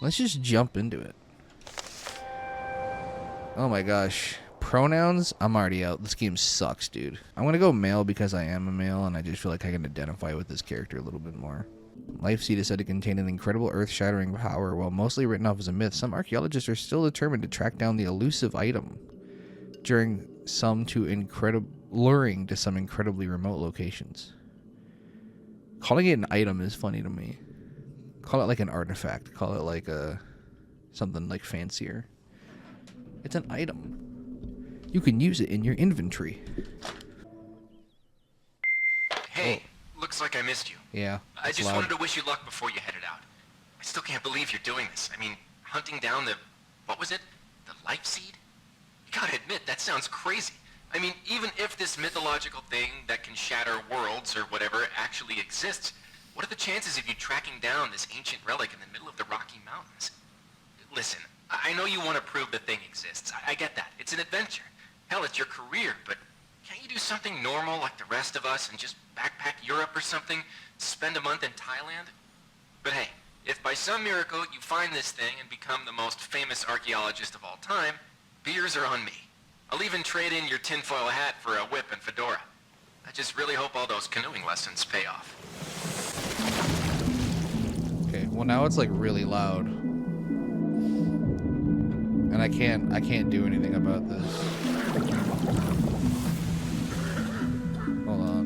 Let's just jump into it. Oh my gosh. Pronouns? I'm already out. This game sucks, dude. I'm gonna go male because I am a male, and I just feel like I can identify with this character a little bit more. Life Seed is said to contain an incredible earth-shattering power. While mostly written off as a myth, some archaeologists are still determined to track down the elusive item, luring to some incredibly remote locations. Calling it an item is funny to me. Call it like an artifact. Call it like something like fancier. It's an item. You can use it in your inventory. Hey, looks like I missed you. Yeah. I just wanted to wish you luck before you headed out. I still can't believe you're doing this. I mean, hunting down what was it? The life seed? You gotta admit, that sounds crazy. I mean, even if this mythological thing that can shatter worlds or whatever actually exists, what are the chances of you tracking down this ancient relic in the middle of the Rocky Mountains? Listen, I know you want to prove the thing exists. I get that. It's an adventure. Hell, it's your career, but can't you do something normal like the rest of us and just backpack Europe or something? Spend a month in Thailand? But hey, if by some miracle you find this thing and become the most famous archaeologist of all time, beers are on me. I'll even trade in your tinfoil hat for a whip and fedora. I just really hope all those canoeing lessons pay off. Okay, well now it's like really loud. And I can't do anything about this. Hold on.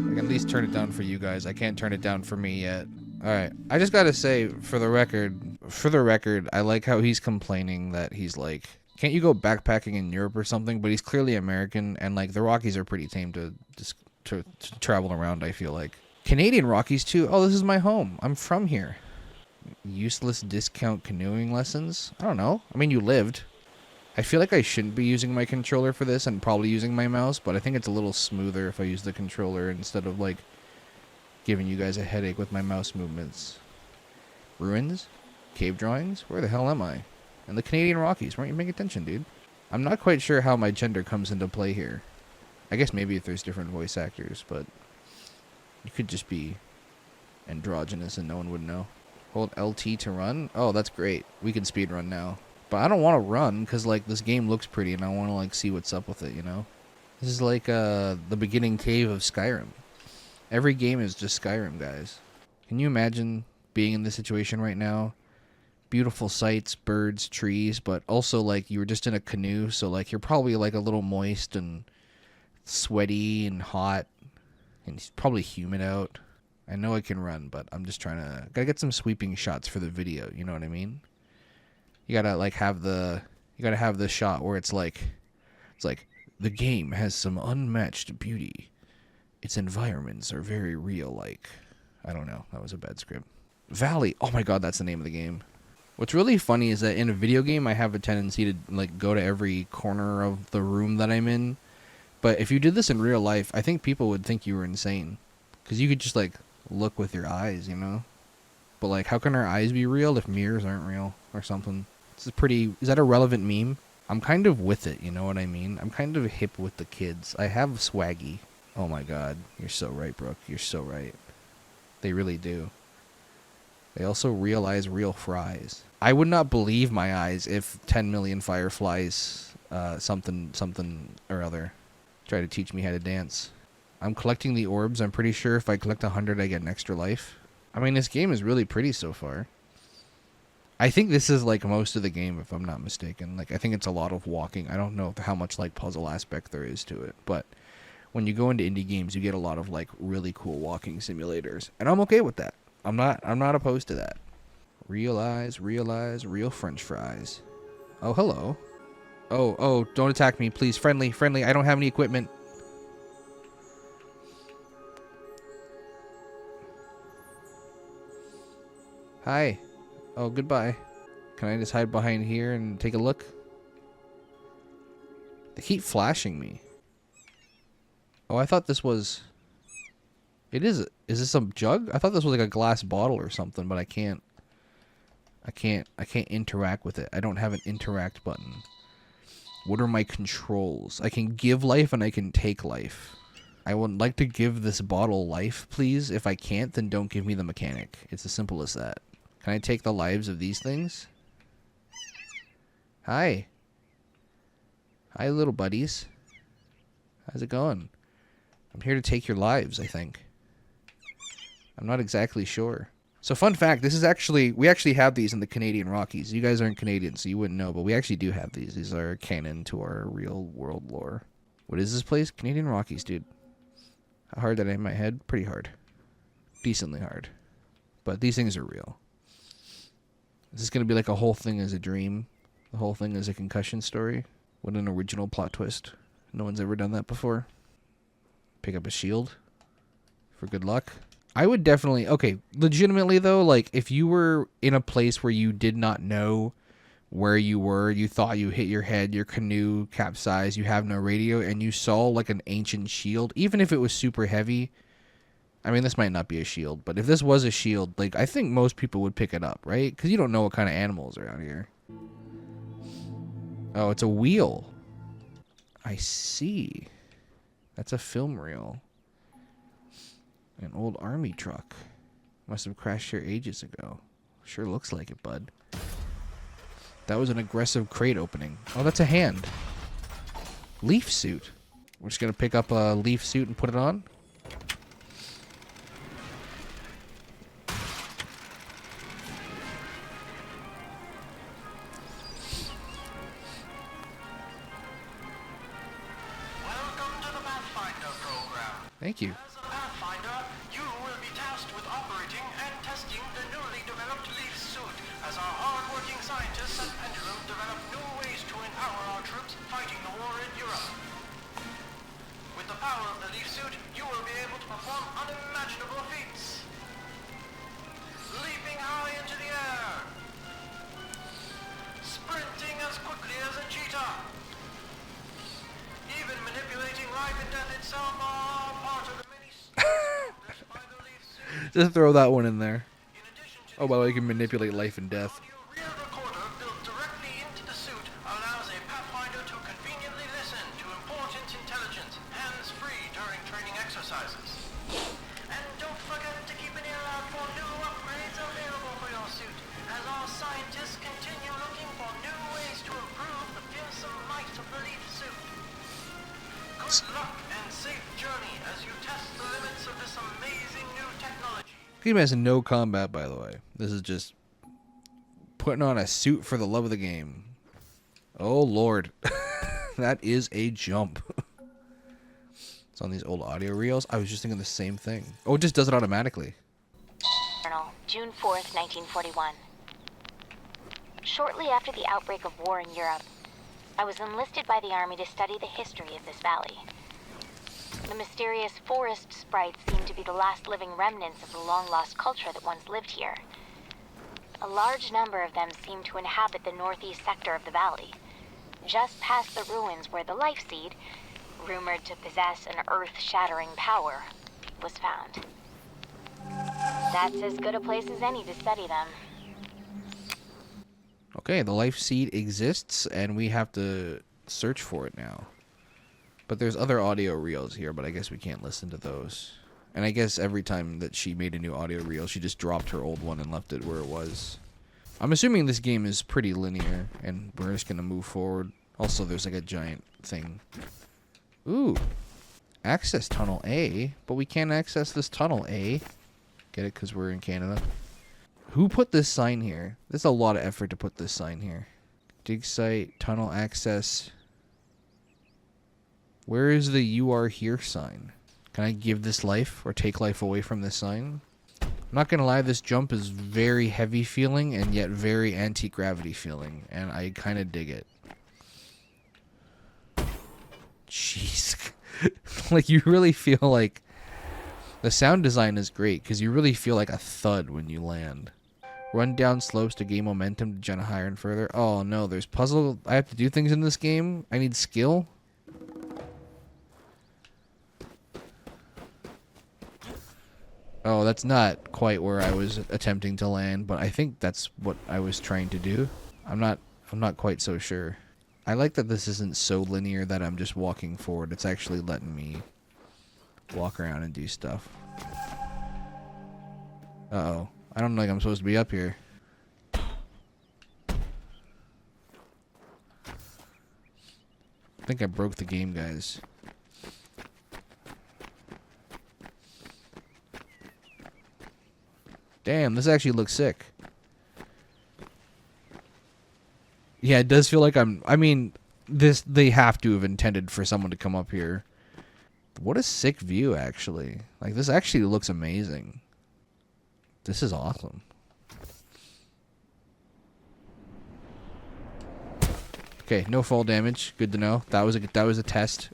I can at least turn it down for you guys. I can't turn it down for me yet. Alright. I just gotta say, for the record, I like how he's complaining that he's like, can't you go backpacking in Europe or something? But he's clearly American, and like the Rockies are pretty tame to travel around, I feel like. Canadian Rockies too? Oh, this is my home. I'm from here. Useless discount canoeing lessons? I don't know. I mean, you lived. I feel like I shouldn't be using my controller for this and probably using my mouse, but I think it's a little smoother if I use the controller instead of like giving you guys a headache with my mouse movements. Ruins? Cave drawings? Where the hell am I? And the Canadian Rockies. Weren't you paying attention, dude? I'm not quite sure how my gender comes into play here. I guess maybe if there's different voice actors, but you could just be androgynous and no one would know. Hold LT to run? Oh, that's great. We can speed run now. But I don't want to run because like this game looks pretty and I want to like see what's up with it, you know? This is like the beginning cave of Skyrim. Every game is just Skyrim, guys. Can you imagine being in this situation right now? Beautiful sights, birds, trees, but also like you were just in a canoe, so like you're probably like a little moist and sweaty and hot and it's probably humid out. I know I can run, but I'm just gotta get some sweeping shots for the video, you know what I mean? You gotta like have the shot where it's like the game has some unmatched beauty. Its environments are very real, like I don't know, that was a bad script. Valley, oh my god, that's the name of the game. What's really funny is that in a video game I have a tendency to like go to every corner of the room that I'm in. But if you did this in real life, I think people would think you were insane. Because you could just like look with your eyes, you know? But like, how can our eyes be real if mirrors aren't real or something? Is that a relevant meme? I'm kind of with it, you know what I mean? I'm kind of hip with the kids. I have swaggy. Oh my god, you're so right, Brooke. You're so right. They really do. They also realize real fries. I would not believe my eyes if 10 million fireflies, something or other, try to teach me how to dance. I'm collecting the orbs. I'm pretty sure if I collect 100, I get an extra life. I mean, this game is really pretty so far. I think this is like most of the game, if I'm not mistaken. Like, I think it's a lot of walking. I don't know how much like puzzle aspect there is to it, but when you go into indie games, you get a lot of like really cool walking simulators, and I'm okay with that. I'm not opposed to that. Realize, real French fries. Oh, hello. Oh, don't attack me, please. Friendly. I don't have any equipment. Hi. Oh, goodbye. Can I just hide behind here and take a look? They keep flashing me. Oh, I thought this was... Is this a jug? I thought this was like a glass bottle or something, but I can't interact with it. I don't have an interact button. What are my controls? I can give life and I can take life. I would like to give this bottle life, please. If I can't, then don't give me the mechanic. It's as simple as that. Can I take the lives of these things? Hi. Hi, little buddies. How's it going? I'm here to take your lives, I think. I'm not exactly sure. So fun fact, this is actually, we actually have these in the Canadian Rockies. You guys aren't Canadian, so you wouldn't know, but we actually do have these. These are canon to our real world lore. What is this place? Canadian Rockies, dude. How hard did I hit my head? Pretty hard. Decently hard. But these things are real. Is this going to be like a whole thing as a dream? The whole thing is a concussion story? What an original plot twist. No one's ever done that before. Pick up a shield for good luck. I would definitely... Okay, legitimately though, like if you were in a place where you did not know where you were, you thought you hit your head, your canoe capsized, you have no radio, and you saw like an ancient shield, even if it was super heavy... I mean, this might not be a shield, but if this was a shield, like, I think most people would pick it up, right? Because you don't know what kind of animals are out here. Oh, it's a wheel. I see. That's a film reel. An old army truck. Must have crashed here ages ago. Sure looks like it, bud. That was an aggressive crate opening. Oh, that's a hand. Leaf suit. We're just going to pick up a leaf suit and put it on. Thank you. As a Pathfinder, you will be tasked with operating and testing the newly developed Leaf suit as our hard-working scientists at Pendulum develop new ways to empower our troops fighting the war in Europe. With the power of the Leaf suit, you will be able to perform unimaginable feats. Leaping high into the air. Sprinting as quickly as a cheetah. Even manipulating life and death itself are part of the many skills by the Leaf suit. Just throw that one in there. In addition to Oh, by the way, you can manipulate life and death. audio rear recorder built directly into the suit allows a Pathfinder to conveniently listen to important intelligence, hands-free during training exercises. And don't forget to keep an ear out for new upgrades available for your suit, as our scientists continue looking for new ways to improve the fearsome might of the Leaf suit. Good luck and safe journey as you test the limits of this amazing new technology. Game has no combat, by the way. This is just putting on a suit for the love of the game. Oh, Lord. That is a jump. It's on these old audio reels. I was just thinking the same thing. Oh, it just does it automatically. Journal, June 4th, 1941. Shortly after the outbreak of war in Europe, I was enlisted by the Army to study the history of this valley. The mysterious forest sprites seem to be the last living remnants of the long-lost culture that once lived here. A large number of them seem to inhabit the northeast sector of the valley, just past the ruins where the life seed, rumored to possess an earth-shattering power, was found. That's as good a place as any to study them. Okay, the life seed exists, and we have to search for it now. But there's other audio reels here, but I guess we can't listen to those. And I guess every time that she made a new audio reel, she just dropped her old one and left it where it was. I'm assuming this game is pretty linear, and we're just going to move forward. Also, there's like a giant thing. Ooh. Access Tunnel A, but we can't access this Tunnel A. Get it? Because we're in Canada. Who put this sign here? There's a lot of effort to put this sign here. Dig site, tunnel access. Where is the "You are here" sign? Can I give this life or take life away from this sign? I'm not gonna lie, this jump is very heavy feeling and yet very anti-gravity feeling, and I kind of dig it. Jeez. Like, you really feel like... The sound design is great, because you really feel like a thud when you land. Run down slopes to gain momentum to jump higher and further. Oh no, there's puzzle. I have to do things in this game? I need skill? Oh, that's not quite where I was attempting to land, but I think that's what I was trying to do. I'm not quite so sure. I like that this isn't so linear that I'm just walking forward. It's actually letting me walk around and do stuff. Uh-oh. I don't think I'm supposed to be up here. I think I broke the game, guys. Damn, this actually looks sick. Yeah, it does feel like I mean, they have to have intended for someone to come up here. What a sick view, actually. Like, this actually looks amazing. This is awesome. Okay, no fall damage. Good to know. That was a test.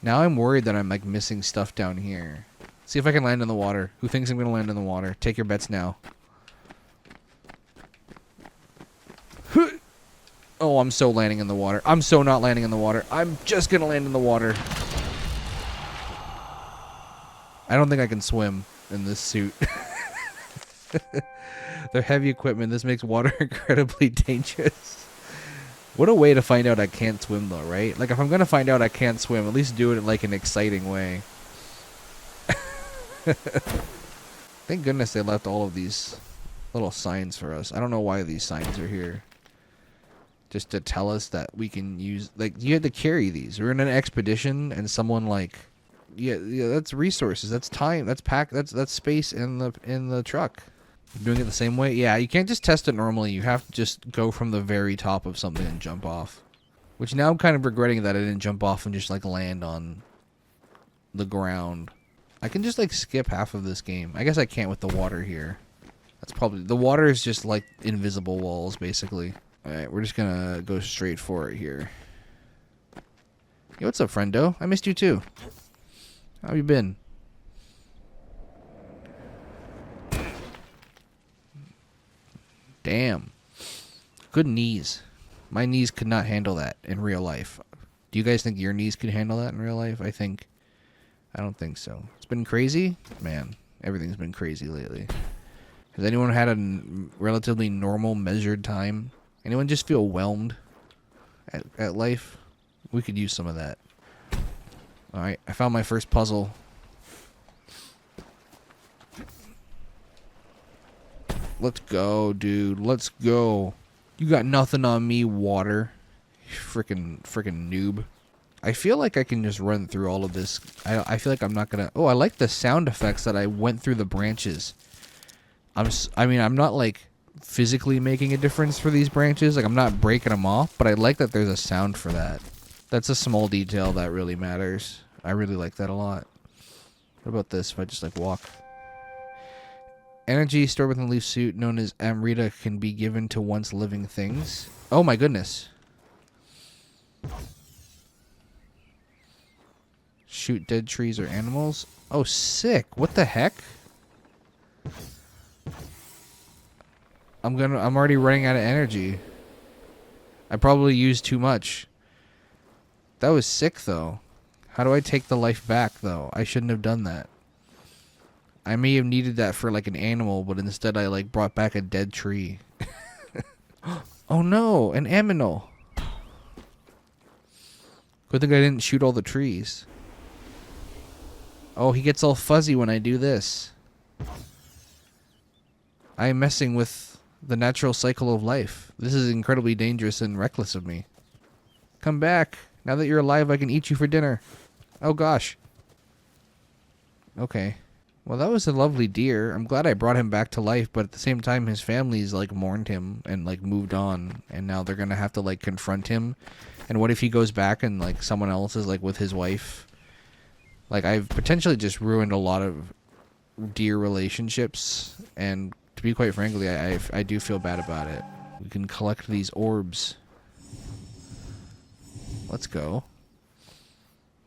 Now I'm worried that I'm like missing stuff down here. See if I can land in the water. Who thinks I'm gonna land in the water? Take your bets now. Oh, I'm so landing in the water. I'm so not landing in the water. I'm just gonna land in the water. I don't think I can swim in this suit. They're heavy equipment. This makes water incredibly dangerous. What a way to find out I can't swim, though, right? Like, if I'm gonna find out I can't swim, at least do it in, like, an exciting way. Thank goodness they left all of these little signs for us. I don't know why these signs are here. Just to tell us that we can use... Like, you had to carry these. We're in an expedition, and someone, like... Yeah, that's resources. That's time. That's that's space in the truck. Doing it the same way? Yeah, you can't just test it normally. You have to just go from the very top of something and jump off. Which now I'm kind of regretting that I didn't jump off and just, like, land on the ground. I can just, like, skip half of this game. I guess I can't with the water here. That's probably... The water is just, like, invisible walls, basically. Alright, we're just gonna go straight for it here. Yo, what's up, friendo? I missed you, too. How you been? Damn. Good knees. My knees could not handle that in real life. Do you guys think your knees could handle that in real life? I don't think so. It's been crazy? Man, everything's been crazy lately. Has anyone had a relatively normal measured time? Anyone just feel whelmed at life? We could use some of that. Alright, I found my first puzzle. Let's go, dude. Let's go. You got nothing on me, water. Freaking noob. I feel like I can just run through all of this. I feel like I'm not gonna... Oh, I like the sound effects that I went through the branches. I mean, I'm not, like, physically making a difference for these branches. Like, I'm not breaking them off, but I like that there's a sound for that. That's a small detail that really matters. I really like that a lot. What about this if I just, like, walk? Energy stored within the leaf suit known as Amrita can be given to once living things. Oh my goodness. Shoot dead trees or animals. Oh, sick. What the heck? I'm already running out of energy. I probably used too much. That was sick, though. How do I take the life back, though? I shouldn't have done that. I may have needed that for, like, an animal, but instead I, like, brought back a dead tree. Oh, no. An aminal. Good thing I didn't shoot all the trees. Oh, he gets all fuzzy when I do this. I am messing with the natural cycle of life. This is incredibly dangerous and reckless of me. Come back. Now that you're alive, I can eat you for dinner. Oh, gosh. Okay. Well, that was a lovely deer. I'm glad I brought him back to life, but at the same time, his family's, like, mourned him and, like, moved on. And now they're gonna have to, like, confront him. And what if he goes back and, like, someone else is, like, with his wife? Like, I've potentially just ruined a lot of deer relationships. And to be quite frankly, I do feel bad about it. We can collect these orbs. Let's go.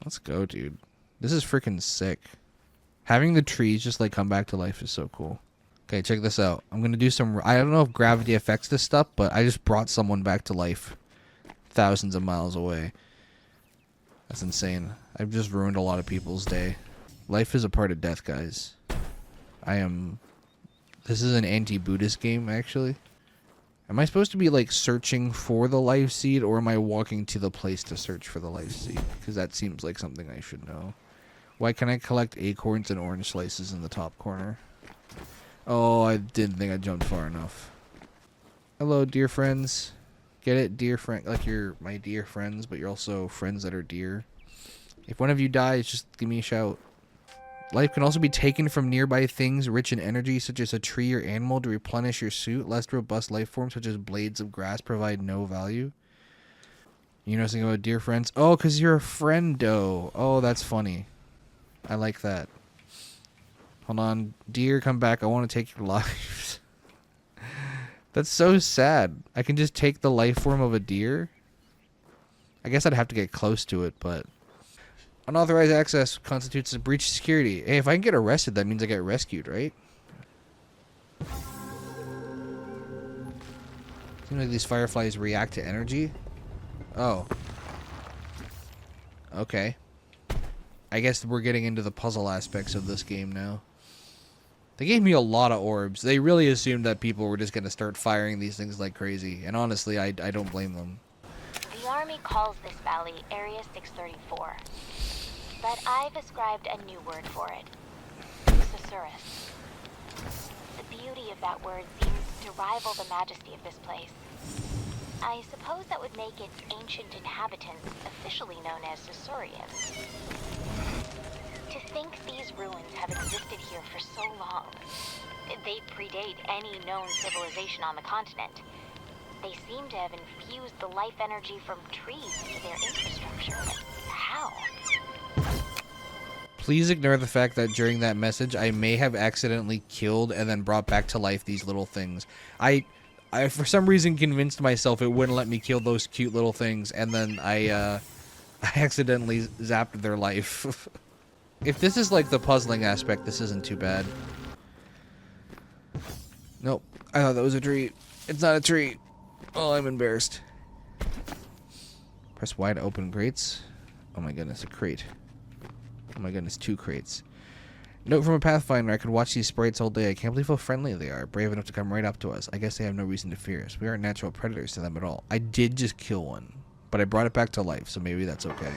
Let's go, dude. This is freaking sick. Having the trees just, like, come back to life is so cool. Okay, check this out. I'm going to do some... I don't know if gravity affects this stuff, but I just brought someone back to life. Thousands of miles away. That's insane. I've just ruined a lot of people's day. Life is a part of death, guys. This is an anti-Buddhist game, actually. Am I supposed to be, like, searching for the life seed, or am I walking to the place to search for the life seed? Because that seems like something I should know. Why can I collect acorns and orange slices in the top corner? Oh, I didn't think I jumped far enough. Hello, dear friends. Get it? Dear friend. Like, you're my dear friends, but you're also friends that are dear. If one of you dies, just give me a shout. Life can also be taken from nearby things rich in energy, such as a tree or animal, to replenish your suit. Less robust life forms, such as blades of grass, provide no value. You know something about dear friends? Oh, because you're a friendo. Oh, that's funny. I like that. Hold on. Dear, come back. I want to take your lives. That's so sad. I can just take the life form of a deer? I guess I'd have to get close to it, but... Unauthorized access constitutes a breach of security. Hey, if I can get arrested, that means I get rescued, right? Seems like these fireflies react to energy. Oh. Okay. I guess we're getting into the puzzle aspects of this game now. They gave me a lot of orbs. They really assumed that people were just going to start firing these things like crazy. And honestly, I don't blame them. The Army calls this valley Area 634. But I've ascribed a new word for it. Susurrus. The beauty of that word seems to rival the majesty of this place. I suppose that would make its ancient inhabitants officially known as Susurians. To think these ruins have existed here for so long. They predate any known civilization on the continent. They seem to have infused the life energy from trees into their infrastructure. But how? Please ignore the fact that during that message, I may have accidentally killed and then brought back to life these little things. I for some reason convinced myself it wouldn't let me kill those cute little things, and then I accidentally zapped their life. If this is like the puzzling aspect, this isn't too bad. Nope. I thought that was a tree. It's not a tree. Oh, I'm embarrassed. Press Y to open crates. Oh my goodness, a crate. Oh my goodness, 2 crates. Note from a Pathfinder, I could watch these sprites all day. I can't believe how friendly they are. Brave enough to come right up to us. I guess they have no reason to fear us. We aren't natural predators to them at all. I did just kill one, but I brought it back to life, so maybe that's okay.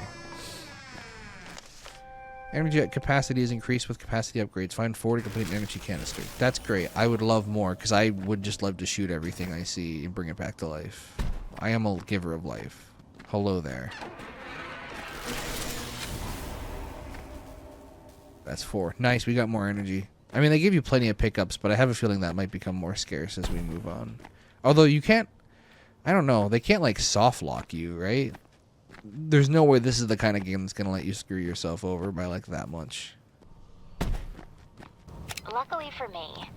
Energy capacity is increased with capacity upgrades. Find 4 to complete an energy canister. That's great. I would love more, because I would just love to shoot everything I see and bring it back to life. I am a giver of life. Hello there. That's 4. Nice, we got more energy. I mean, they give you plenty of pickups, but I have a feeling that might become more scarce as we move on. Although you can't... I don't know. They can't, like, soft lock you, right? There's no way this is the kind of game that's going to let you screw yourself over by, like, that much. Luckily for me,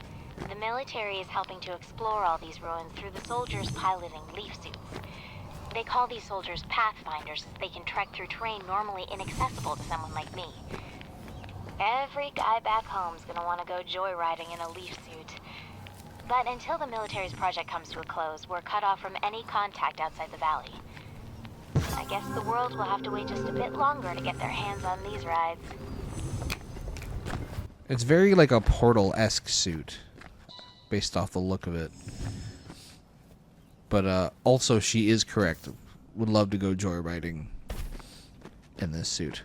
the military is helping to explore all these ruins through the soldiers piloting leaf suits. They call these soldiers pathfinders as they can trek through terrain normally inaccessible to someone like me. Every guy back home's gonna want to go joyriding in a leaf suit. But until the military's project comes to a close, we're cut off from any contact outside the valley. I guess the world will have to wait just a bit longer to get their hands on these rides. It's very like a Portal-esque suit, based off the look of it. But also, she is correct. Would love to go joyriding in this suit.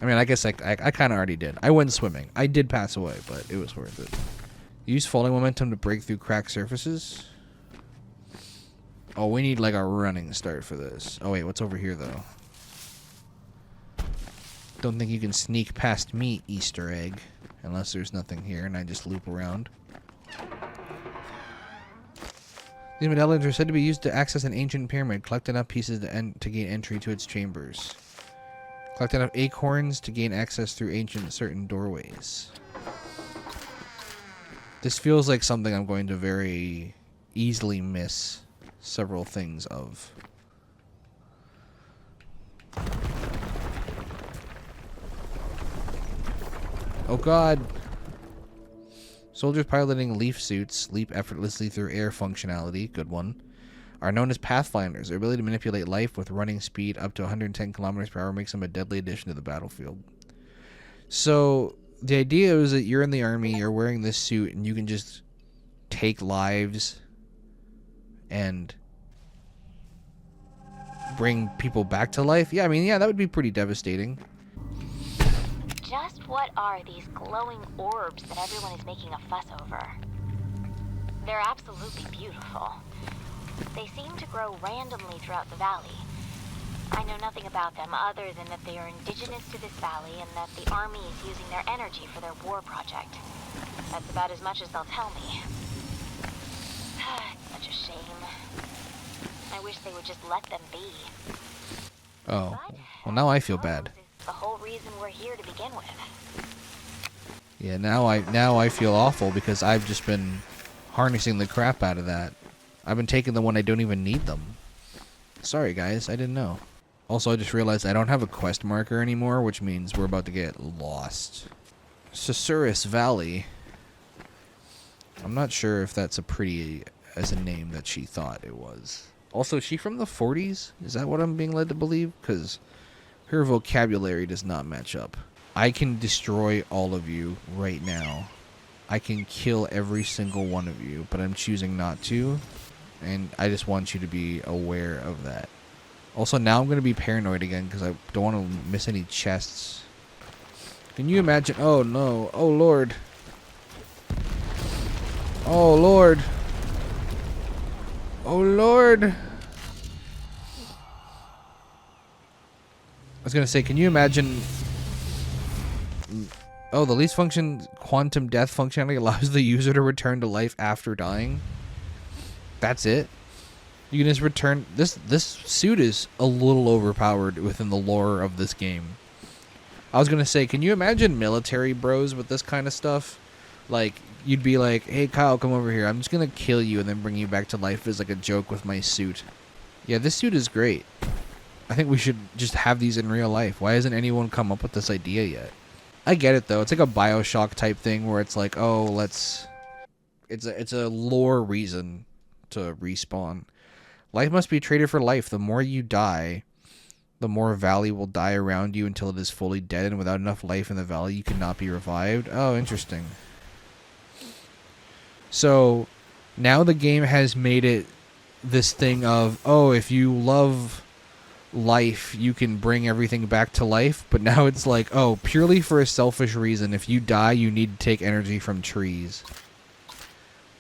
I mean, I guess I kind of already did. I went swimming. I did pass away, but it was worth it. Use falling momentum to break through cracked surfaces. Oh, we need like a running start for this. Oh, wait, what's over here, though? Don't think you can sneak past me, Easter egg. Unless there's nothing here and I just loop around. These medallions are said to be used to access an ancient pyramid. Collect enough pieces to gain entry to its chambers. Collect enough acorns to gain access through ancient certain doorways. This feels like something I'm going to very easily miss several things of. Oh god! Soldiers piloting leaf suits leap effortlessly through air functionality, good one, are known as Pathfinders. Their ability to manipulate life with running speed up to 110 kilometers per hour makes them a deadly addition to the battlefield. So, the idea is that you're in the army, you're wearing this suit, and you can just take lives and bring people back to life. Yeah, I mean, yeah, that would be pretty devastating. Just what are these glowing orbs that everyone is making a fuss over? They're absolutely beautiful. They seem to grow randomly throughout the valley. I know nothing about them other than that they are indigenous to this valley and that the army is using their energy for their war project. That's about as much as they'll tell me. It's such a shame. I wish they would just let them be. Oh, well, now I feel bad. It's the whole reason we're here to begin with. Yeah, now I feel awful because I've just been harnessing the crap out of that. I've been taking them when I don't even need them. Sorry, guys, I didn't know. Also, I just realized I don't have a quest marker anymore, which means we're about to get lost. Susurrus Valley. I'm not sure if that's as a name that she thought it was. Also, is she from the 40s? Is that what I'm being led to believe? Because her vocabulary does not match up. I can destroy all of you right now. I can kill every single one of you, but I'm choosing not to. And I just want you to be aware of that. Also, now I'm going to be paranoid again because I don't want to miss any chests. Can you imagine? Oh, no. Oh, Lord. Oh, Lord. Oh, Lord. I was going to say, can you imagine... Oh, the least function quantum death functionality allows the user to return to life after dying. That's it. You can just return... This suit is a little overpowered within the lore of this game. I was going to say, can you imagine military bros with this kind of stuff? Like, you'd be like, hey, Kyle, come over here. I'm just going to kill you and then bring you back to life as like a joke with my suit. Yeah, this suit is great. I think we should just have these in real life. Why hasn't anyone come up with this idea yet? I get it, though. It's like a Bioshock type thing where it's like, oh, let's... It's a lore reason to respawn. Life must be traded for life. The more you die, the more valley will die around you until it is fully dead, and without enough life in the valley, you cannot be revived. Oh, interesting. So, now the game has made it this thing of, oh, if you love life, you can bring everything back to life, but now it's like, oh, purely for a selfish reason, if you die, you need to take energy from trees.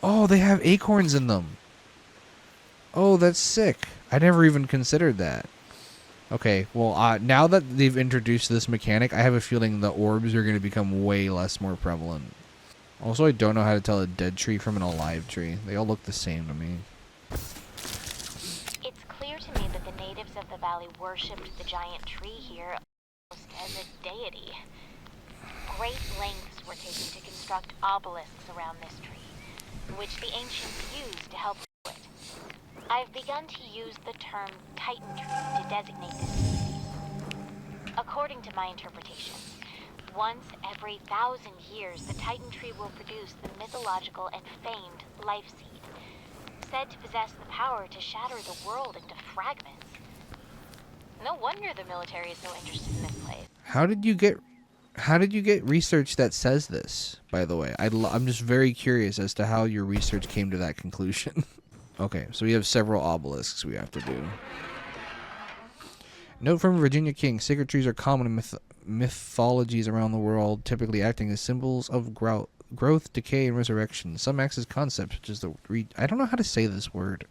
Oh, they have acorns in them. Oh, that's sick. I never even considered that. Okay, well, now that they've introduced this mechanic, I have a feeling the orbs are going to become way more prevalent. Also, I don't know how to tell a dead tree from an alive tree. They all look the same to me. It's clear to me that the natives of the valley worshipped the giant tree here almost as a deity. Great lengths were taken to construct obelisks around this tree, which the ancients used to help it. I've begun to use the term Titan tree to designate this species. According to my interpretation, once every 1,000 years, the Titan tree will produce the mythological and famed life seed, said to possess the power to shatter the world into fragments. No wonder the military is so interested in this place. How did you get research that says this, by the way? I'm just very curious as to how your research came to that conclusion. Okay, so we have several obelisks we have to do. Note from Virginia King, sacred trees are common in mythologies around the world, typically acting as symbols of growth, decay, and resurrection. Some act as concepts, such as I don't know how to say this word.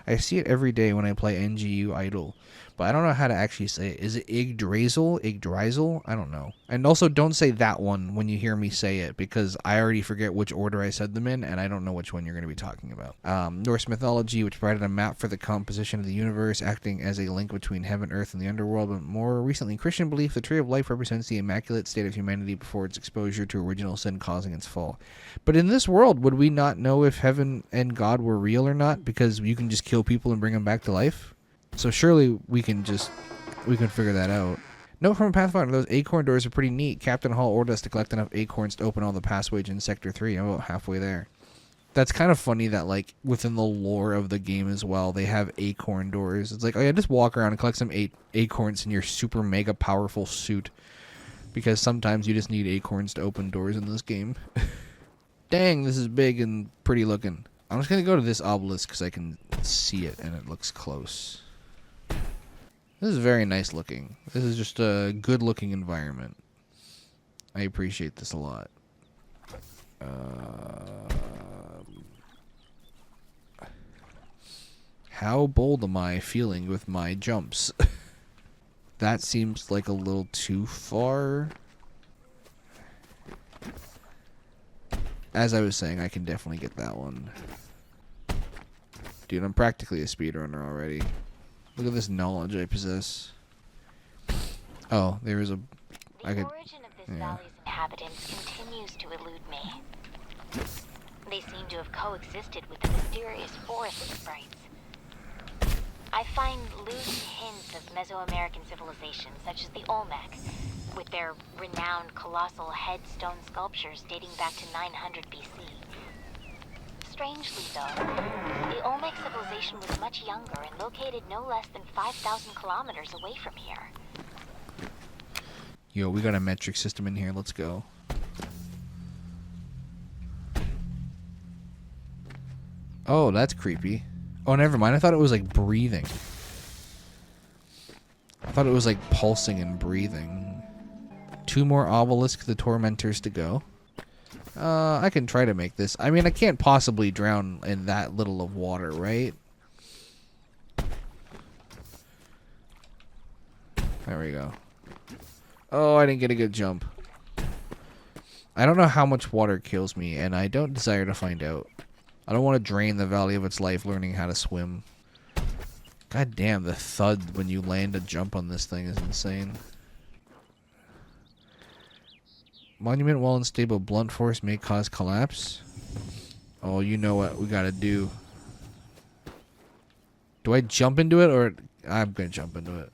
I see it every day when I play NGU Idol, but I don't know how to actually say it. Is it Yggdrasil? Yggdrasil? I don't know. And also, don't say that one when you hear me say it, because I already forget which order I said them in, and I don't know which one you're going to be talking about. Norse mythology, which provided a map for the composition of the universe, acting as a link between heaven, earth, and the underworld. But more recently, Christian belief, the Tree of Life represents the immaculate state of humanity before its exposure to original sin causing its fall. But in this world, would we not know if heaven and God were real or not? Because you can just kill people and bring them back to life? So surely we can figure that out. Note from Pathfinder, those acorn doors are pretty neat. Captain Hall ordered us to collect enough acorns to open all the passageways in Sector 3. I'm about halfway there. That's kind of funny that, like, within the lore of the game as well, they have acorn doors. It's like, oh yeah, just walk around and collect some acorns in your super mega powerful suit. Because sometimes you just need acorns to open doors in this game. Dang, this is big and pretty looking. I'm just going to go to this obelisk because I can can't see it and it looks close. This is very nice looking. This is just a good looking environment. I appreciate this a lot. How bold am I feeling with my jumps? That seems like a little too far. As I was saying, I can definitely get that one. Dude, I'm practically a speedrunner already. Look at this knowledge I possess. Oh, there is a... The origin of this valley's inhabitants continues to elude me. They seem to have coexisted with the mysterious forest sprites. I find loose hints of Mesoamerican civilizations, such as the Olmec, with their renowned colossal headstone sculptures dating back to 900 BC. Strangely, though, the Olmec civilization was much younger and located no less than 5,000 kilometers away from here. Yo, we got a metric system in here. Let's go. Oh, that's creepy. Oh, never mind. I thought it was like breathing. I thought it was like pulsing and breathing. 2 more obelisk the tormentors to go. I can try to make this. I mean, I can't possibly drown in that little of water, right? There we go. Oh, I didn't get a good jump. I don't know how much water kills me, and I don't desire to find out. I don't want to drain the valley of its life learning how to swim. God damn, the thud when you land a jump on this thing is insane. Monument while unstable, blunt force may cause collapse. Oh, you know what we gotta do. Do I jump into it, or... I'm gonna jump into it.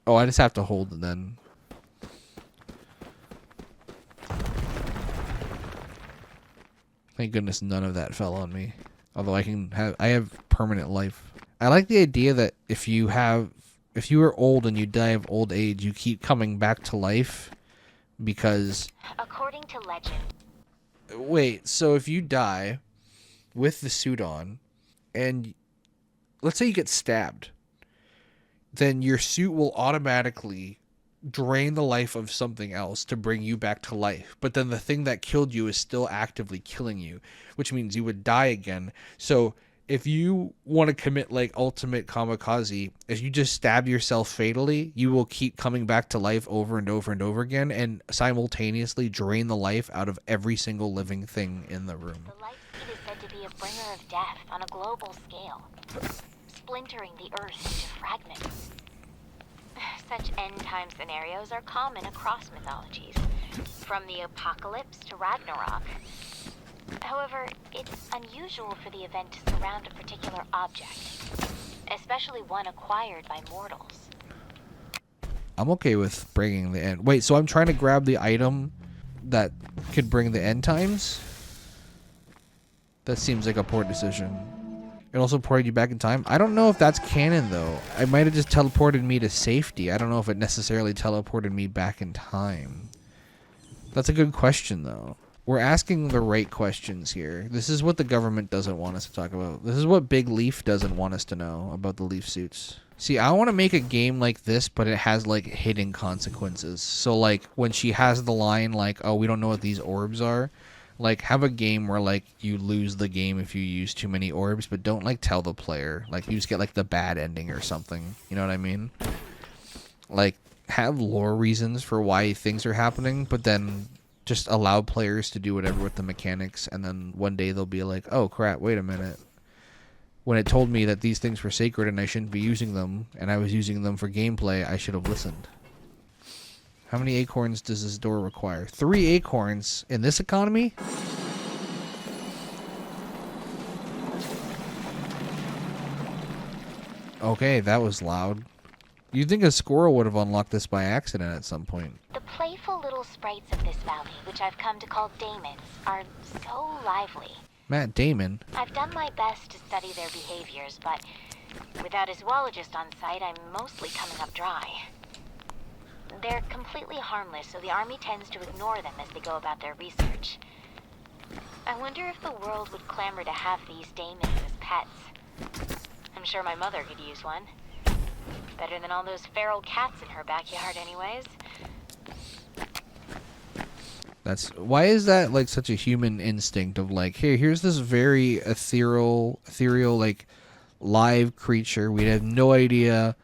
Oh, I just have to hold it then. Thank goodness none of that fell on me. Although I have permanent life. I like the idea that if you are old and you die of old age, you keep coming back to life because... According to legend... Wait, so if you die with the suit on, and let's say you get stabbed, then your suit will automatically drain the life of something else to bring you back to life. But then the thing that killed you is still actively killing you, which means you would die again. So if you want to commit like ultimate kamikaze, if you just stab yourself fatally, you will keep coming back to life over and over and over again and simultaneously drain the life out of every single living thing in the room. The light seed is said to be a bringer of death on a global scale, splintering the earth into fragments. Such end-time scenarios are common across mythologies, from the apocalypse to Ragnarok. However, it's unusual for the event to surround a particular object, especially one acquired by mortals. I'm okay with bringing the end. Wait, so I'm trying to grab the item that could bring the end times? That seems like a poor decision. It also ported you back in time. I don't know if that's canon, though. I might have just teleported me to safety. I don't know if it necessarily teleported me back in time. That's a good question, though. We're asking the right questions here. This is what the government doesn't want us to talk about. This is what Big Leaf doesn't want us to know about the Leaf suits. See, I want to make a game like this, but it has, like, hidden consequences. So, like, when she has the line, like, oh, we don't know what these orbs are, like, have a game where, like, you lose the game if you use too many orbs, but don't, like, tell the player. Like, you just get, like, the bad ending or something. You know what I mean? Like, have lore reasons for why things are happening, but then just allow players to do whatever with the mechanics, and then one day they'll be like, oh, crap, wait a minute. When it told me that these things were sacred and I shouldn't be using them, and I was using them for gameplay, I should have listened. How many acorns does this door require? 3 acorns in this economy? Okay, that was loud. You'd think a squirrel would have unlocked this by accident at some point. The playful little sprites of this valley, which I've come to call daemons, are so lively. Matt Damon? I've done my best to study their behaviors, but without a zoologist on site, I'm mostly coming up dry. They're completely harmless, so the army tends to ignore them as they go about their research. I wonder if the world would clamor to have these daemons as pets. I'm sure my mother could use one. Better than all those feral cats in her backyard anyways. Why is that like such a human instinct of like, hey, here's this very ethereal like live creature. We have no idea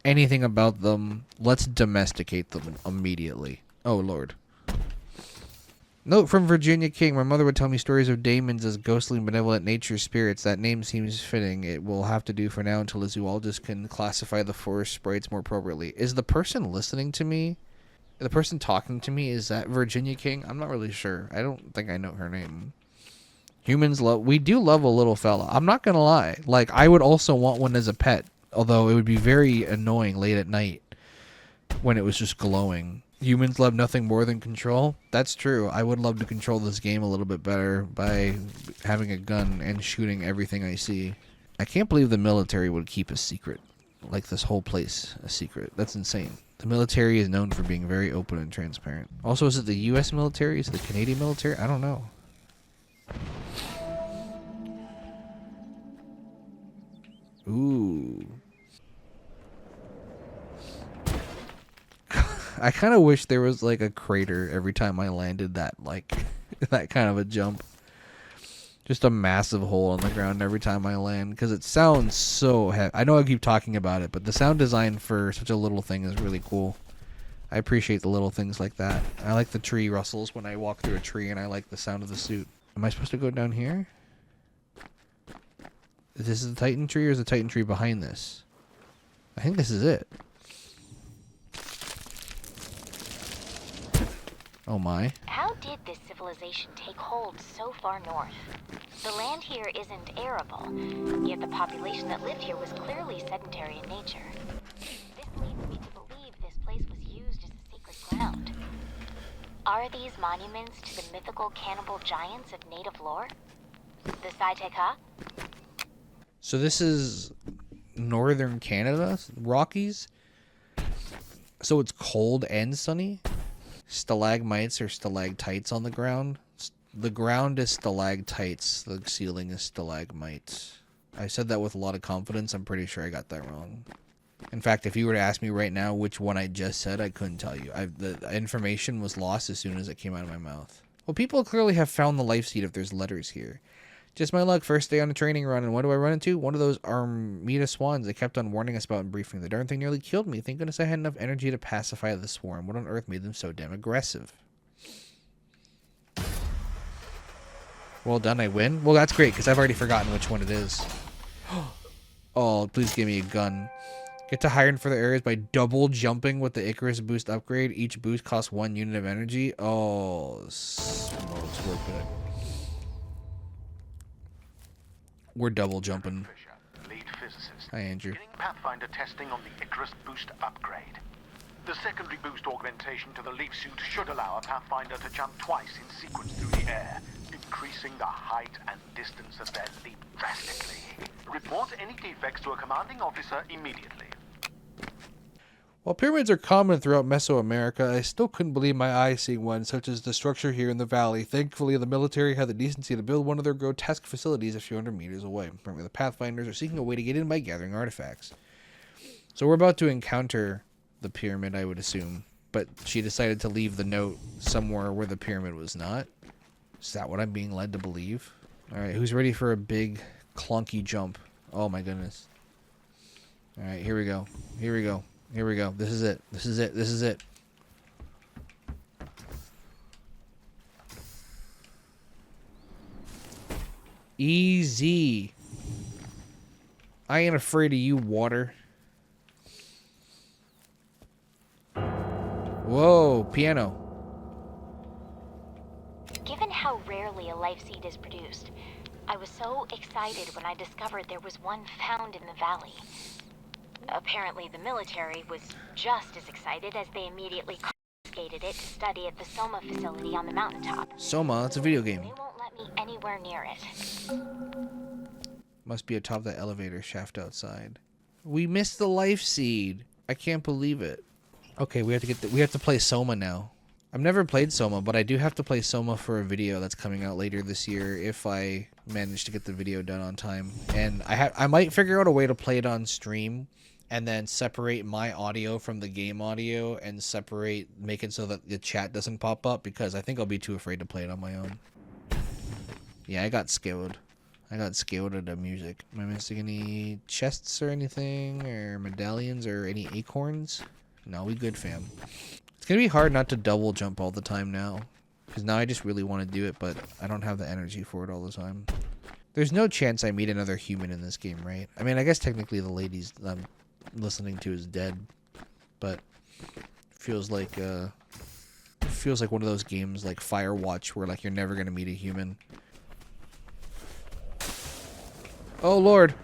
anything about them. Let's domesticate them immediately. Oh Lord. Note from Virginia King. My mother would tell me stories of daemons as ghostly, benevolent nature spirits. That name seems fitting. It will have to do for now until a zoologist can classify the forest sprites more appropriately. Is the person listening to me, the person talking to me, is that Virginia King? I'm not really sure. I don't think I know her name. We do love a little fella. I'm not going to lie. Like, I would also want one as a pet, although it would be very annoying late at night when it was just glowing. Humans love nothing more than control. That's true. I would love to control this game a little bit better by having a gun and shooting everything I see. I can't believe the military would keep a secret. Like this whole place a secret. That's insane. The military is known for being very open and transparent. Also, is it the US military? Is it the Canadian military? I don't know. Ooh. I kind of wish there was like a crater every time I landed that, like, that kind of a jump. Just a massive hole in the ground every time I land, because it sounds so heavy. I know I keep talking about it, but the sound design for such a little thing is really cool. I appreciate the little things like that. I like the tree rustles when I walk through a tree, and I like the sound of the suit. Am I supposed to go down here? Is this the Titan tree, or is the Titan tree behind this? I think this is it. Oh my. How did this civilization take hold so far north? The land here isn't arable, yet the population that lived here was clearly sedentary in nature. This leads me to believe this place was used as a sacred ground. Are these monuments to the mythical cannibal giants of native lore? The Saiteka? So this is northern Canada, Rockies? So it's cold and sunny? Stalagmites or stalactites on the ground? The ground is stalactites. The ceiling is stalagmites. I said that with a lot of confidence. I'm pretty sure I got that wrong. In fact, if you were to ask me right now which one I just said, I couldn't tell you. The information was lost as soon as it came out of my mouth. Well, people clearly have found the life seed if there's letters here. Just my luck, first day on a training run, and what do I run into? One of those Armida swans they kept on warning us about in briefing. The darn thing nearly killed me. Thank goodness I had enough energy to pacify the swarm. What on earth made them so damn aggressive? Well done, I win? Well, that's great, because I've already forgotten which one it is. Oh, please give me a gun. Get to higher and further areas by double jumping with the Icarus boost upgrade. Each boost costs 1 unit of energy. Oh, smokes, we're good. We're double jumping. Lead physicist. Hi, Andrew. Beginning Pathfinder testing on the Icarus boost upgrade. The secondary boost augmentation to the leaf suit should allow a Pathfinder to jump twice in sequence through the air, increasing the height and distance of their leap drastically. Report any defects to a commanding officer immediately. While pyramids are common throughout Mesoamerica, I still couldn't believe my eyes seeing one, such as the structure here in the valley. Thankfully, the military had the decency to build one of their grotesque facilities a few hundred meters away. Apparently, the Pathfinders are seeking a way to get in by gathering artifacts. So we're about to encounter the pyramid, I would assume. But she decided to leave the note somewhere where the pyramid was not. Is that what I'm being led to believe? Alright, who's ready for a big, clunky jump? Oh my goodness. Alright, here we go. Here we go. Here we go. This is it. This is it. This is it. Easy. I ain't afraid of you, water. Whoa, piano. Given how rarely a life seed is produced, I was so excited when I discovered there was one found in the valley. Apparently, the military was just as excited as they immediately confiscated it to study at the Soma facility on the mountaintop. Soma, that's a video game. They won't let me anywhere near it. Must be atop that elevator shaft outside. We missed the life seed. I can't believe it. Okay, we have to play Soma now. I've never played Soma, but I do have to play Soma for a video that's coming out later this year if I manage to get the video done on time. And I might figure out a way to play it on stream and then separate my audio from the game audio and make it so that the chat doesn't pop up, because I think I'll be too afraid to play it on my own. Yeah, I got scared. I got scared of the music. Am I missing any chests or anything, or medallions or any acorns? No, we good, fam. It's gonna be hard not to double jump all the time now, because now I just really want to do it, but I don't have the energy for it all the time. There's no chance I meet another human in this game, right? I mean, I guess technically the ladies I'm listening to is dead, but feels like one of those games like Firewatch where like you're never gonna meet a human. Oh Lord.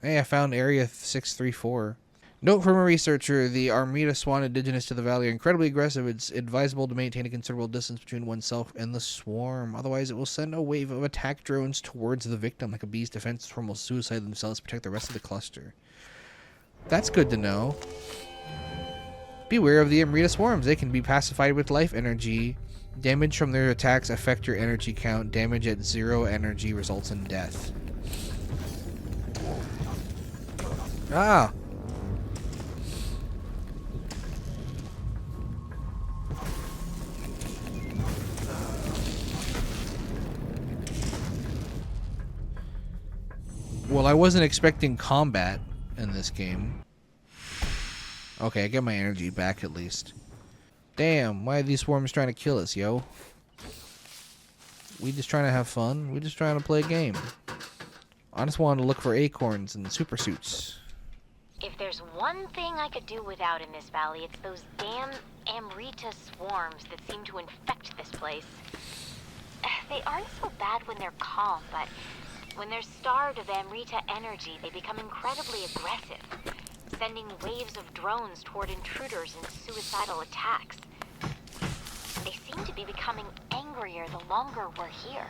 Hey, I found Area 634. Note from a researcher, the Armida swan indigenous to the valley are incredibly aggressive. It's advisable to maintain a considerable distance between oneself and the swarm. Otherwise, it will send a wave of attack drones towards the victim. Like a bee's defense swarm will suicide themselves to protect the rest of the cluster. That's good to know. Beware of the Armida swarms. They can be pacified with life energy. Damage from their attacks affect your energy count. Damage at 0 energy results in death. Ah! Well, I wasn't expecting combat in this game. Okay, I get my energy back at least. Damn, why are these swarms trying to kill us, yo? We just trying to have fun. We just trying to play a game. I just wanted to look for acorns and super suits. If there's one thing I could do without in this valley, it's those damn Amrita swarms that seem to infect this place. They aren't so bad when they're calm, but when they're starved of Amrita energy, they become incredibly aggressive, sending waves of drones toward intruders in suicidal attacks. They seem to be becoming angrier the longer we're here.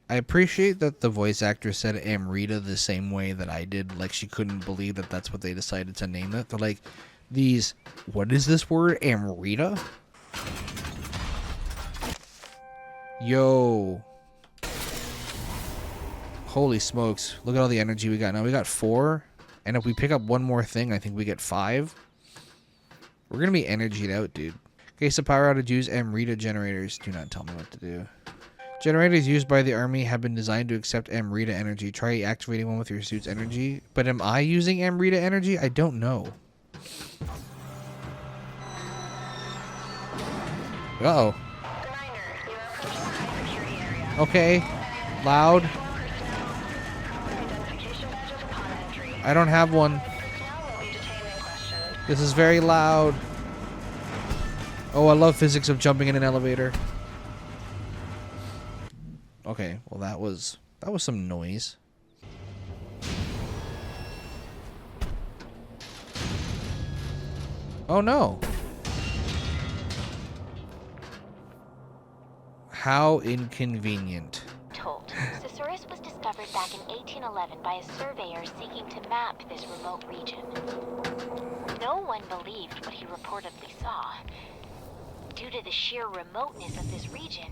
I appreciate that the voice actress said Amrita the same way that I did. Like, she couldn't believe that that's what they decided to name it. They're like, these... What is this word? Amrita? Yo. Holy smokes. Look at all the energy we got. Now we got 4. And if we pick up one more thing, I think we get 5. We're going to be energied out, dude. In case of power outage, use Amrita generators. Do not tell me what to do. Generators used by the army have been designed to accept Amrita energy. Try activating one with your suit's energy. But am I using Amrita energy? I don't know. Uh-oh. Okay. Loud. I don't have one. This is very loud. Oh, I love physics of jumping in an elevator. Okay, well that was some noise. Oh no. How inconvenient. Told. Caesareus was discovered back in 1811 by a surveyor seeking to map this remote region. No one believed what he reportedly saw. Due to the sheer remoteness of this region,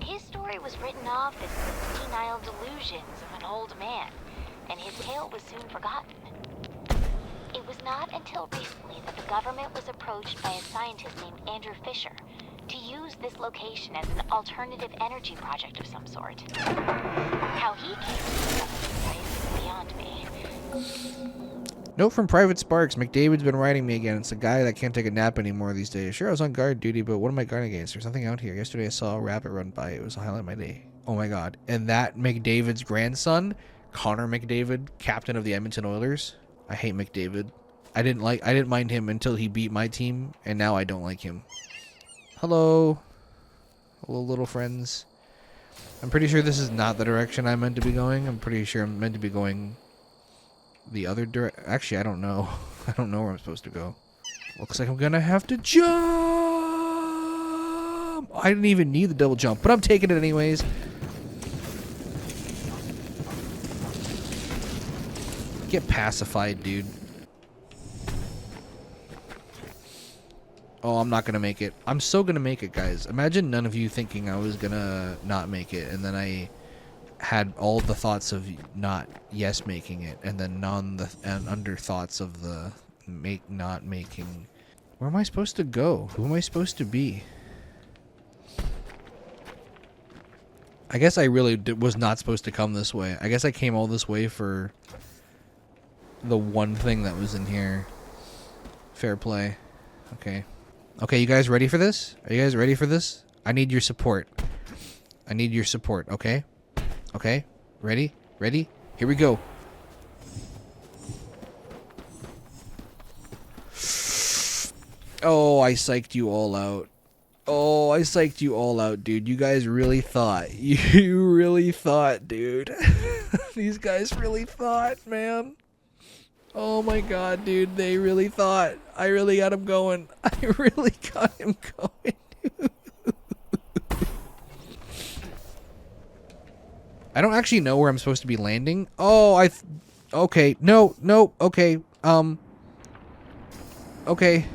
his story was written off as the senile delusions of an old man, and his tale was soon forgotten. It was not until recently that the government was approached by a scientist named Andrew Fisher to use this location as an alternative energy project of some sort. How he came to discover this place is beyond me. Note from Private Sparks. McDavid's been writing me again. It's a guy that can't take a nap anymore these days. Sure, I was on guard duty, but what am I guarding against? There's nothing out here. Yesterday I saw a rabbit run by. It was a highlight of my day. Oh my god. And that McDavid's grandson, Connor McDavid, captain of the Edmonton Oilers. I hate McDavid. I didn't mind him until he beat my team, and now I don't like him. Hello. Hello, little friends. I'm pretty sure this is not the direction I'm meant to be going. I'm pretty sure I'm meant to be going the other direction. Actually, I don't know. I don't know where I'm supposed to go. Looks like I'm gonna have to jump. I didn't even need the double jump, but I'm taking it anyways. Get pacified, dude. Oh, I'm not gonna make it. I'm so gonna make it, guys. Imagine none of you thinking I was gonna not make it, and then I had all the thoughts of not yes making it, and then and under thoughts of the not making. Where am I supposed to go? Who am I supposed to be? I guess I really was not supposed to come this way. I guess I came all this way for the one thing that was in here. Fair play. Okay. Okay, you guys ready for this? Are you guys ready for this? I need your support. I need your support, okay? Okay? Ready? Ready? Here we go. Oh, I psyched you all out. Oh, I psyched you all out, dude. You guys really thought. You really thought, dude. These guys really thought, man. Oh my god, dude. They really thought. I really got him going. I really got him going, dude. I don't actually know where I'm supposed to be landing. Oh, okay. No, okay. Okay.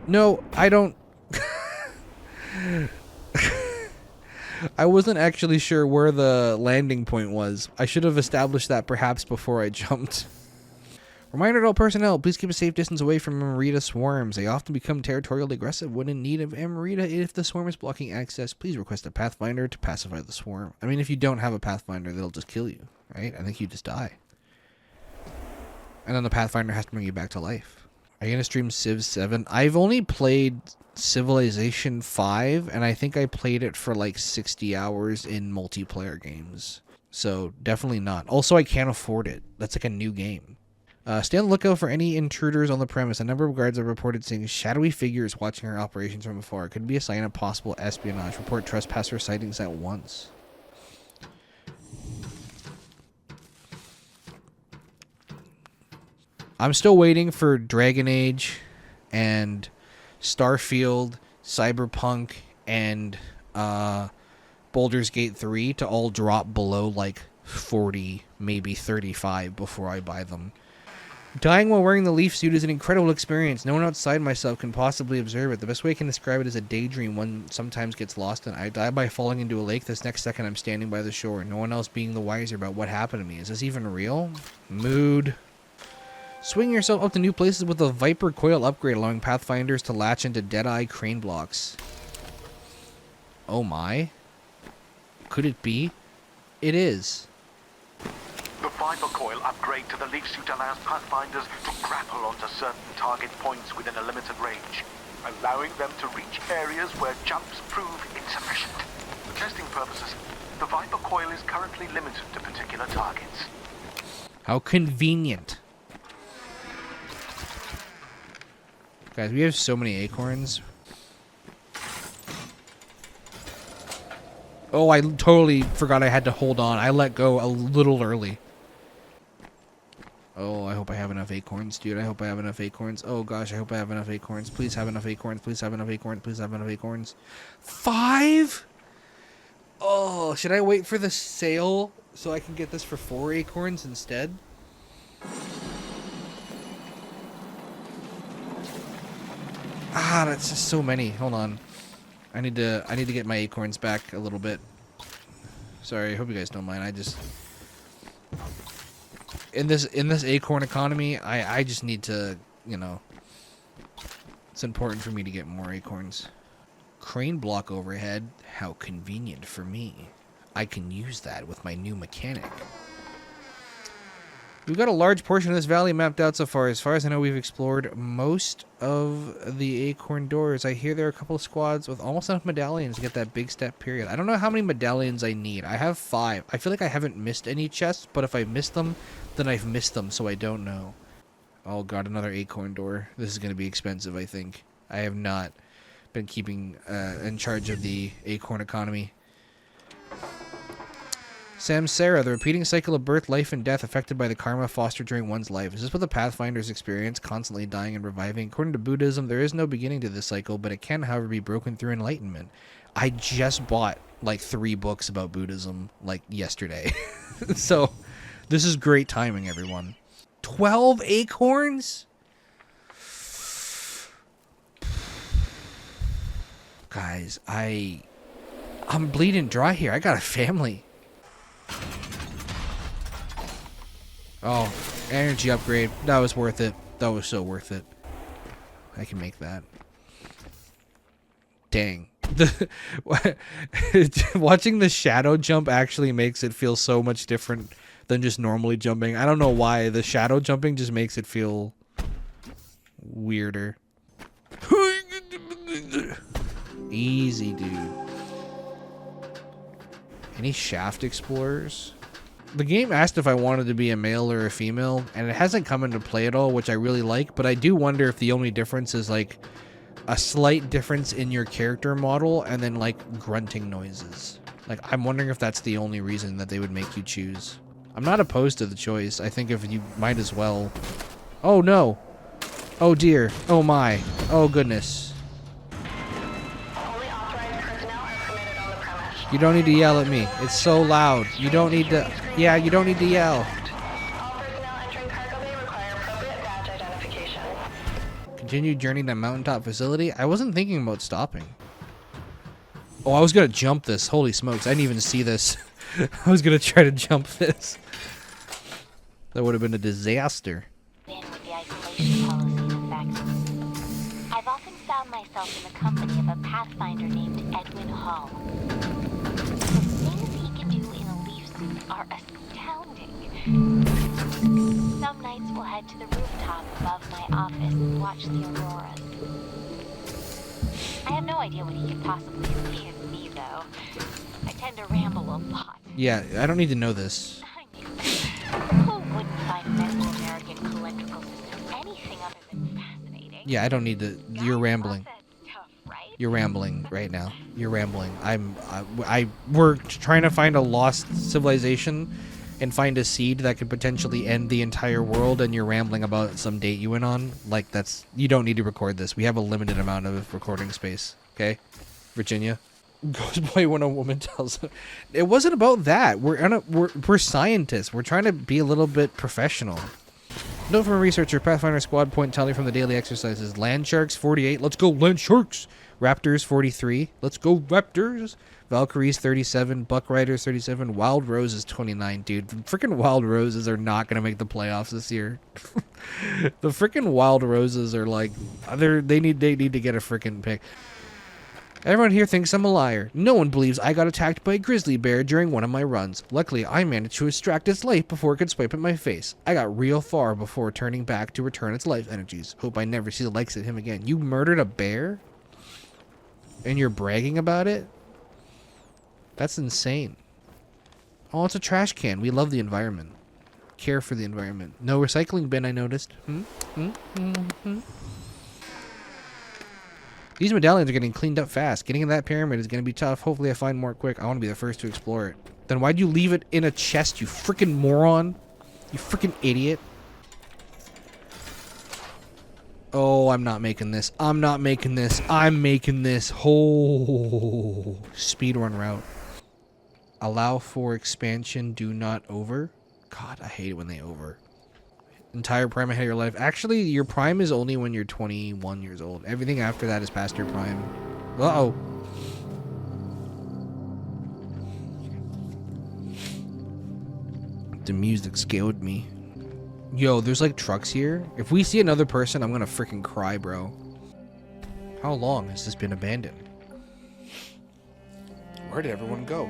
No, I don't... I wasn't actually sure where the landing point was. I should have established that perhaps before I jumped. Reminder to all personnel, please keep a safe distance away from Amarita swarms. They often become territorially aggressive when in need of Amarita. If the swarm is blocking access, please request a Pathfinder to pacify the swarm. I mean, if you don't have a Pathfinder, they'll just kill you, right? I think you just die. And then the Pathfinder has to bring you back to life. Are you going to stream Civ 7? I've only played Civilization 5, and I think I played it for like 60 hours in multiplayer games. So, definitely not. Also, I can't afford it. That's like a new game. Stay on the lookout for any intruders on the premise. A number of guards have reported seeing shadowy figures watching our operations from afar. It could be a sign of possible espionage. Report trespasser sightings at once. I'm still waiting for Dragon Age and Starfield, Cyberpunk, and Baldur's Gate 3 to all drop below like 40, maybe 35 before I buy them. Dying while wearing the leaf suit is an incredible experience. No one outside myself can possibly observe it. The best way I can describe it is a daydream one sometimes gets lost in. I die by falling into a lake. This next second I'm standing by the shore. No one else being the wiser about what happened to me. Is this even real? Mood. Swing yourself up to new places with a Viper coil upgrade, allowing Pathfinders to latch into Deadeye crane blocks. Oh my. Could it be? It is. The Viper Coil upgrade to the leaf suit allows Pathfinders to grapple onto certain target points within a limited range, allowing them to reach areas where jumps prove insufficient. For testing purposes, the Viper Coil is currently limited to particular targets. How convenient. Guys, we have so many acorns. Oh, I totally forgot I had to hold on. I let go a little early. Oh, I hope I have enough acorns, dude. I hope I have enough acorns. Oh, gosh, I hope I have enough acorns. Please have enough acorns. Please have enough acorns. Please have enough acorns. 5? Oh, should I wait for the sale so I can get this for 4 acorns instead? Ah, that's just so many. Hold on. I need to get my acorns back a little bit. Sorry, I hope you guys don't mind. I just in this acorn economy, I just need to, you know, it's important for me to get more acorns. Crane block overhead. How convenient for me. I can use that with my new mechanic. We've got a large portion of this valley mapped out so far. As far as I know, we've explored most of the acorn doors. I hear there are a couple of squads with almost enough medallions to get that big step period. I don't know how many medallions I need. I have 5. I feel like I haven't missed any chests, but if I missed them, then I've missed them, so I don't know. Oh god, another acorn door. This is going to be expensive, I think. I have not been keeping in charge of the acorn economy. Samsara, the repeating cycle of birth, life, and death affected by the karma fostered during one's life. Is this what the Pathfinders experience, constantly dying and reviving? According to Buddhism, there is no beginning to this cycle, but it can, however, be broken through enlightenment. I just bought, like, 3 books about Buddhism, like, yesterday. So, this is great timing, everyone. 12 acorns? Guys, I'm bleeding dry here. I got a family. Oh, energy upgrade. That was worth it. That was so worth it. I can make that. Dang. Watching the shadow jump actually makes it feel so much different than just normally jumping. I don't know why. The shadow jumping just makes it feel weirder. Easy, dude. Any shaft explorers? The game asked if I wanted to be a male or a female, and it hasn't come into play at all, which I really like, but I do wonder if the only difference is like a slight difference in your character model and then like grunting noises. Like, I'm wondering if that's the only reason that they would make you choose. I'm not opposed to the choice. I think if you might as well. Oh no. Oh dear. Oh my. Oh goodness. Only authorized personnel are permitted on the premise. You don't need to yell at me. It's so loud. You don't need to. Yeah, you don't need to yell. All personnel entering cargo bay require appropriate badge identification. Continue journey to mountaintop facility. I wasn't thinking about stopping. Oh, I was gonna jump this. Holy smokes. I didn't even see this. I was gonna try to jump this. That would have been a disaster. In with the isolation policy in effect. I've often found myself in the company of a pathfinder named Edwin Hall. The things he can do in a leaf suit are astounding. Some nights we'll head to the rooftop above my office and watch the auroras. I have no idea what he could possibly see in me, though. I tend to ramble a lot. Yeah, I don't need to know this. I mean, who wouldn't find Mesoamerican calendrical system anything other than fascinating? Yeah, I don't need to. You're rambling. Guys love that stuff, right? You're rambling right now. You're rambling. We're trying to find a lost civilization and find a seed that could potentially end the entire world, and you're rambling about some date you went on. Like, that's, you don't need to record this. We have a limited amount of recording space. Okay, Virginia. Goes by when a woman tells him. It wasn't about that. We're scientists. We're trying to be a little bit professional. Note from a researcher, Pathfinder squad point tally from the daily exercises. Land sharks 48. Let's go land sharks. Raptors 43. Let's go raptors. Valkyries 37. Buck Riders 37. Wild Roses 29. Dude, freaking Wild Roses are not gonna make the playoffs this year. The freaking Wild Roses are like, they need to get a freaking pick. Everyone here thinks I'm a liar. No one believes I got attacked by a grizzly bear during one of my runs. Luckily, I managed to extract its life before it could swipe at my face. I got real far before turning back to return its life energies. Hope I never see the likes of him again. You murdered a bear? And you're bragging about it? That's insane. Oh, it's a trash can. We love the environment. Care for the environment. No recycling bin, I noticed. These medallions are getting cleaned up fast. Getting in that pyramid is going to be tough. Hopefully I find more quick. I want to be the first to explore it. Then why'd you leave it in a chest, you freaking moron? You freaking idiot. Oh, I'm not making this. I'm not making this. I'm making this. Oh, speedrun route. Allow for expansion. Do not over. God, I hate it when they over. Entire prime ahead of your life. Actually, your prime is only when you're 21 years old. Everything after that is past your prime. Uh-oh. The music scared me. Yo, there's like trucks here. If we see another person, I'm gonna freaking cry, bro. How long has this been abandoned? Where did everyone go?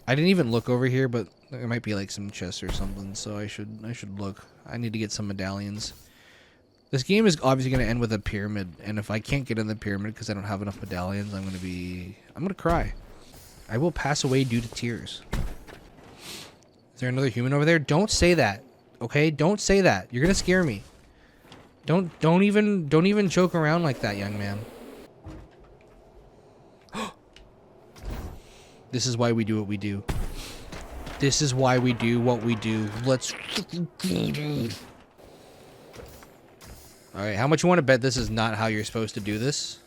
I didn't even look over here, but there might be like some chests or something, so I should look. I need to get some medallions. This game is obviously going to end with a pyramid, and if I can't get in the pyramid because I don't have enough medallions, I'm going to cry. I will pass away due to tears. Is there another human over there? Don't say that. Okay? Don't say that. You're going to scare me. Don't even joke around like that, young man. This is why we do what we do. This is why we do what we do. Let's... Alright, how much you want to bet this is not how you're supposed to do this?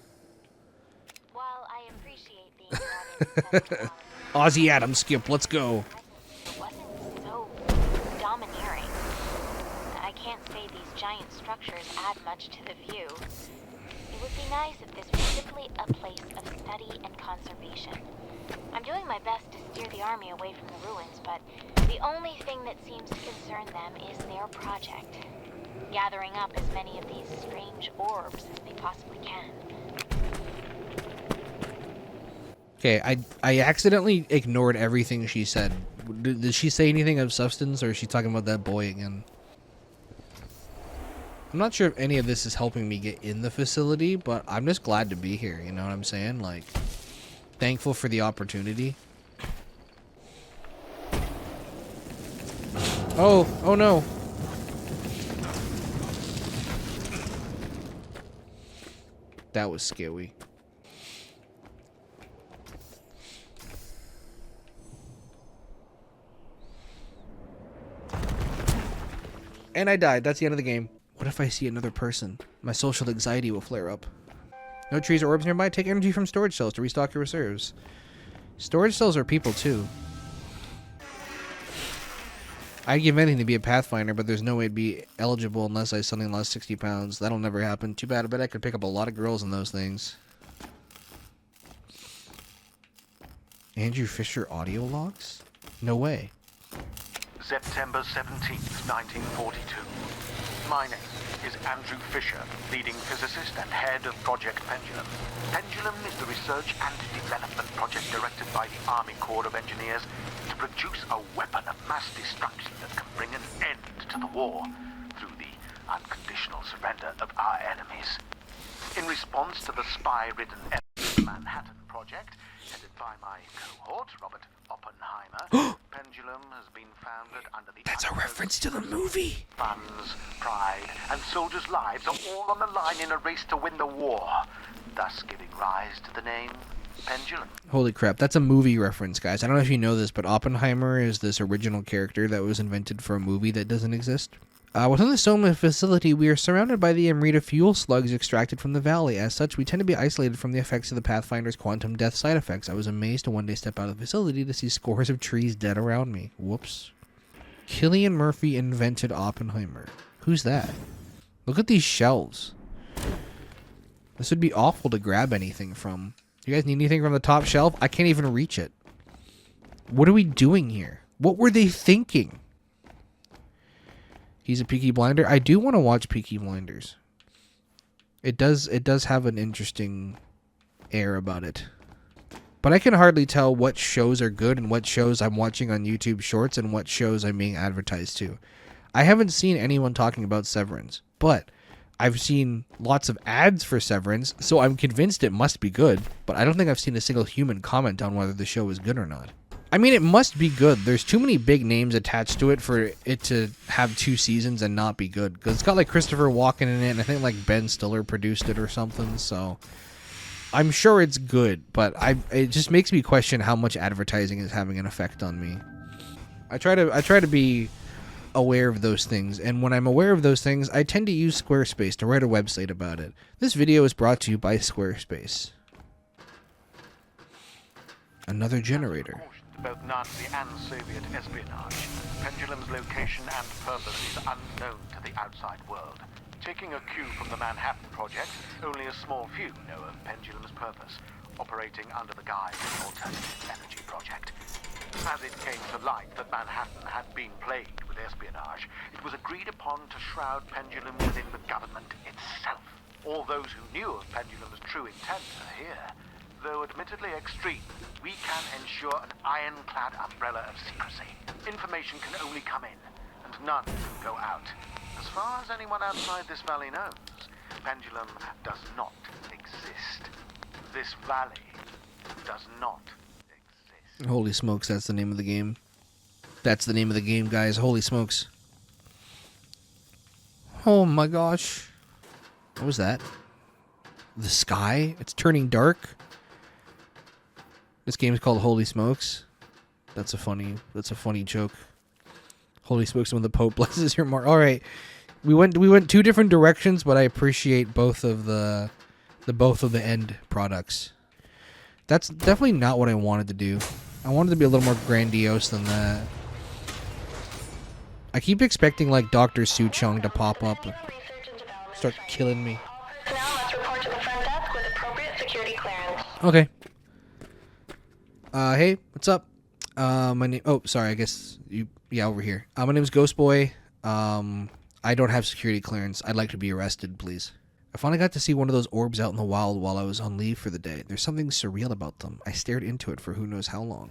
While I appreciate being brought in Aussie Adam Skip, let's go. it wasn't so domineering. I can't say these giant structures add much to the view. It would be nice if this was simply a place of study and conservation. I'm doing my best to steer the army away from the ruins, but the only thing that seems to concern them is their project. Gathering up as many of these strange orbs as they possibly can. Okay, I accidentally ignored everything she said. Did she say anything of substance, or is she talking about that boy again? I'm not sure if any of this is helping me get in the facility, but I'm just glad to be here, you know what I'm saying? Like, thankful for the opportunity. Oh no. That was scary. And I died. That's the end of the game. What if I see another person? My social anxiety will flare up. No trees or orbs nearby. Take energy from storage cells to restock your reserves. Storage cells are people too. I'd give anything to be a Pathfinder, but there's no way to be eligible unless I suddenly lost 60 pounds. That'll never happen. Too bad. I bet I could pick up a lot of girls in those things. Andrew Fisher audio logs? No way. September 17th, 1942. My name is Andrew Fisher, leading physicist and head of Project Pendulum. Pendulum is the research and development project directed by the Army Corps of Engineers to produce a weapon of mass destruction that can bring an end to the war through the unconditional surrender of our enemies. In response to the spy-ridden Manhattan Project, headed by my cohort, Robert Oppenheimer, Pendulum has been founded under the... That's a reference to the movie. Funds, pride, and soldiers' lives are all on the line in a race to win the war, thus giving rise to the name Pendulum. Holy crap, that's a movie reference, guys. I don't know if you know this, but Oppenheimer is this original character that was invented for a movie that doesn't exist. Within the Soma facility, we are surrounded by the Amrita fuel slugs extracted from the valley. As such, we tend to be isolated from the effects of the Pathfinder's quantum death side effects. I was amazed to one day step out of the facility to see scores of trees dead around me. Whoops. Cillian Murphy invented Oppenheimer. Who's that? Look at these shelves. This would be awful to grab anything from. You guys need anything from the top shelf? I can't even reach it. What are we doing here? What were they thinking? He's a Peaky Blinder. I do want to watch Peaky Blinders. It does have an interesting air about it. But I can hardly tell what shows are good and what shows I'm watching on YouTube Shorts and what shows I'm being advertised to. I haven't seen anyone talking about Severance, but I've seen lots of ads for Severance, so I'm convinced it must be good, but I don't think I've seen a single human comment on whether the show is good or not. I mean, it must be good. There's too many big names attached to it for it to have 2 seasons and not be good. Because it's got like Christopher Walken in it, and I think like Ben Stiller produced it or something. So I'm sure it's good, but it just makes me question how much advertising is having an effect on me. I try to be aware of those things, and when I'm aware of those things, I tend to use Squarespace to write a website about it. This video is brought to you by Squarespace. Another generator. Both Nazi and Soviet espionage, Pendulum's location and purpose is unknown to the outside world. Taking a cue from the Manhattan Project, only a small few know of Pendulum's purpose, operating under the guise of an alternative energy project. As it came to light that Manhattan had been plagued with espionage, it was agreed upon to shroud Pendulum within the government itself. All those who knew of Pendulum's true intent are here. Though admittedly extreme, we can ensure an ironclad umbrella of secrecy. Information can only come in, and none can go out. As far as anyone outside this valley knows, Pendulum does not exist. This valley does not exist. Holy smokes, that's the name of the game. That's the name of the game, guys. Holy smokes. Oh my gosh. What was that? The sky? It's turning dark? This game is called Holy Smokes. That's a funny joke. Holy smokes, when the Pope blesses your mark. All right, we went 2 different directions, but I appreciate both of the end products. That's definitely not what I wanted to do. I wanted to be a little more grandiose than that. I keep expecting like Dr. Suchong to pop up and start killing me. Now let's report to the front security clearance. Okay. Hey, what's up? My name. Oh, sorry. I guess you. Yeah, over here. My name is Ghost Boy. I don't have security clearance. I'd like to be arrested, please. I finally got to see one of those orbs out in the wild while I was on leave for the day. There's something surreal about them. I stared into it for who knows how long.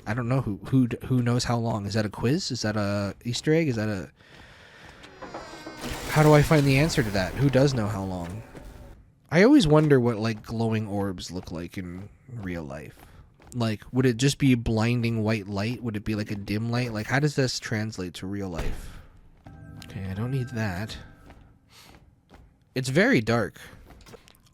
I don't know who knows how long. Is that a quiz? Is that a Easter egg? Is that a... How do I find the answer to that? Who does know how long? I always wonder what, like, glowing orbs look like in real life. Like, would it just be blinding white light? Would it be like a dim light? Like, how does this translate to real life? Okay, I don't need that. It's very dark.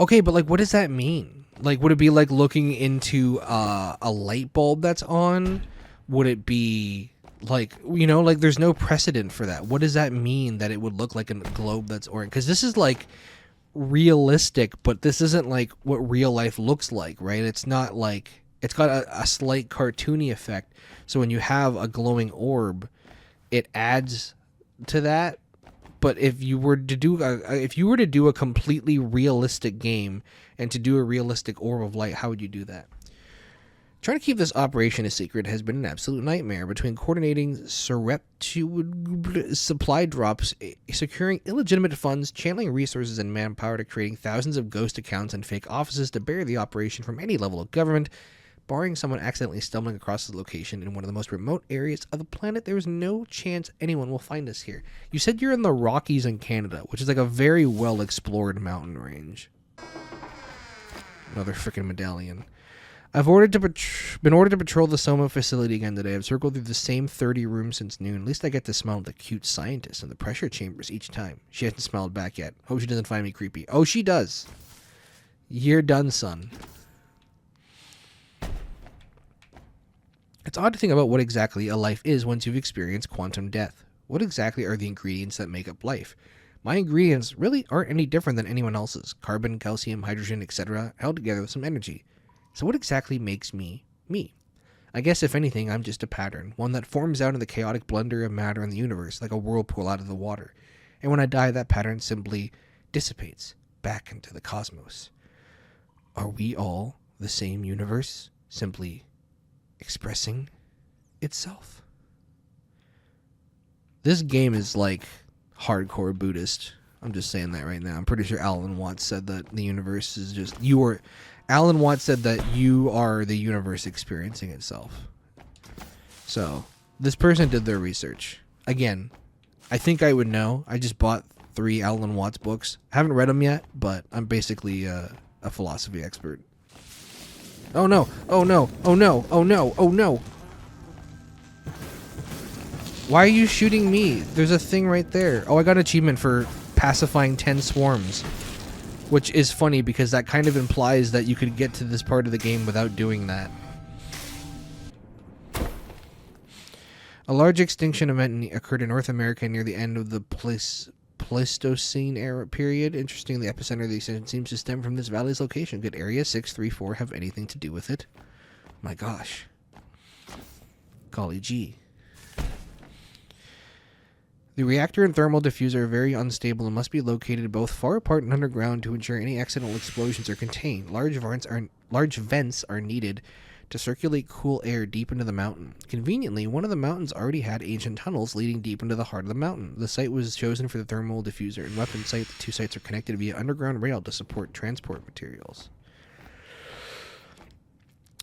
Okay, but, like, what does that mean? Like, would it be like looking into a light bulb that's on? Would it be... Like, you know, like, there's no precedent for that. What does that mean that it would look like a globe that's orange? Because this is, like, realistic, but this isn't, like, what real life looks like, right? It's not, like... It's got a slight cartoony effect. So when you have a glowing orb, it adds to that. But if you were to do a completely realistic game and to do a realistic orb of light, how would you do that? Trying to keep this operation a secret has been an absolute nightmare. Between coordinating surreptitious supply drops, securing illegitimate funds, channeling resources and manpower to creating thousands of ghost accounts and fake offices to bury the operation from any level of government, barring someone accidentally stumbling across the location in one of the most remote areas of the planet, there is no chance anyone will find us here. You said you're in the Rockies in Canada, which is like a very well-explored mountain range. Another freaking medallion. I've been ordered to patrol the Soma facility again today. I've circled through the same 30 rooms since noon. At least I get to smell the cute scientist in the pressure chambers each time. She hasn't smelled back yet. Hope she doesn't find me creepy. Oh, she does. You're done, son. It's odd to think about what exactly a life is once you've experienced quantum death. What exactly are the ingredients that make up life? My ingredients really aren't any different than anyone else's. Carbon, calcium, hydrogen, etc., held together with some energy. So what exactly makes me, me? I guess if anything, I'm just a pattern, one that forms out in the chaotic blender of matter in the universe, like a whirlpool out of the water. And when I die, that pattern simply dissipates back into the cosmos. Are we all the same universe, simply expressing itself? This game is like hardcore Buddhist. I'm just saying that right now. I'm pretty sure Alan Watts said that the universe is just... Alan Watts said that you are the universe experiencing itself. So, this person did their research. Again, I think I would know. I just bought 3 Alan Watts books. I haven't read them yet, but I'm basically a philosophy expert. Oh no! Oh no! Oh no! Oh no! Oh no! Why are you shooting me? There's a thing right there. Oh, I got an achievement for pacifying 10 swarms. Which is funny because that kind of implies that you could get to this part of the game without doing that. A large extinction event occurred in North America near the end of the Pleistocene era period. Interesting, the epicenter of the extinction seems to stem from this valley's location. Could Area 634 have anything to do with it? My gosh. Golly gee. The reactor and thermal diffuser are very unstable and must be located both far apart and underground to ensure any accidental explosions are contained. Large vents are needed to circulate cool air deep into the mountain. Conveniently, one of the mountains already had ancient tunnels leading deep into the heart of the mountain. The site was chosen for the thermal diffuser and weapon site. The 2 sites are connected via underground rail to support transport materials.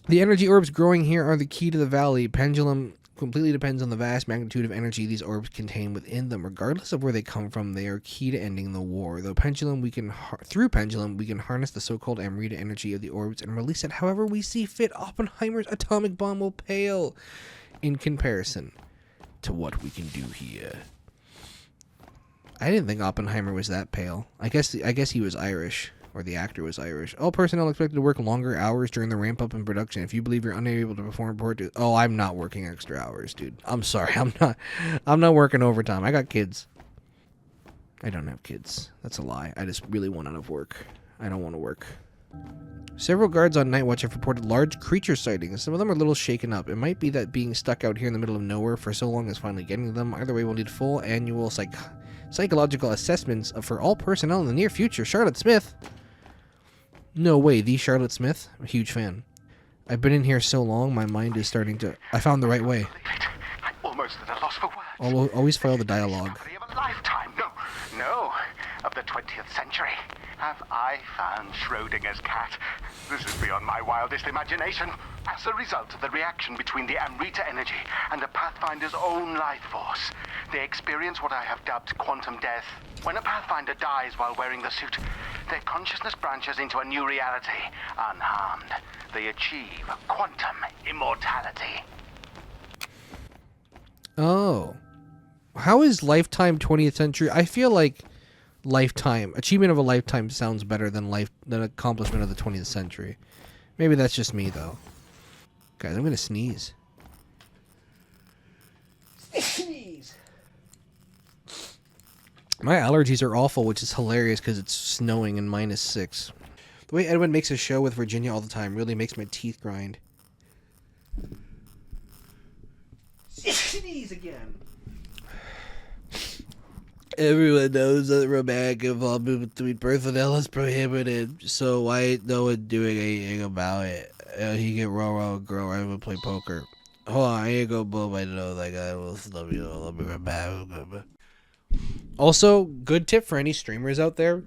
The energy orbs growing here are the key to the valley. Pendulum completely depends on the vast magnitude of energy these orbs contain within them. Regardless of where they come from, they are key to ending the war. Through Pendulum, we can harness the so-called Amrita energy of the orbs and release it however we see fit. Oppenheimer's atomic bomb will pale in comparison to what we can do here. I didn't think Oppenheimer was that pale. I guess he was Irish. Or the actor was Irish. All personnel expected to work longer hours during the ramp-up in production. If you believe you're unable to perform, report to... Oh, I'm not working extra hours, dude. I'm sorry. I'm not working overtime. I got kids. I don't have kids. That's a lie. I just really want out of work. I don't want to work. Several guards on night watch have reported large creature sightings. Some of them are a little shaken up. It might be that being stuck out here in the middle of nowhere for so long is finally getting to them. Either way, we'll need full annual psychological assessments for all personnel in the near future. Charlotte Smith. No way, the Charlotte Smith? I'm a huge fan. I've been in here so long, my mind is starting to... I found the right way. I'm almost at a loss for words. Always follow the dialogue. Discovery of a lifetime. No, of the 20th century. Have I found Schrodinger's cat? This is beyond my wildest imagination. As a result of the reaction between the Amrita energy and the Pathfinder's own life force, they experience what I have dubbed quantum death. When a Pathfinder dies while wearing the suit, their consciousness branches into a new reality, unharmed. They achieve quantum immortality. Oh. How is lifetime 20th century? I feel like lifetime, achievement of a lifetime sounds better than accomplishment of the 20th century. Maybe that's just me, though. Guys, I'm gonna sneeze. Sneeze. My allergies are awful, which is hilarious because it's snowing and -6. The way Edwin makes a show with Virginia all the time really makes my teeth grind. Sneeze again. Everyone knows that romantic involvement between personnel is prohibited, so why ain't no one doing anything about it? He can roll a girl right and play poker. Hold on, I ain't gonna blow my nose like I will snub you. Let me remember. Also, good tip for any streamers out there.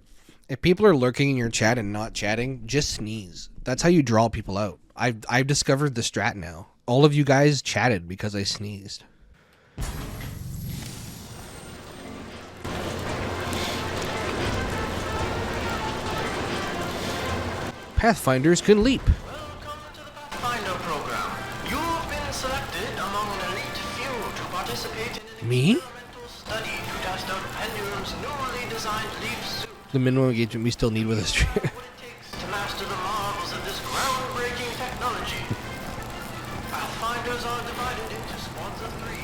If people are lurking in your chat and not chatting, just sneeze. That's how you draw people out. I've discovered the strat now. All of you guys chatted because I sneezed. Pathfinders can leap. Welcome to the Pathfinder program. You've been selected among an elite few to participate in an Me? experimental study to test out Pendulum's newly designed leaf suit. The minimum engagement we still need with this stream. What it takes to master the marvels of this groundbreaking technology. Pathfinders are divided into squads of 3.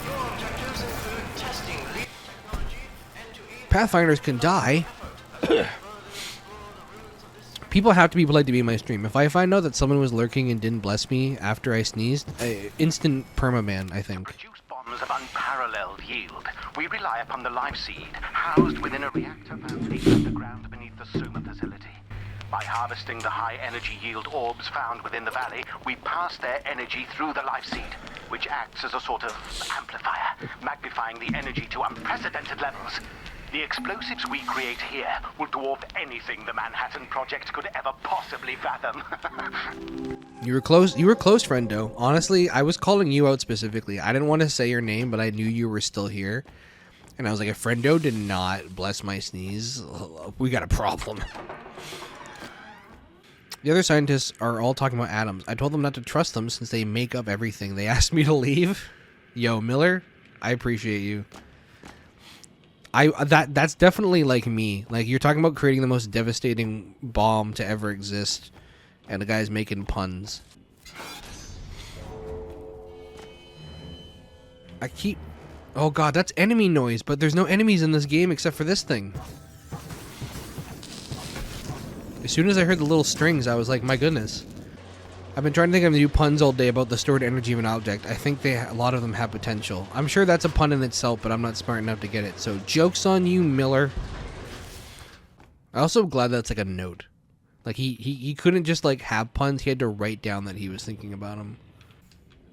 Your objectives include testing leaf technology and to aid Pathfinders can die. People have to be polite to be in my stream. If I find out that someone was lurking and didn't bless me after I sneezed, instant permaban, I think. Produce bombs of unparalleled yield. We rely upon the life seed, housed within a reactor found deep underground beneath the Soma facility. By harvesting the high energy yield orbs found within the valley, we pass their energy through the life seed, which acts as a sort of amplifier, magnifying the energy to unprecedented levels. The explosives we create here will dwarf anything the Manhattan Project could ever possibly fathom. You were close, friendo. Honestly, I was calling you out specifically. I didn't want to say your name, but I knew you were still here. And I was like, if friendo did not bless my sneeze, we got a problem. The other scientists are all talking about atoms. I told them not to trust them since they make up everything. They asked me to leave. Yo, Miller, I appreciate you. That's definitely like me. Like, you're talking about creating the most devastating bomb to ever exist, and the guy's making puns. Oh god, that's enemy noise, but there's no enemies in this game except for this thing. As soon as I heard the little strings, I was like, my goodness. I've been trying to think of new puns all day about the stored energy of an object. I think a lot of them have potential. I'm sure that's a pun in itself, but I'm not smart enough to get it. So, joke's on you, Miller. I'm also glad that's like a note. Like, he couldn't just like have puns. He had to write down that he was thinking about them.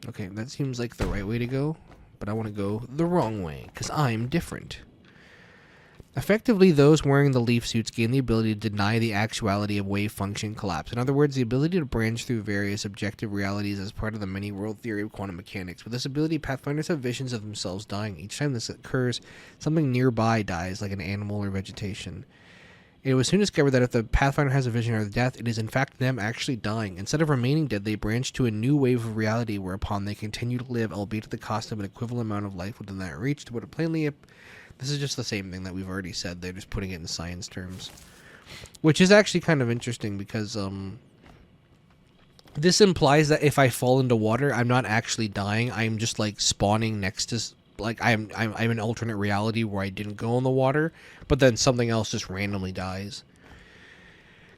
Okay, that seems like the right way to go. But I want to go the wrong way, because I'm different. Effectively, those wearing the leaf suits gain the ability to deny the actuality of wave function collapse. In other words, the ability to branch through various objective realities as part of the many-world theory of quantum mechanics. With this ability, Pathfinders have visions of themselves dying. Each time this occurs, something nearby dies, like an animal or vegetation. It was soon discovered that if the Pathfinder has a vision of death, it is in fact them actually dying. Instead of remaining dead, they branch to a new wave of reality whereupon they continue to live, albeit at the cost of an equivalent amount of life within that reach. To put it plainly, this is just the same thing that we've already said. They're just putting it in science terms. Which is actually kind of interesting because this implies that if I fall into water, I'm not actually dying. I'm just like spawning next to... Like, I'm an alternate reality where I didn't go in the water, but then something else just randomly dies.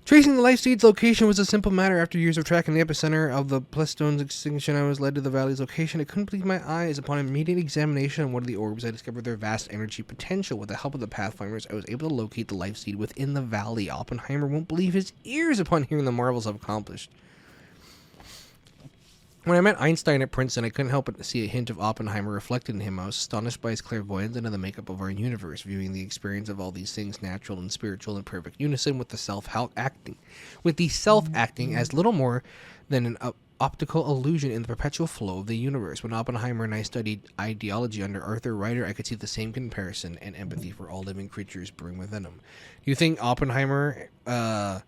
Tracing the life seed's location was a simple matter. After years of tracking the epicenter of the Plestone's extinction, I was led to the valley's location. I couldn't believe my eyes. Upon immediate examination of one of the orbs, I discovered their vast energy potential. With the help of the Pathfinders, I was able to locate the life seed within the valley. Oppenheimer won't believe his ears upon hearing the marvels I've accomplished. When I met Einstein at Princeton, I couldn't help but see a hint of Oppenheimer reflected in him. I was astonished by his clairvoyance and in the makeup of our universe, viewing the experience of all these things natural and spiritual in perfect unison with the self-acting as little more than an optical illusion in the perpetual flow of the universe. When Oppenheimer and I studied ideology under Arthur Ryder, I could see the same comparison and empathy for all living creatures brewing within him. Do you think Oppenheimer had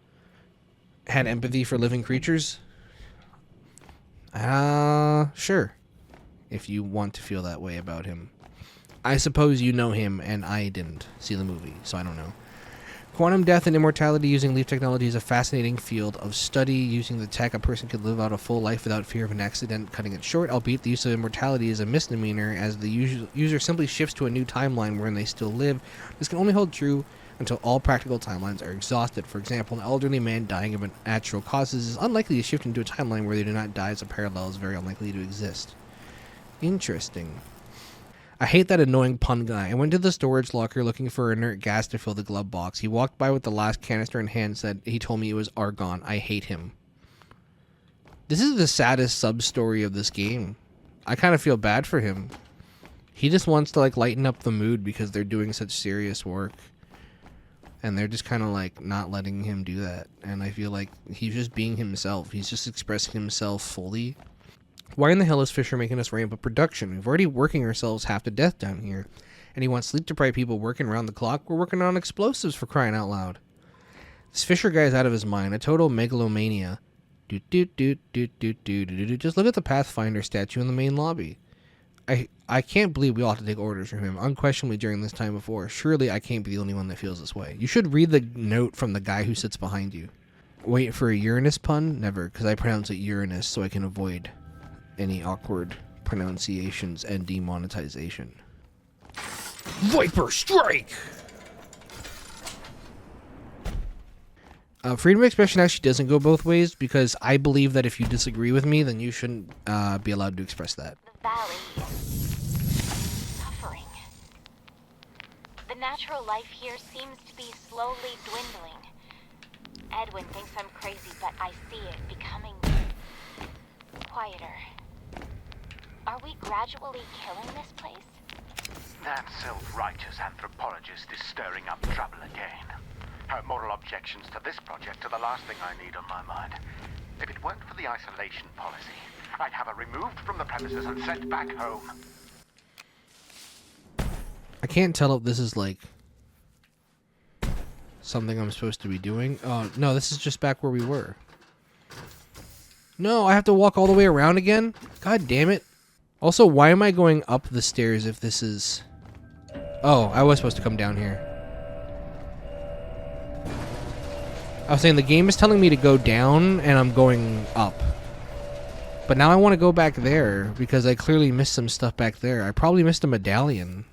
empathy for living creatures? Sure. If you want to feel that way about him. I suppose you know him, and I didn't see the movie, so I don't know. Quantum death and immortality using leaf technology is a fascinating field of study. Using the tech, a person could live out a full life without fear of an accident, cutting it short, albeit the use of immortality is a misdemeanor, as the user simply shifts to a new timeline wherein they still live. This can only hold true until all practical timelines are exhausted. For example, an elderly man dying of natural causes is unlikely to shift into a timeline where they do not die, as a parallel is very unlikely to exist. Interesting. I hate that annoying pun guy. I went to the storage locker looking for inert gas to fill the glove box. He walked by with the last canister in hand and said he told me it was argon. I hate him. This is the saddest sub-story of this game. I kind of feel bad for him. He just wants to lighten up the mood because they're doing such serious work. And they're just kind of not letting him do that. And I feel like he's just being himself. He's just expressing himself fully. Why in the hell is Fisher making us ramp up production? We've already working ourselves half to death down here. And he wants sleep-deprived people working around the clock. We're working on explosives, for crying out loud. This Fisher guy's out of his mind. A total megalomania. Just look at the Pathfinder statue in the main lobby. I can't believe we ought to take orders from him, unquestionably during this time before. Surely I can't be the only one that feels this way. You should read the note from the guy who sits behind you. Wait for a Uranus pun? Never, because I pronounce it Uranus so I can avoid any awkward pronunciations and demonetization. Viper Strike! Freedom of expression actually doesn't go both ways, because I believe that if you disagree with me, then you shouldn't be allowed to express that. The valley is suffering. The natural life here seems to be slowly dwindling. Edwin thinks I'm crazy, but I see it becoming quieter. Are we gradually killing this place? That self-righteous anthropologist is stirring up trouble again. Her moral objections to this project are the last thing I need on my mind. If it weren't for the isolation policy, I'd have her removed from the premises and sent back home. I can't tell if this is something I'm supposed to be doing. Oh, no, this is just back where we were. No, I have to walk all the way around again? God damn it. Also, why am I going up the stairs if this is... Oh, I was supposed to come down here. I was saying the game is telling me to go down and I'm going up. But now I want to go back there because I clearly missed some stuff back there. I probably missed a medallion.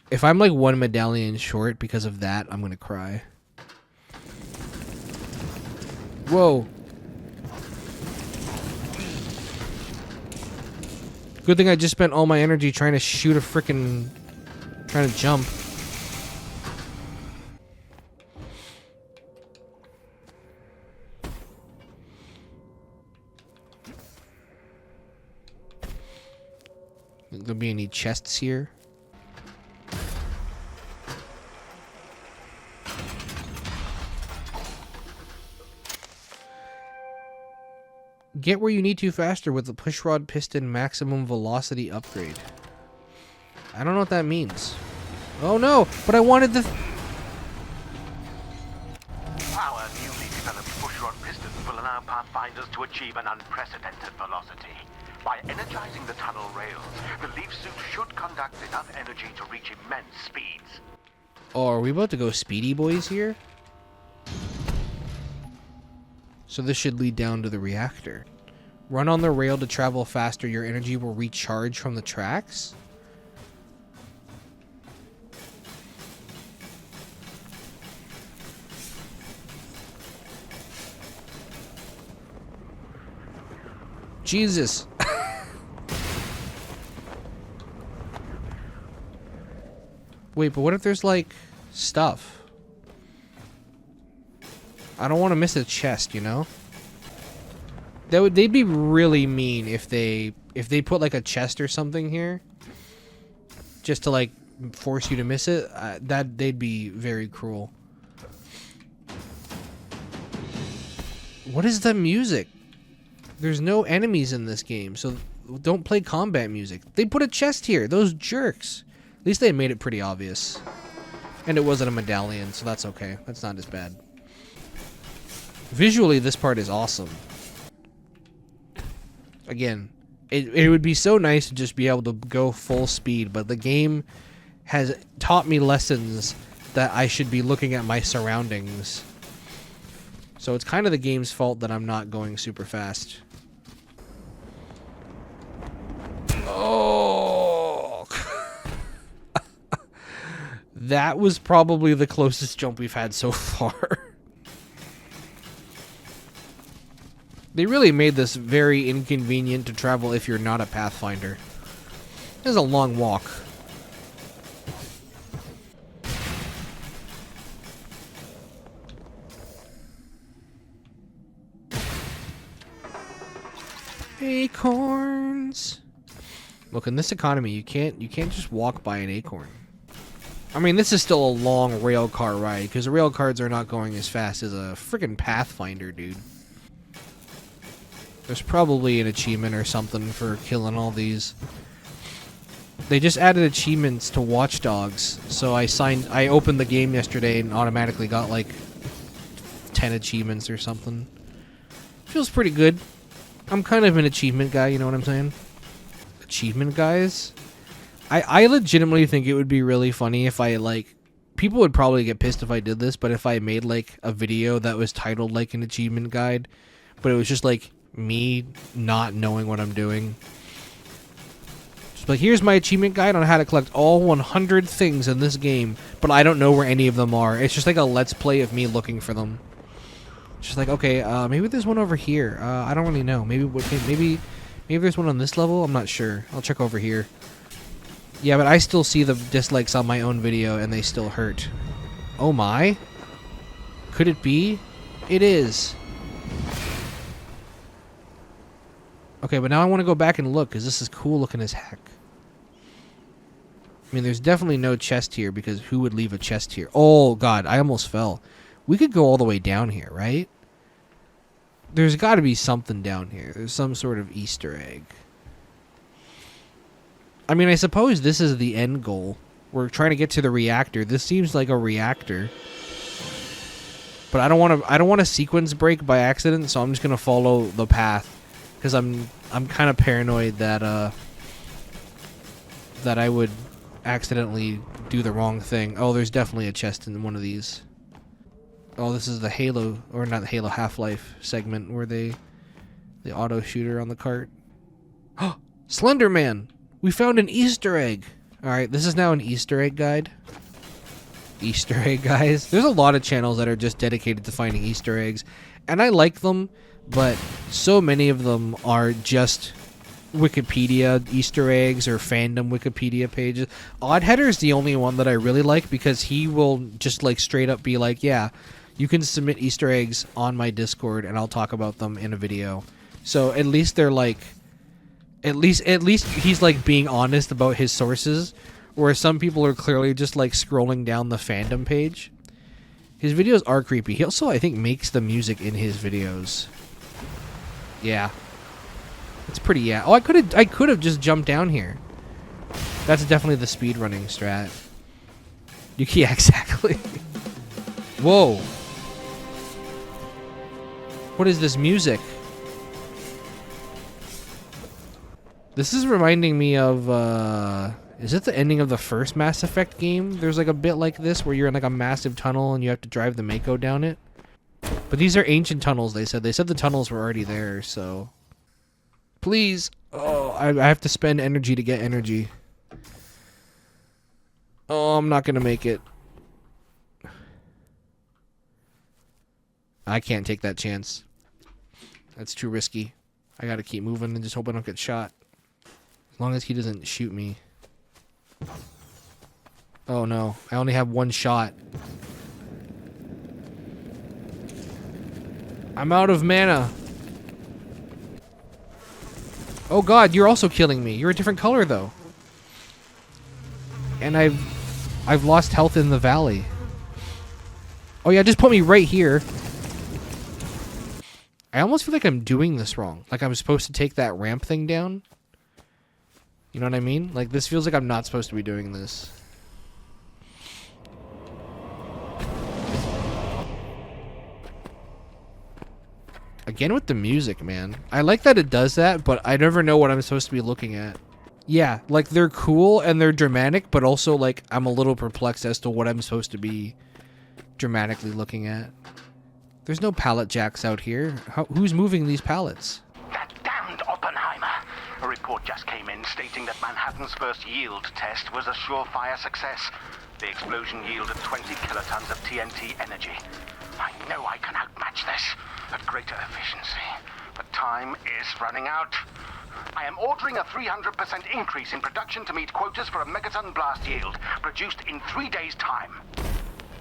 If I'm one medallion short because of that, I'm going to cry. Whoa. Good thing I just spent all my energy trying to shoot a frickin'... trying to jump. There'll be any chests here? Get where you need to faster with the pushrod piston maximum velocity upgrade. I don't know what that means. Oh no, but I wanted the... Our newly developed pushrod pistons will allow Pathfinders to achieve an unprecedented velocity. By energizing the tunnel rails, the leaf suit should conduct enough energy to reach immense speeds. Oh, are we about to go speedy boys here? So this should lead down to the reactor. Run on the rail to travel faster. Your energy will recharge from the tracks? Jesus. Wait, but what if there's like stuff? I don't want to miss a chest, you know? They'd be really mean if they put like a chest or something here just to like force you to miss it. That they'd be very cruel. What is the music? There's no enemies in this game, so don't play combat music. They put a chest here. Those jerks. At least they made it pretty obvious. And it wasn't a medallion, so that's okay. That's not as bad. Visually, this part is awesome. Again, it would be so nice to just be able to go full speed, but the game has taught me lessons that I should be looking at my surroundings. So it's kind of the game's fault that I'm not going super fast. Oh! That was probably the closest jump we've had so far. They really made this very inconvenient to travel if you're not a Pathfinder. This is a long walk. Acorns. Look, in this economy, you can't just walk by an acorn. I mean, this is still a long rail car ride because the rail cars are not going as fast as a freaking Pathfinder, dude. There's probably an achievement or something for killing all these. They just added achievements to Watch Dogs, so I opened the game yesterday and automatically got like 10 achievements or something. Feels pretty good. I'm kind of an achievement guy, you know what I'm saying? Achievement guys? I legitimately think it would be really funny if I, like... People would probably get pissed if I did this, but if I made, like, a video that was titled, like, an achievement guide, but it was just, like, me not knowing what I'm doing. Just like, here's my achievement guide on how to collect all 100 things in this game, but I don't know where any of them are. It's just like a let's play of me looking for them. Just like, okay, maybe there's one over here. I don't really know. Maybe there's one on this level. I'm not sure. I'll check over here. Yeah, but I still see the dislikes on my own video, and they still hurt. Oh my? Could it be? It is. Okay, but now I want to go back and look, because this is cool looking as heck. I mean, there's definitely no chest here, because who would leave a chest here? Oh, God, I almost fell. We could go all the way down here, right? There's got to be something down here. There's some sort of Easter egg. I mean, I suppose this is the end goal. We're trying to get to the reactor. This seems like a reactor. But I don't want to sequence break by accident, so I'm just going to follow the path. Because I'm kind of paranoid that that I would accidentally do the wrong thing. Oh, there's definitely a chest in one of these. Oh, this is the Halo, or not the Halo, Half-Life segment where the auto shooter on the cart. Oh, Slender Man! We found an Easter egg! Alright, this is now an Easter egg guide. Easter egg guys. There's a lot of channels that are just dedicated to finding Easter eggs, and I like them, but so many of them are just Wikipedia Easter eggs or fandom Wikipedia pages. Oddheader is the only one that I really like because he will just like straight up be like, yeah, you can submit Easter eggs on my Discord and I'll talk about them in a video. So at least they're like, at least he's like being honest about his sources, whereas some people are clearly just like scrolling down the fandom page. His videos are creepy. He also, I think, makes the music in his videos. Yeah. It's pretty, yeah. Oh, I could have just jumped down here. That's definitely the speedrunning strat. Yeah, exactly. Whoa. What is this music? This is reminding me of, is it the ending of the first Mass Effect game? There's like a bit like this where you're in like a massive tunnel and you have to drive the Mako down it. But these are ancient tunnels, they said. They said the tunnels were already there, so... Please! Oh, I have to spend energy to get energy. Oh, I'm not gonna make it. I can't take that chance. That's too risky. I gotta keep moving and just hope I don't get shot. As long as he doesn't shoot me. Oh no, I only have one shot. I'm out of mana. Oh god, you're also killing me. You're a different color though. And I've lost health in the valley. Oh yeah, just put me right here. I almost feel like I'm doing this wrong. Like I'm supposed to take that ramp thing down. You know what I mean? Like this feels like I'm not supposed to be doing this. Again with the music, man. I like that it does that, but I never know what I'm supposed to be looking at. Yeah, like they're cool and they're dramatic, but also like I'm a little perplexed as to what I'm supposed to be dramatically looking at. There's no pallet jacks out here. Who's moving these pallets? That damned Oppenheimer. A report just came in stating that Manhattan's first yield test was a surefire success. The explosion yielded 20 kilotons of TNT energy. I know I can outmatch this at greater efficiency, but time is running out. I am ordering a 300% increase in production to meet quotas for a megaton blast yield, produced in 3 days' time.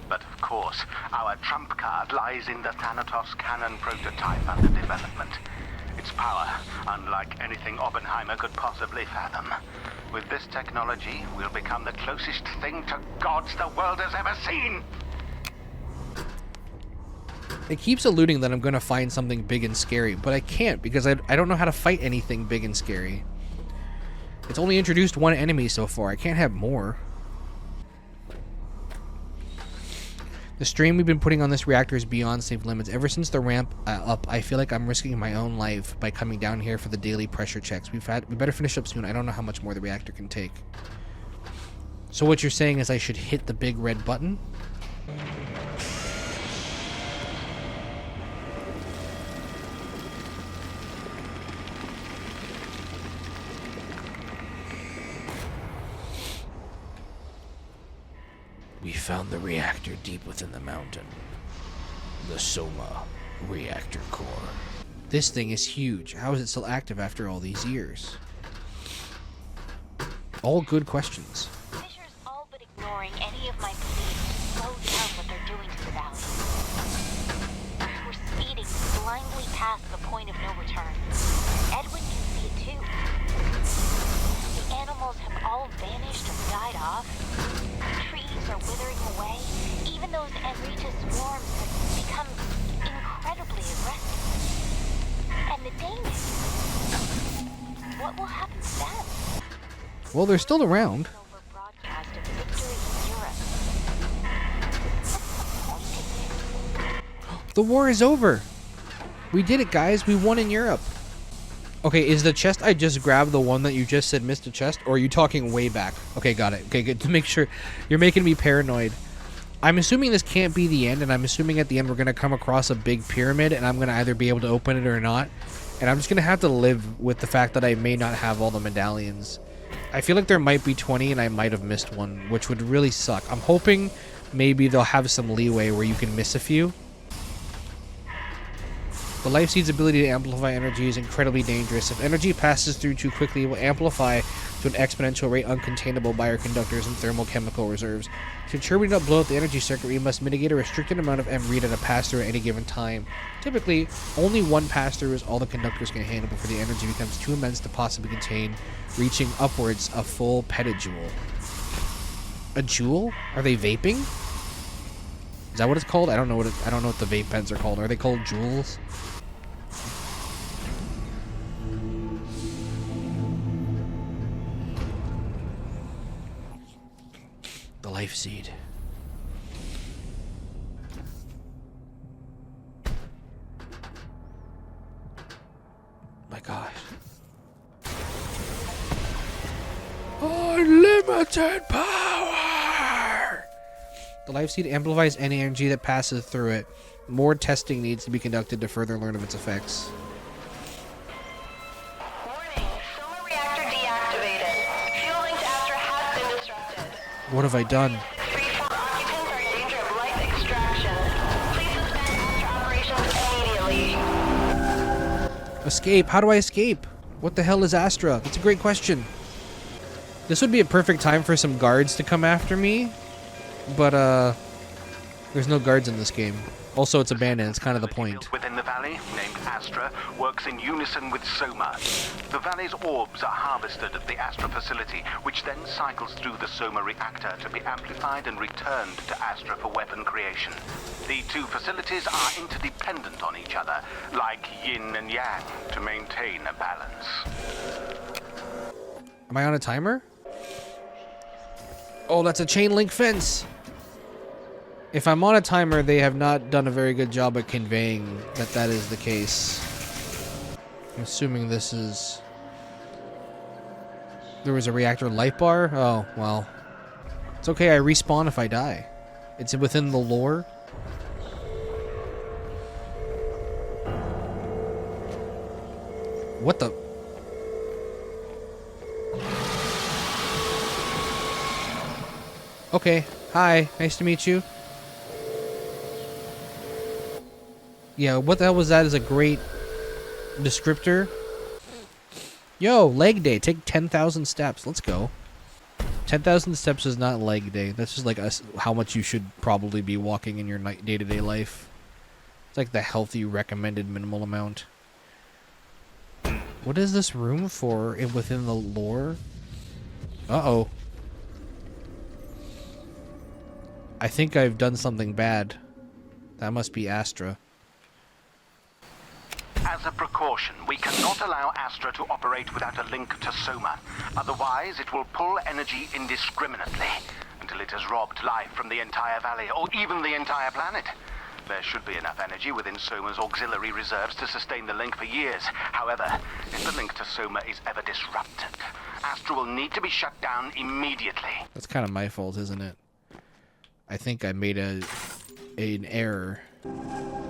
But of course, our trump card lies in the Thanatos cannon prototype under development. Its power, unlike anything Oppenheimer could possibly fathom. With this technology, we'll become the closest thing to gods the world has ever seen. It keeps alluding that I'm going to find something big and scary, but I can't because I don't know how to fight anything big and scary. It's only introduced one enemy so far. I can't have more. The strain we've been putting on this reactor is beyond safe limits. Ever since the ramp up, I feel like I'm risking my own life by coming down here for the daily pressure checks. We better finish up soon. I don't know how much more the reactor can take. So what you're saying is I should hit the big red button? We found the reactor deep within the mountain. The Soma reactor core. This thing is huge. How is it still active after all these years? All good questions. Fisher's all but ignoring any of my pleas to slow down what they're doing to the valley. We're speeding blindly past the point of no return. Edwin can see it too. The animals have all vanished or died off. Trees are withering away. Even those Enrita swarms have become incredibly aggressive. And the Danish. What will happen to them? Well, they're still around. Over broadcast of victory in Europe. What's the point in it? The war is over. We did it, guys. We won in Europe. Okay, is the chest I just grabbed the one that you just said missed a chest, or are you talking way back? Okay, got it. Okay, good to make sure. You're making me paranoid. I'm assuming this can't be the end, and I'm assuming at the end we're going to come across a big pyramid, and I'm going to either be able to open it or not. And I'm just going to have to live with the fact that I may not have all the medallions. I feel like there might be 20, and I might have missed one, which would really suck. I'm hoping maybe they'll have some leeway where you can miss a few. The Life Seed's ability to amplify energy is incredibly dangerous. If energy passes through too quickly, it will amplify to an exponential rate uncontainable by our conductors and thermochemical reserves. To ensure we don't blow up the energy circuit, we must mitigate a restricted amount of M-read at a pass-through at any given time. Typically, only one pass-through is all the conductors can handle before the energy becomes too immense to possibly contain, reaching upwards a full petajoule. A joule? Are they vaping? Is that what it's called? I don't know what the vape pens are called. Are they called joules? The Life Seed. My gosh. Unlimited power! The Life Seed amplifies any energy that passes through it. More testing needs to be conducted to further learn of its effects. Warning, Soma reactor deactivated. Fuel link to Astra has been disrupted. What have I done? 3-4 occupants are in danger of life extraction. Please suspend Astra operations immediately. A Escape. How do I escape? What the hell is Astra? That's a great question. This would be a perfect time for some guards to come after me. But, there's no guards in this game. Also, it's abandoned. It's kind of the point. Within the valley, named Astra, works in unison with Soma. The valley's orbs are harvested at the Astra facility, which then cycles through the Soma reactor to be amplified and returned to Astra for weapon creation. The two facilities are interdependent on each other, like yin and yang, to maintain a balance. Am I on a timer? Oh, that's a chain link fence! If I'm on a timer, they have not done a very good job at conveying that that is the case. I'm assuming this is... There was a reactor light bar? Oh, well. It's okay, I respawn if I die. It's within the lore. What the... Okay, hi, nice to meet you. Yeah, what the hell was that as a great descriptor? Yo, leg day. Take 10,000 steps. Let's go. 10,000 steps is not leg day. That's just like how much you should probably be walking in your day-to-day life. It's like the healthy recommended minimal amount. What is this room for within the lore? Uh-oh. I think I've done something bad. That must be Astra. As a precaution, we cannot allow Astra to operate without a link to Soma. Otherwise, it will pull energy indiscriminately until it has robbed life from the entire valley, or even the entire planet. There should be enough energy within Soma's auxiliary reserves to sustain the link for years. However, if the link to Soma is ever disrupted, Astra will need to be shut down immediately. That's kind of my fault, isn't it? I think I made an error.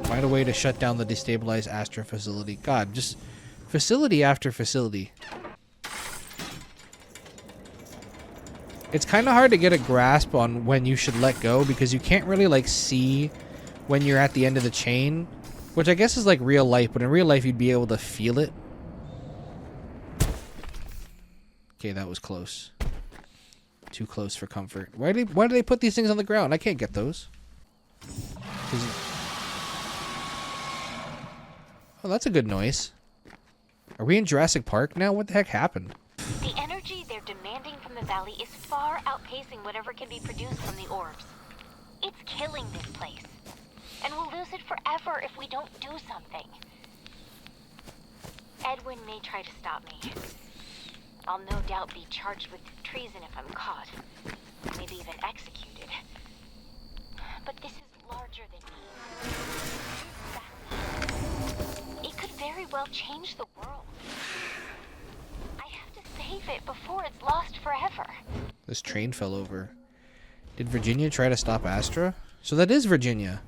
Find a way to shut down the destabilized Astra facility. God, just facility after facility. It's kind of hard to get a grasp on when you should let go because you can't really like see when you're at the end of the chain, which I guess is like real life, but in real life you'd be able to feel it. Okay, that was close. Too close for comfort. Why do they put these things on the ground? I can't get those. Oh, that's a good noise. Are we in Jurassic Park now? What the heck happened? The energy they're demanding from the valley is far outpacing whatever can be produced from the orbs. It's killing this place. And we'll lose it forever if we don't do something. Edwin may try to stop me. I'll no doubt be charged with treason if I'm caught. Maybe even executed. But this is larger than me. It could very well change the world. I have to save it before it's lost forever. This train fell over. Did Virginia try to stop Astra? So that is Virginia.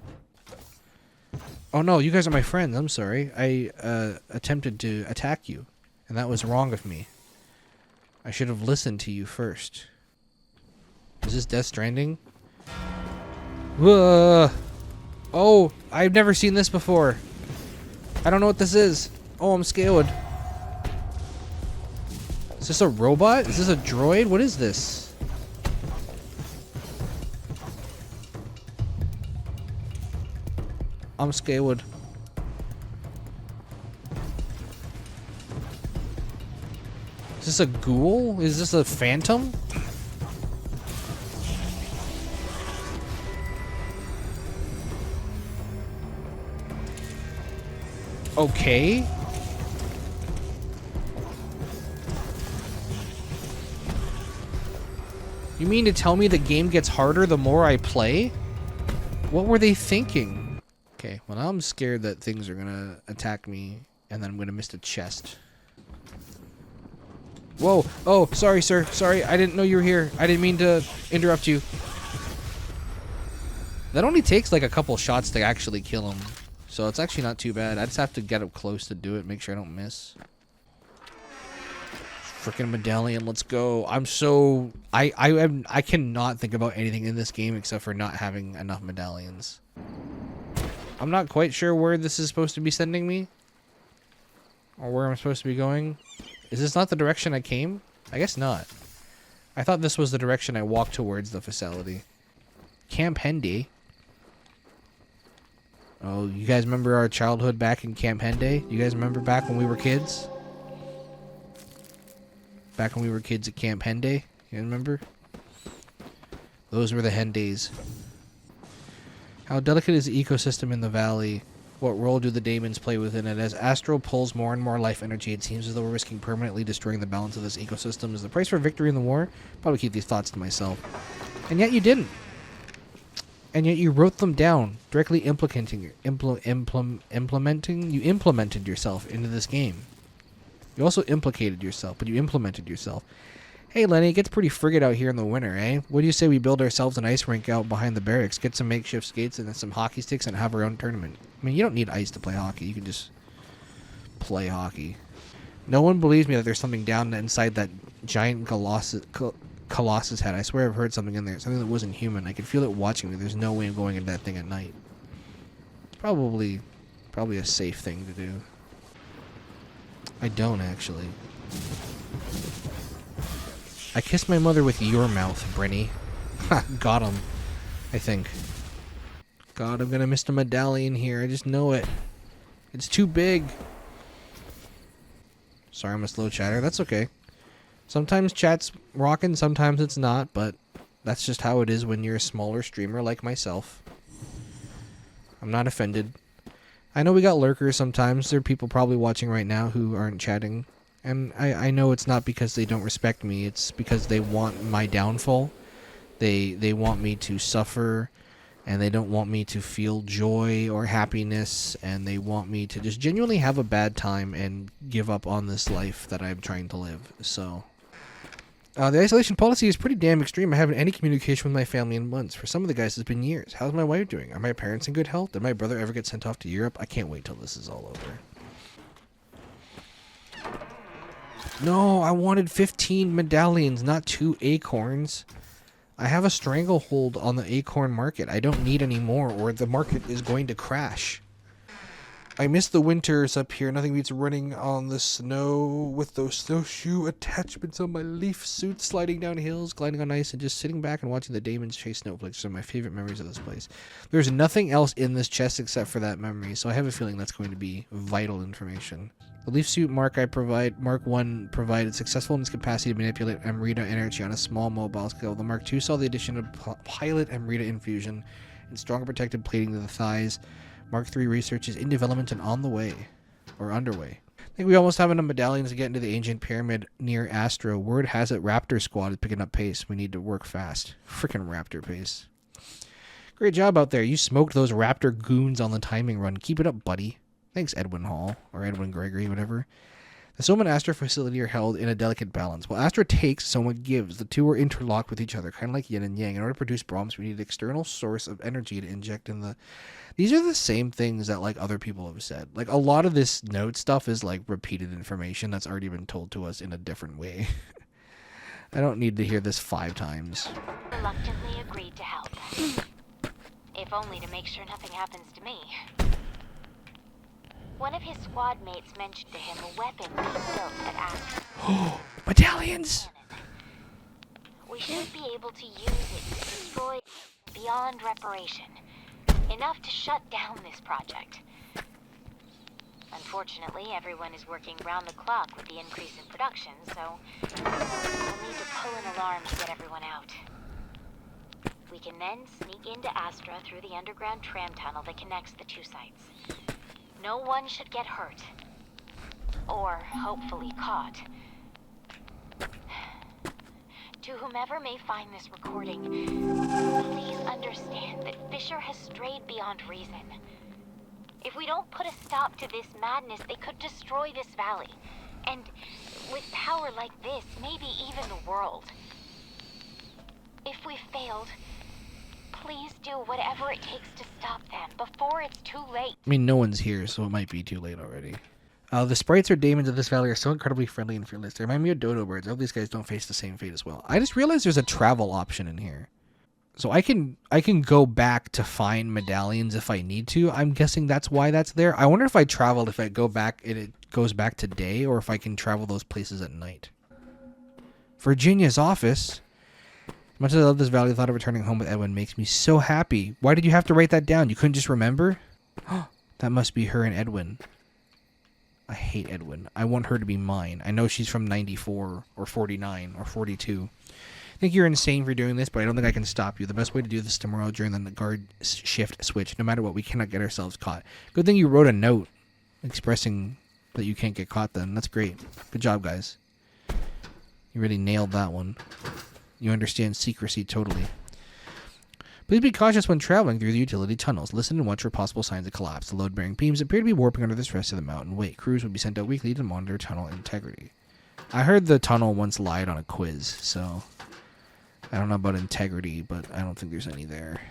Oh no, you guys are my friends. I'm sorry. I attempted to attack you, and that was wrong of me. I should have listened to you first. Is this Death Stranding? Whoa. Oh, I've never seen this before. I don't know what this is. Oh, I'm scared. Is this a robot? Is this a droid? What is this? I'm scared. Is this a ghoul? Is this a phantom? Okay. You mean to tell me the game gets harder the more I play? What were they thinking? Okay, well now I'm scared that things are gonna attack me and then I'm gonna miss the chest. Whoa! Oh, sorry, sir. Sorry, I didn't know you were here. I didn't mean to interrupt you. That only takes like a couple shots to actually kill him. So it's actually not too bad. I just have to get up close to do it, make sure I don't miss. Freaking medallion, let's go. I'm so... I cannot think about anything in this game except for not having enough medallions. I'm not quite sure where this is supposed to be sending me. Or where I'm supposed to be going. Is this not the direction I came? I guess not. I thought this was the direction I walked towards the facility. Camp Henday. Oh, you guys remember our childhood back in Camp Henday? You guys remember back when we were kids? Back when we were kids at Camp Henday? You guys remember? Those were the Hendays. How delicate is the ecosystem in the valley? What role do the daemons play within it? As Astro pulls more and more life energy, it seems as though we're risking permanently destroying the balance of this ecosystem. Is the price for victory in the war? Probably keep these thoughts to myself. And yet you didn't. And yet you wrote them down, directly implementing you implemented yourself into this game. You also implicated yourself, but you implemented yourself. Hey Lenny, it gets pretty frigid out here in the winter, eh? What do you say we build ourselves an ice rink out behind the barracks, get some makeshift skates and then some hockey sticks and have our own tournament? I mean, you don't need ice to play hockey. You can just play hockey. No one believes me that there's something down inside that giant Colossus head. I swear I've heard something in there. Something that wasn't human. I can feel it watching me. There's no way I'm going into that thing at night. It's probably a safe thing to do. I don't, actually. I kissed my mother with your mouth, Brenny. Ha, got him. I think. God, I'm gonna miss the medallion here. I just know it. It's too big. Sorry, I'm a slow chatter. That's okay. Sometimes chat's rocking, sometimes it's not, but that's just how it is when you're a smaller streamer like myself. I'm not offended. I know we got lurkers sometimes. There are people probably watching right now who aren't chatting. And I know it's not because they don't respect me. It's because they want my downfall. They want me to suffer, and they don't want me to feel joy or happiness, and they want me to just genuinely have a bad time and give up on this life that I'm trying to live. So, the isolation policy is pretty damn extreme. I haven't any communication with my family in months. For some of the guys, it's been years. How's my wife doing? Are my parents in good health? Did my brother ever get sent off to Europe? I can't wait till this is all over. No, I wanted 15 medallions, not 2 acorns. I have a stranglehold on the acorn market. I don't need any more, or the market is going to crash. I miss the winters up here. Nothing beats running on the snow with those snowshoe attachments on my leaf suit, sliding down hills, gliding on ice, and just sitting back and watching the daemons chase snowflakes. Those are my favorite memories of this place. There's nothing else in this chest except for that memory, so I have a feeling that's going to be vital information. The leaf suit Mark 1 provided successful in its capacity to manipulate Amrita energy on a small mobile scale. The Mark II saw the addition of pilot Amrita infusion and stronger protective plating to the thighs. Mark III research is in development and on the way, or underway. I think we almost have enough medallions to get into the ancient pyramid near Astro. Word has it Raptor Squad is picking up pace. We need to work fast. Frickin' Raptor pace. Great job out there. You smoked those Raptor goons on the timing run. Keep it up, buddy. Thanks, Edwin Hall, or Edwin Gregory, whatever. The Soma and Astra facility are held in a delicate balance. While Astra takes, Soma gives. The two are interlocked with each other, kind of like yin and yang. In order to produce bombs, we need an external source of energy to inject in the... These are the same things that, like, other people have said. Like, a lot of this node stuff is, like, repeated information that's already been told to us in a different way. I don't need to hear this 5 times. Reluctantly agreed to help. If only to make sure nothing happens to me. One of his squad mates mentioned to him a weapon being built at Astra. Oh, medallions! We should be able to use it to destroy beyond reparation. Enough to shut down this project. Unfortunately, everyone is working round the clock with the increase in production, so we'll need to pull an alarm to get everyone out. We can then sneak into Astra through the underground tram tunnel that connects the 2 sites. No one should get hurt. Or, hopefully, caught. To whomever may find this recording, please understand that Fisher has strayed beyond reason. If we don't put a stop to this madness, they could destroy this valley. And with power like this, maybe even the world. If we failed, please do whatever it takes to stop them before it's too late. I mean, no one's here, so it might be too late already. The sprites or daemons of this valley are so incredibly friendly and fearless. They remind me of dodo birds. I hope these guys don't face the same fate as well. I just realized there's a travel option in here. So I can go back to find medallions if I need to. I'm guessing that's why that's there. I wonder if I traveled, if I go back and it goes back to day, or if I can travel those places at night. Virginia's office. Much as I love this valley, the thought of returning home with Edwin makes me so happy. Why did you have to write that down? You couldn't just remember? That must be her and Edwin. I hate Edwin. I want her to be mine. I know she's from 94 or 49 or 42. I think you're insane for doing this, but I don't think I can stop you. The best way to do this tomorrow during the guard shift switch. No matter what, we cannot get ourselves caught. Good thing you wrote a note expressing that you can't get caught then. That's great. Good job, guys. You really nailed that one. You understand secrecy totally. Please be cautious when traveling through the utility tunnels. Listen and watch for possible signs of collapse. The load-bearing beams appear to be warping under the stress of the mountain weight. Crews will be sent out weekly to monitor tunnel integrity. I heard the tunnel once lied on a quiz, so I don't know about integrity, but I don't think there's any there.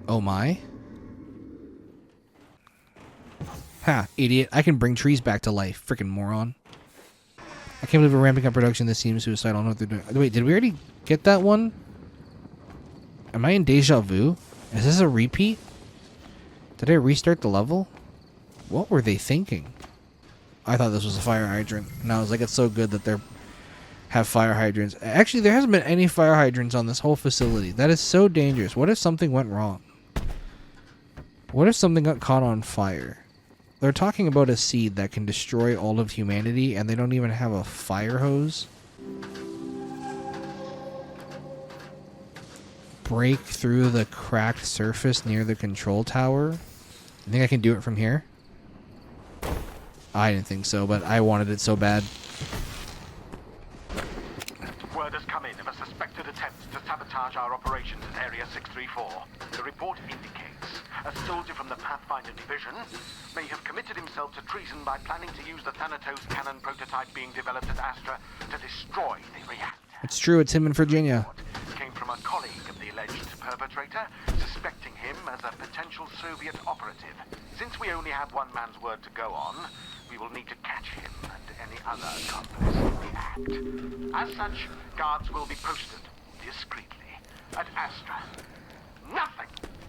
Oh my. Ha, idiot. I can bring trees back to life. Frickin' moron. I can't believe we're ramping up production. This seems suicidal. I don't know what they're doing. Wait, did we already get that one? Am I in deja vu? Is this a repeat? Did I restart the level? What were they thinking? I thought this was a fire hydrant. And I was like, it's so good that they have fire hydrants. Actually, there hasn't been any fire hydrants on this whole facility. That is so dangerous. What if something went wrong? What if something got caught on fire? They're talking about a seed that can destroy all of humanity, and they don't even have a fire hose. Break through the cracked surface near the control tower. I think I can do it from here. I didn't think so, but I wanted it so bad. Word has come in of a suspected attempt to sabotage our operations in Area 634. The report indicates a soldier from the Pathfinder Division may have committed himself to treason by planning to use the Thanatos cannon prototype being developed at Astra to destroy the reactor. It's true, it's him in Virginia. Came from a colleague of the alleged perpetrator, suspecting him as a potential Soviet operative. Since we only have one man's word to go on, we will need to catch him and any other accomplice in the act. As such, guards will be posted discreetly at Astra. Nothing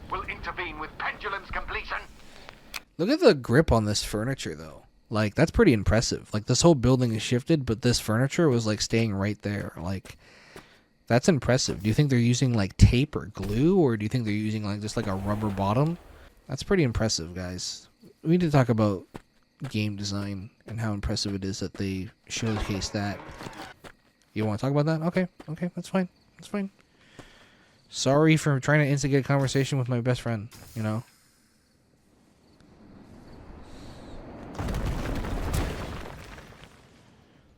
will intervene with Pendulum's completion. Look at the grip on this furniture, though. Like, that's pretty impressive. Like, this whole building is shifted, but this furniture was, like, staying right there. Like, that's impressive. Do you think they're using, like, tape or glue, or do you think they're using, like, just, like, a rubber bottom? That's pretty impressive, guys. We need to talk about game design and how impressive it is that they showcase that. You want to talk about that? Okay, that's fine. That's fine. Sorry for trying to instigate a conversation with my best friend, you know?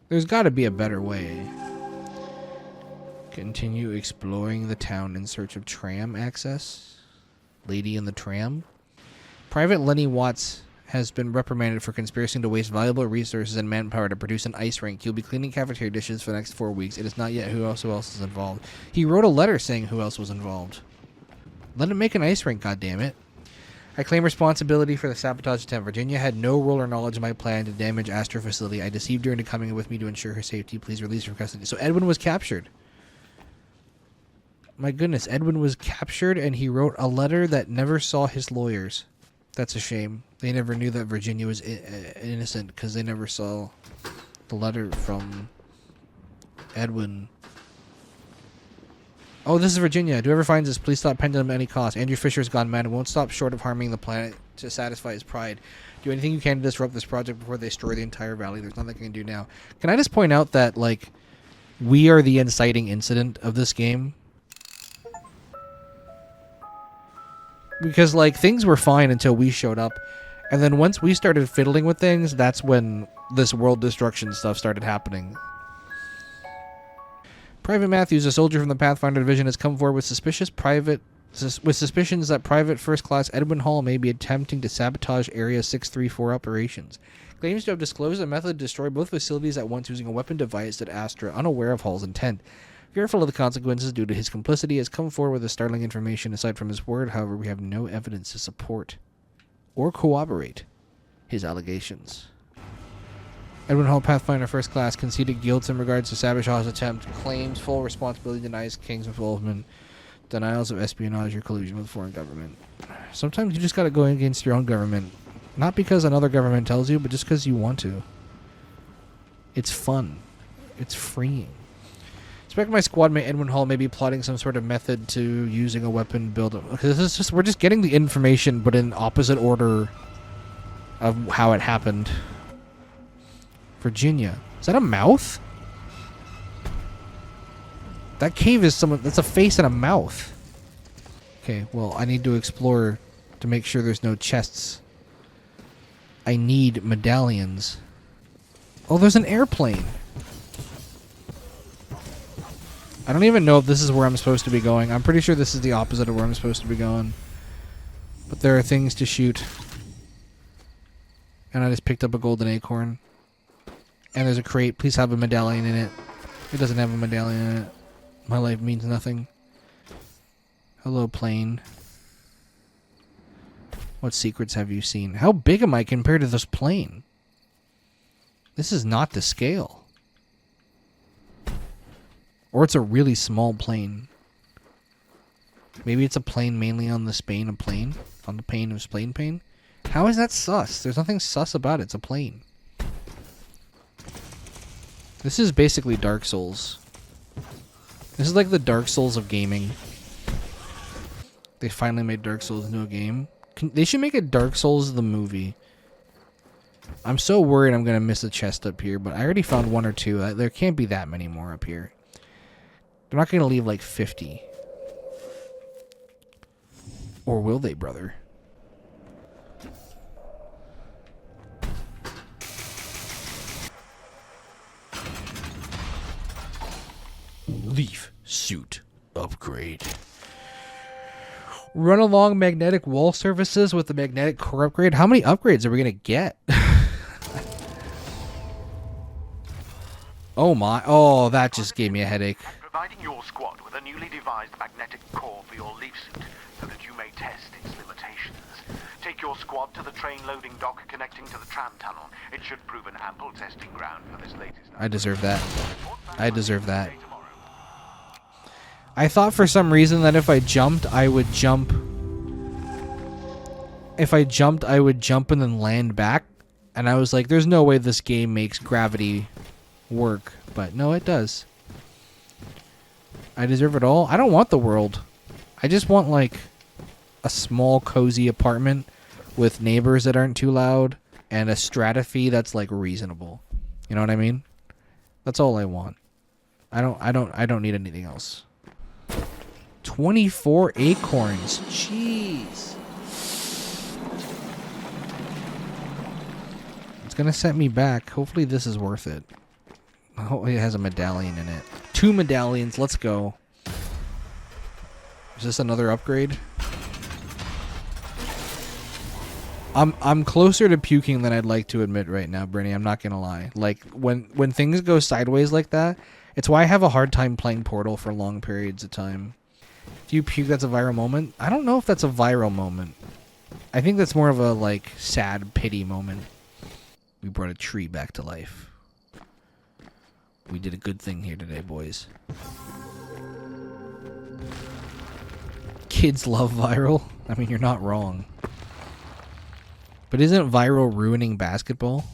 There's got to be a better way. Continue exploring the town in search of tram access. Lady in the tram. Private Lenny Watts has been reprimanded for conspiring to waste valuable resources and manpower to produce an ice rink. He'll be cleaning cafeteria dishes for the next 4 weeks. It is not yet who else is involved. He wrote a letter saying who else was involved. Let him make an ice rink, goddammit. I claim responsibility for the sabotage attempt. Virginia had no role or knowledge in my plan to damage Astra facility. I deceived her into coming with me to ensure her safety. Please release her from custody. So Edwin was captured. My goodness, Edwin was captured and he wrote a letter that never saw his lawyers. That's a shame. They never knew that Virginia was innocent because they never saw the letter from Edwin. Oh, this is Virginia. Whoever finds this, please stop Pendulum at any cost. Andrew Fisher's gone mad and won't stop short of harming the planet to satisfy his pride. Do anything you can to disrupt this project before they destroy the entire valley. There's nothing I can do now. Can I just point out that, like, we are the inciting incident of this game? Because, like, things were fine until we showed up. And then once we started fiddling with things, that's when this world destruction stuff started happening. Private Matthews, a soldier from the Pathfinder Division, has come forward with suspicions that Private First Class Edwin Hall may be attempting to sabotage Area 634 operations. Claims to have disclosed a method to destroy both facilities at once using a weapon device at Astra, unaware of Hall's intent. Fearful of the consequences due to his complicity, has come forward with the startling information. Aside from his word, however, we have no evidence to support or corroborate his allegations. Edwin Hall, Pathfinder First Class, conceded guilt in regards to Savage Hawes' attempt, claims full responsibility, denies King's involvement, denials of espionage or collusion with foreign government. Sometimes you just gotta go against your own government. Not because another government tells you, but just because you want to. It's fun. It's freeing. Expect my squad mate Edwin Hall may be plotting some sort of method to using a weapon build. This is just, we're just getting the information, but in opposite order of how it happened. Virginia. Is that a mouth? That cave is someone. That's a face and a mouth. Okay, well, I need to explore to make sure there's no chests. I need medallions. Oh, there's an airplane. I don't even know if this is where I'm supposed to be going. I'm pretty sure this is the opposite of where I'm supposed to be going. But there are things to shoot. And I just picked up a golden acorn. And there's a crate. Please have a medallion in it. It doesn't have a medallion in it. My life means nothing. Hello, plane. What secrets have you seen? How big am I compared to this plane? This is not the scale. Or it's a really small plane. Maybe it's a plane mainly on the Spain of plane. On the plane of Spain pane. How is that sus? There's nothing sus about it. It's a plane. This is basically Dark Souls. This is like the Dark Souls of gaming. They finally made Dark Souls into a game. They should make a Dark Souls the movie. I'm so worried I'm going to miss a chest up here, but I already found one or two. There can't be that many more up here. They're not going to leave like 50. Or will they, brother? Leaf suit upgrade. Run along magnetic wall surfaces with the magnetic core upgrade. How many upgrades are we going to get? Oh my. Oh, that just gave me a headache. Providing your squad with a newly devised magnetic core for your leaf suit so that you may test its limitations. Take your squad to the train loading dock connecting to the tram tunnel. It should prove an ample testing ground for this latest. I deserve that. I deserve that. I thought for some reason that if I jumped, I would jump. If I jumped, I would jump and then land back. And I was like, there's no way this game makes gravity work. But no, it does. I deserve it all. I don't want the world. I just want, like, a small, cozy apartment with neighbors that aren't too loud and a strata fee that's, like, reasonable. You know what I mean? That's all I want. I don't need anything else. 24 acorns. Jeez. It's gonna set me back. Hopefully this is worth it. Oh, it has a medallion in it. 2 medallions. Let's go. Is this another upgrade? I'm closer to puking than I'd like to admit right now, Brittany. I'm not gonna lie. Like when things go sideways like that, it's why I have a hard time playing Portal for long periods of time. If you puke, that's a viral moment. I don't know if that's a viral moment. I think that's more of a, like, sad pity moment. We brought a tree back to life. We did a good thing here today, boys. Kids love viral. I mean, you're not wrong. But isn't viral ruining basketball?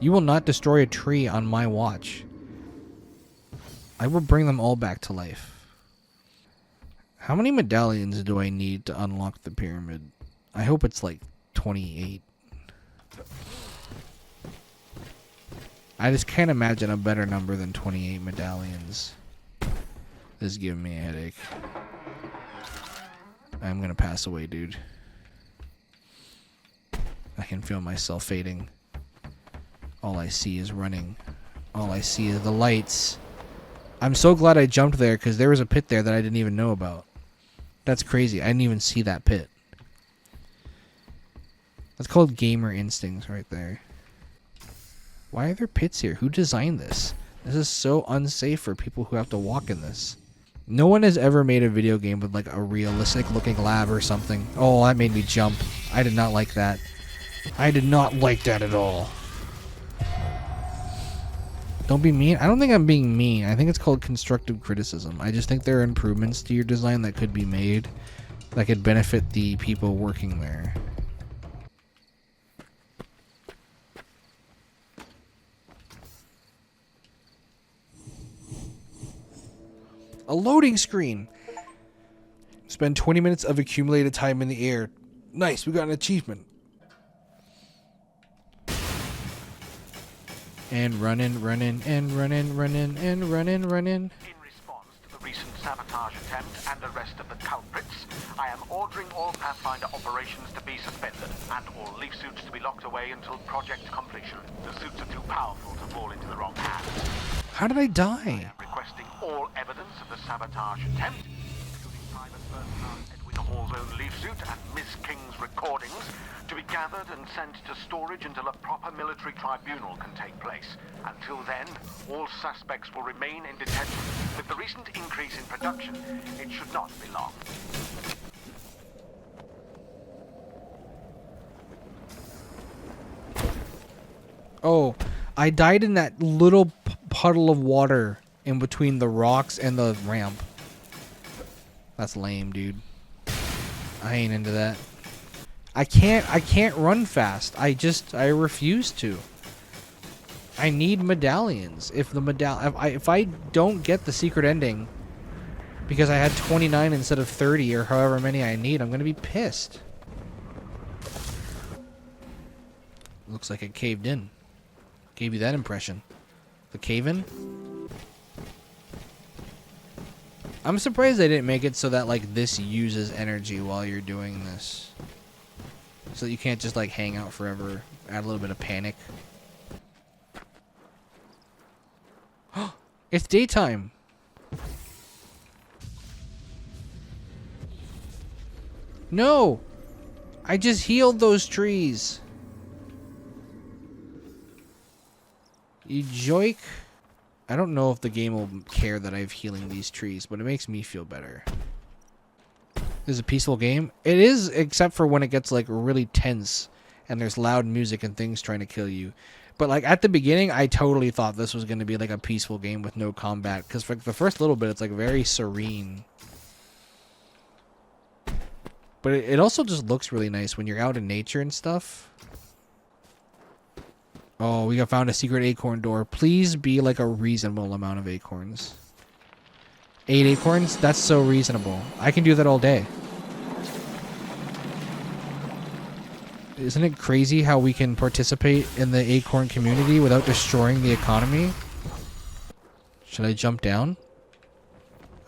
You will not destroy a tree on my watch. I will bring them all back to life. How many medallions do I need to unlock the pyramid? I hope it's like 28. I just can't imagine a better number than 28 medallions. This is giving me a headache. I'm gonna pass away, dude. I can feel myself fading. All I see is running. All I see is the lights. I'm so glad I jumped there because there was a pit there that I didn't even know about. That's crazy. I didn't even see that pit. That's called gamer instincts right there. Why are there pits here? Who designed this? This is so unsafe for people who have to walk in this. No one has ever made a video game with like a realistic looking lab or something. Oh, that made me jump. I did not like that. I did not like that at all. Don't be mean. I don't think I'm being mean. I think it's called constructive criticism. I just think there are improvements to your design that could be made that could benefit the people working there. A loading screen. Spend 20 minutes of accumulated time in the air. Nice, we got an achievement. And running, running, and running, running, and running, running. In response to the recent sabotage attempt and arrest of the culprits, I am ordering all Pathfinder operations to be suspended and all leaf suits to be locked away until project completion. The suits are too powerful to fall into the wrong hands. How did I I die? am requesting all evidence of the sabotage attempt, including Private First Class Edwin Hall's own leaf suit and Miss King's recordings, to be gathered and sent to storage until a proper military tribunal can take place. Until then, all suspects will remain in detention. With the recent increase in production, it should not be long. Oh, I died in that little puddle of water in between the rocks and the ramp. That's lame, dude. I ain't into that. I can't run fast. I refuse to. I need medallions. If I don't get the secret ending because I had 29 instead of 30 or however many I need, I'm gonna be pissed. Looks like it caved in. Gave you that impression. The cave-in? I'm surprised they didn't make it so that like this uses energy while you're doing this. So that you can't just like hang out forever. Add a little bit of panic. It's daytime. No! I just healed those trees. You joik. I don't know if the game will care that I've healing these trees, but it makes me feel better. This is a peaceful game. It is, except for when it gets like really tense and there's loud music and things trying to kill you. But like at the beginning, I totally thought this was going to be like a peaceful game with no combat, because for the first little bit, it's like very serene. But it also just looks really nice when you're out in nature and stuff. Oh, we got found a secret acorn door. Please be like a reasonable amount of acorns. 8 acorns? That's so reasonable. I can do that all day. Isn't it crazy how we can participate in the acorn community without destroying the economy? Should I jump down?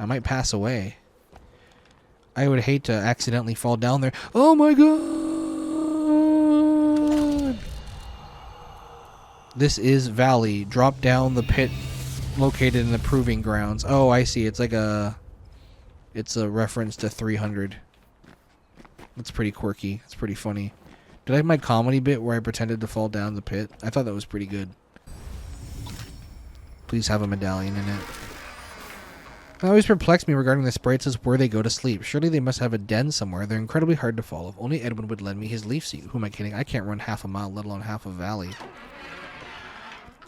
I might pass away. I would hate to accidentally fall down there. Oh my god! This is Valley. Drop down the pit located in the proving grounds. Oh, I see. It's like a... It's a reference to 300. That's pretty quirky. It's pretty funny. Did I have my comedy bit where I pretended to fall down the pit? I thought that was pretty good. Please have a medallion in it. It always perplexed me regarding the sprites as where they go to sleep. Surely they must have a den somewhere. They're incredibly hard to follow. If only Edwin would lend me his leaf seat. Who am I kidding? I can't run half a mile, let alone half a valley.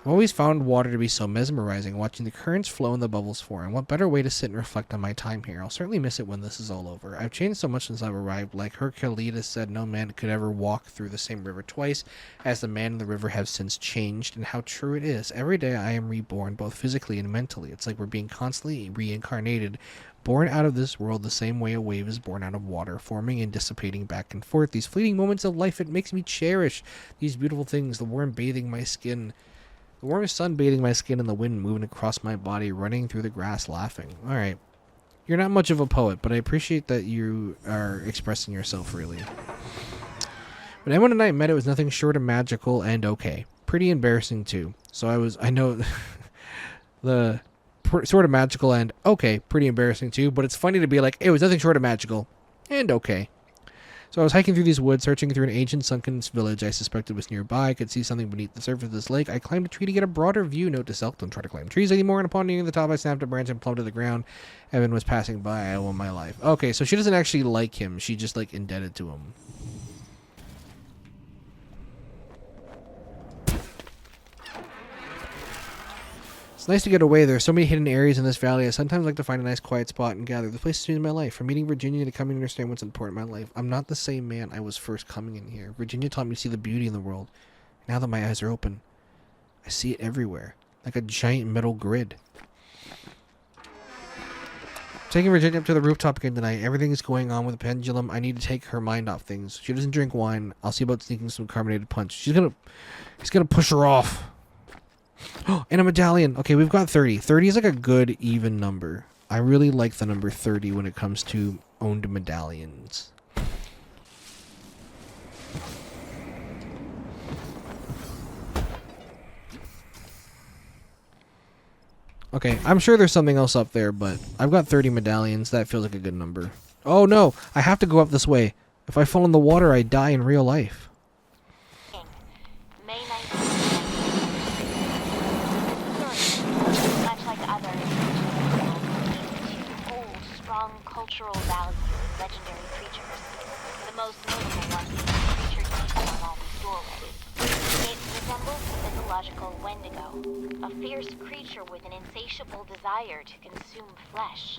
I've always found water to be so mesmerizing, watching the currents flow and the bubbles form. What better way to sit and reflect on my time here? I'll certainly miss it when this is all over. I've changed so much since I've arrived. Like Hercules said, no man could ever walk through the same river twice, as the man in the river have since changed, and how true it is. Every day I am reborn, both physically and mentally. It's like we're being constantly reincarnated, born out of this world the same way a wave is born out of water, forming and dissipating back and forth. These fleeting moments of life, it makes me cherish these beautiful things, the warm bathing my skin. The warm sun bathing my skin and the wind moving across my body, running through the grass, laughing. Alright. You're not much of a poet, but I appreciate that you are expressing yourself freely. When Emma and I met, it was nothing short of magical and okay. Pretty embarrassing, too. So I know the sort of magical and okay, pretty embarrassing, too. But it's funny to be like, it was nothing short of magical and okay. So I was hiking through these woods, searching through an ancient sunken village I suspected was nearby. I could see something beneath the surface of this lake. I climbed a tree to get a broader view. Note to self, don't try to climb trees anymore. And upon nearing the top, I snapped a branch and plummeted to the ground. Evan was passing by. I owe him my life. Okay, so she doesn't actually like him. She just, like, indebted to him. It's nice to get away. There are so many hidden areas in this valley. I sometimes like to find a nice quiet spot and gather. The place has changed my life. From meeting Virginia to coming to understand what's important in my life. I'm not the same man I was first coming in here. Virginia taught me to see the beauty in the world. Now that my eyes are open, I see it everywhere. Like a giant metal grid. Taking Virginia up to the rooftop again tonight. Everything is going on with the pendulum. I need to take her mind off things. She doesn't drink wine. I'll see about sneaking some carbonated punch. He's gonna push her off. Oh, and a medallion. Okay, we've got 30. 30 is like a good even number. I really like the number 30 when it comes to owned medallions. Okay, I'm sure there's something else up there, but I've got 30 medallions. That feels like a good number. Oh no, I have to go up this way. If I fall in the water, I die in real life. May 19th. Much like others, hold strong cultural value in legendary creatures. The most notable one being the creature detailed on all these doorways. It resembles the mythological Wendigo, a fierce creature with an insatiable desire to consume flesh.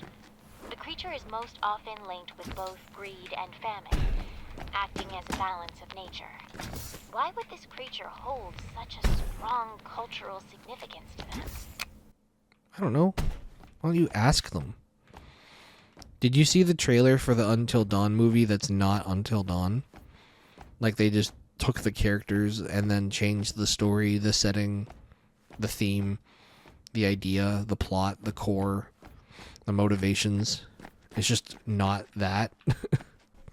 The creature is most often linked with both greed and famine, acting as a balance of nature. Why would this creature hold such a strong cultural significance to them? I don't know. Why don't you ask them? Did you see the trailer for the Until Dawn movie that's not Until Dawn? Like they just took the characters and then changed the story, the setting, the theme, the idea, the plot, the core, the motivations. It's just not that.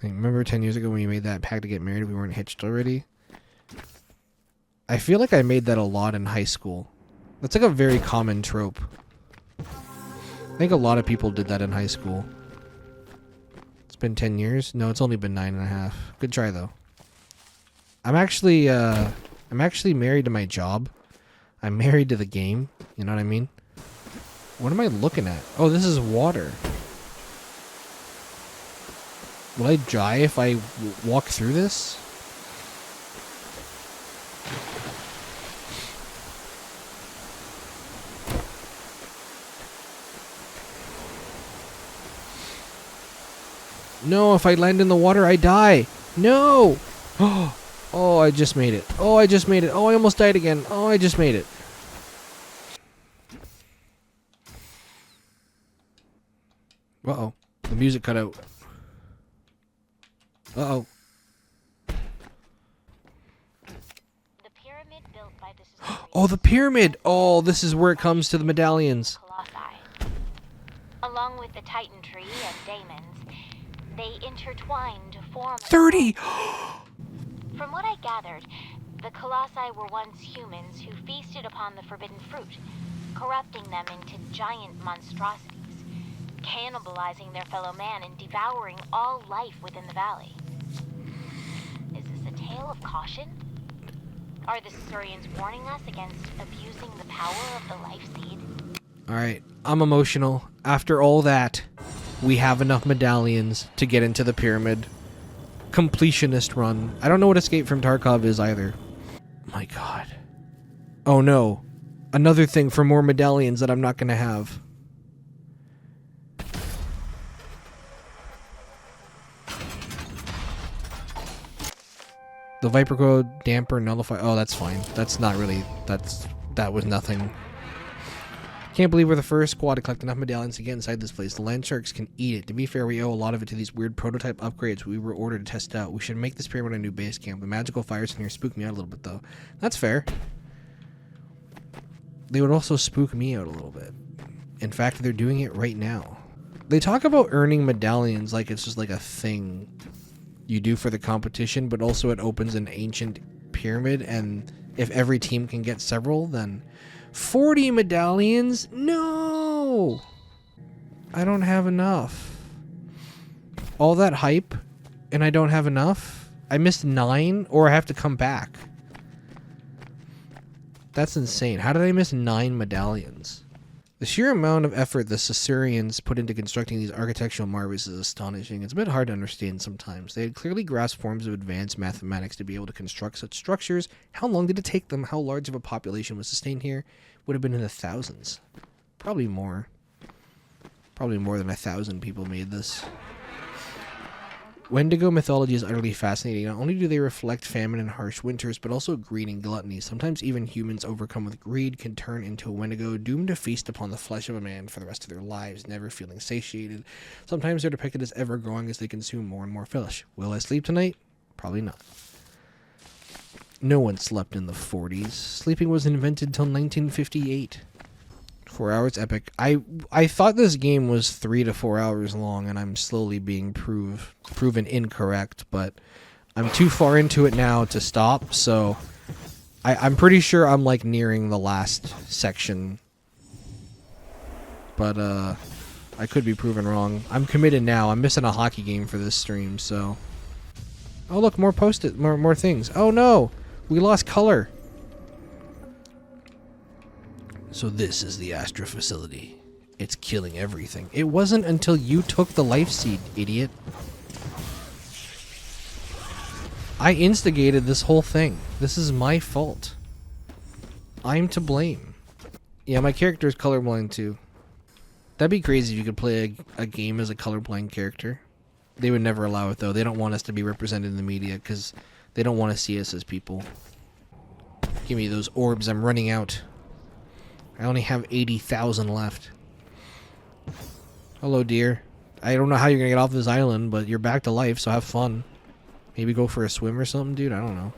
Remember 10 years ago when we made that pact to get married, we weren't hitched already? I feel like I made that a lot in high school. That's like a very common trope. I think a lot of people did that in high school. It's been 10 years? No, it's only been 9.5. Good try though. I'm actually married to my job. I'm married to the game. You know what I mean? What am I looking at? Oh, this is water. Will I die if I walk through this? No, if I land in the water, I die. No! Oh, I just made it. Oh, I just made it. Oh, I almost died again. Oh, I just made it. Uh-oh. The music cut out. Uh-oh. The pyramid built by the society. Oh, the pyramid! Oh, this is where it comes to the medallions. Colossi. Along with the Titan tree and daemons, they intertwine to form 30! From what I gathered, the Colossi were once humans who feasted upon the forbidden fruit, corrupting them into giant monstrosities, cannibalizing their fellow man and devouring all life within the valley. Is this a tale of caution? Are the Saurians warning us against abusing the power of the life seed? Alright, I'm emotional. After all that, we have enough medallions to get into the pyramid. Completionist run. I don't know what Escape from Tarkov is either. My god. Oh no. Another thing for more medallions that I'm not gonna have. The Viper Code, Damper, Nullify. Oh, that's fine. That's not really... That was nothing. Can't believe we're the first squad to collect enough medallions to get inside this place. The land sharks can eat it. To be fair, we owe a lot of it to these weird prototype upgrades we were ordered to test out. We should make this pyramid a new base camp. The magical fires in here spook me out a little bit, though. That's fair. They would also spook me out a little bit. In fact, they're doing it right now. They talk about earning medallions like it's just like a thing you do for the competition, but also it opens an ancient pyramid, and if every team can get several, then 40 medallions? No! I don't have enough. All that hype, and I don't have enough? I missed 9, or I have to come back. That's insane. How did I miss 9 medallions? The sheer amount of effort the Caesareans put into constructing these architectural marvels is astonishing. It's a bit hard to understand sometimes. They had clearly grasped forms of advanced mathematics to be able to construct such structures. How long did it take them? How large of a population was sustained here? Would have been in the thousands. Probably more. Probably more than 1,000 people made this. Wendigo mythology is utterly fascinating. Not only do they reflect famine and harsh winters, but also greed and gluttony. Sometimes even humans overcome with greed can turn into a Wendigo, doomed to feast upon the flesh of a man for the rest of their lives, never feeling satiated. Sometimes they're depicted as ever growing as they consume more and more flesh. Will I sleep tonight? Probably not. No one slept in the 40s. Sleeping was invented till 1958. 4 hours epic. I thought this game was 3 to 4 hours long, and I'm slowly being proven incorrect, but I'm too far into it now to stop, so I'm pretty sure I'm like nearing the last section. But I could be proven wrong. I'm committed now. I'm missing a hockey game for this stream, so. Oh look, more more things. Oh no! We lost color. So this is the Astra facility. It's killing everything. It wasn't until you took the life seed, idiot. I instigated this whole thing. This is my fault. I'm to blame. Yeah, my character is colorblind too. That'd be crazy if you could play a game as a colorblind character. They would never allow it though. They don't want us to be represented in the media because they don't want to see us as people. Give me those orbs. I'm running out. I only have 80,000 left. Hello, dear. I don't know how you're gonna get off this island, but you're back to life, so have fun. Maybe go for a swim or something, dude? I don't know.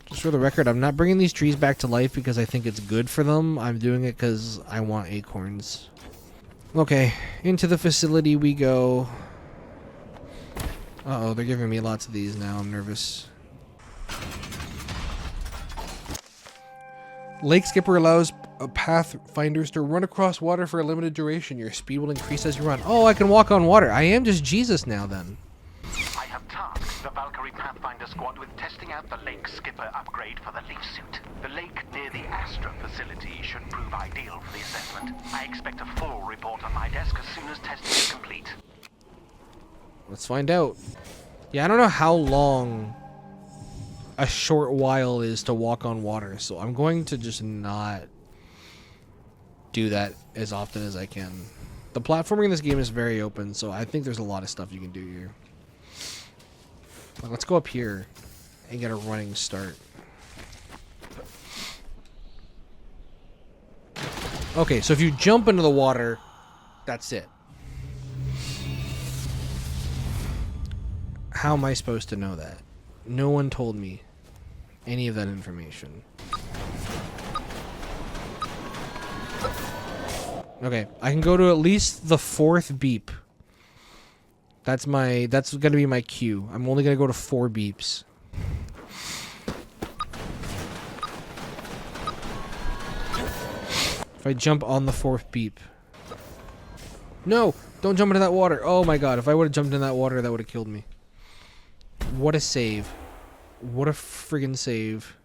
Just for the record, I'm not bringing these trees back to life because I think it's good for them. I'm doing it because I want acorns. Okay, into the facility we go. Uh-oh, they're giving me lots of these now. I'm nervous. Lake Skipper allows pathfinders to run across water for a limited duration. Your speed will increase as you run. Oh, I can walk on water. I am just Jesus now, then. I have tasked the Valkyrie Pathfinder Squad with testing out the Lake Skipper upgrade for the leaf suit. The lake near the Astra facility should prove ideal for the assessment. I expect a full report on my desk as soon as testing is complete. Let's find out. Yeah, I don't know how long a short while is to walk on water, so I'm going to just not do that as often as I can. The platforming in this game is very open, so I think there's a lot of stuff you can do here. Let's go up here and get a running start. Okay, so if you jump into the water, that's it. How am I supposed to know that? No one told me any of that information. Okay, I can go to at least the 4th beep. That's gonna be my cue. I'm only gonna go to 4 beeps. If I jump on the 4th beep. No! Don't jump into that water! Oh my god, if I would have jumped in that water, that would have killed me. What a save. What a friggin' save.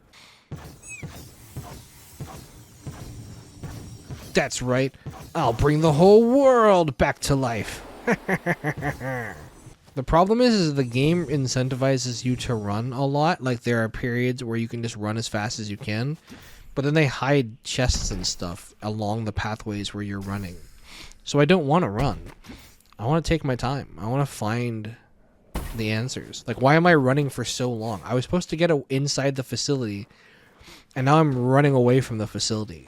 That's right. I'll bring the whole world back to life. The problem is the game incentivizes you to run a lot. Like, there are periods where you can just run as fast as you can, but then they hide chests and stuff along the pathways where you're running. So I don't want to run. I want to take my time. I want to find the answers. Like, why am I running for so long? I was supposed to get inside the facility, and now I'm running away from the facility.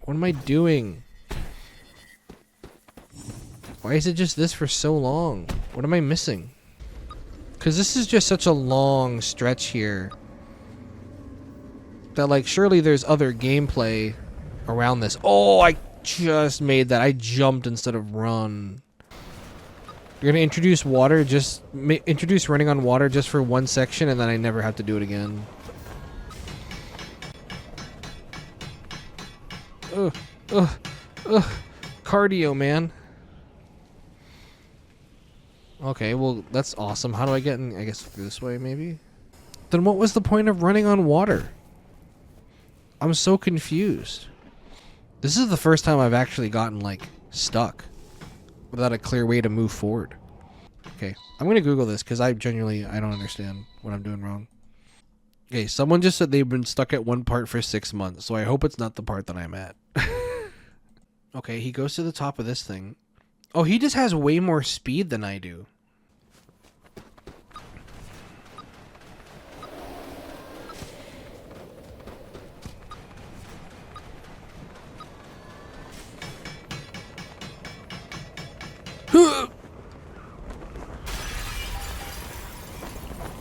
What am I doing? Why is it just this for so long? What am I missing? Because this is just such a long stretch here that, like, surely there's other gameplay around this. Oh, I just made that. I jumped instead of run. You're gonna introduce water, just introduce running on water just for one section, and then I never have to do it again. Cardio, man. Okay, well, that's awesome. How do I get in? I guess this way, maybe? Then what was the point of running on water? I'm so confused. This is the first time I've actually gotten, like, stuck without a clear way to move forward. Okay, I'm gonna Google this because I don't understand what I'm doing wrong. Okay, someone just said they've been stuck at one part for 6 months, so I hope it's not the part that I'm at. Okay, he goes to the top of this thing. Oh, he just has way more speed than I do.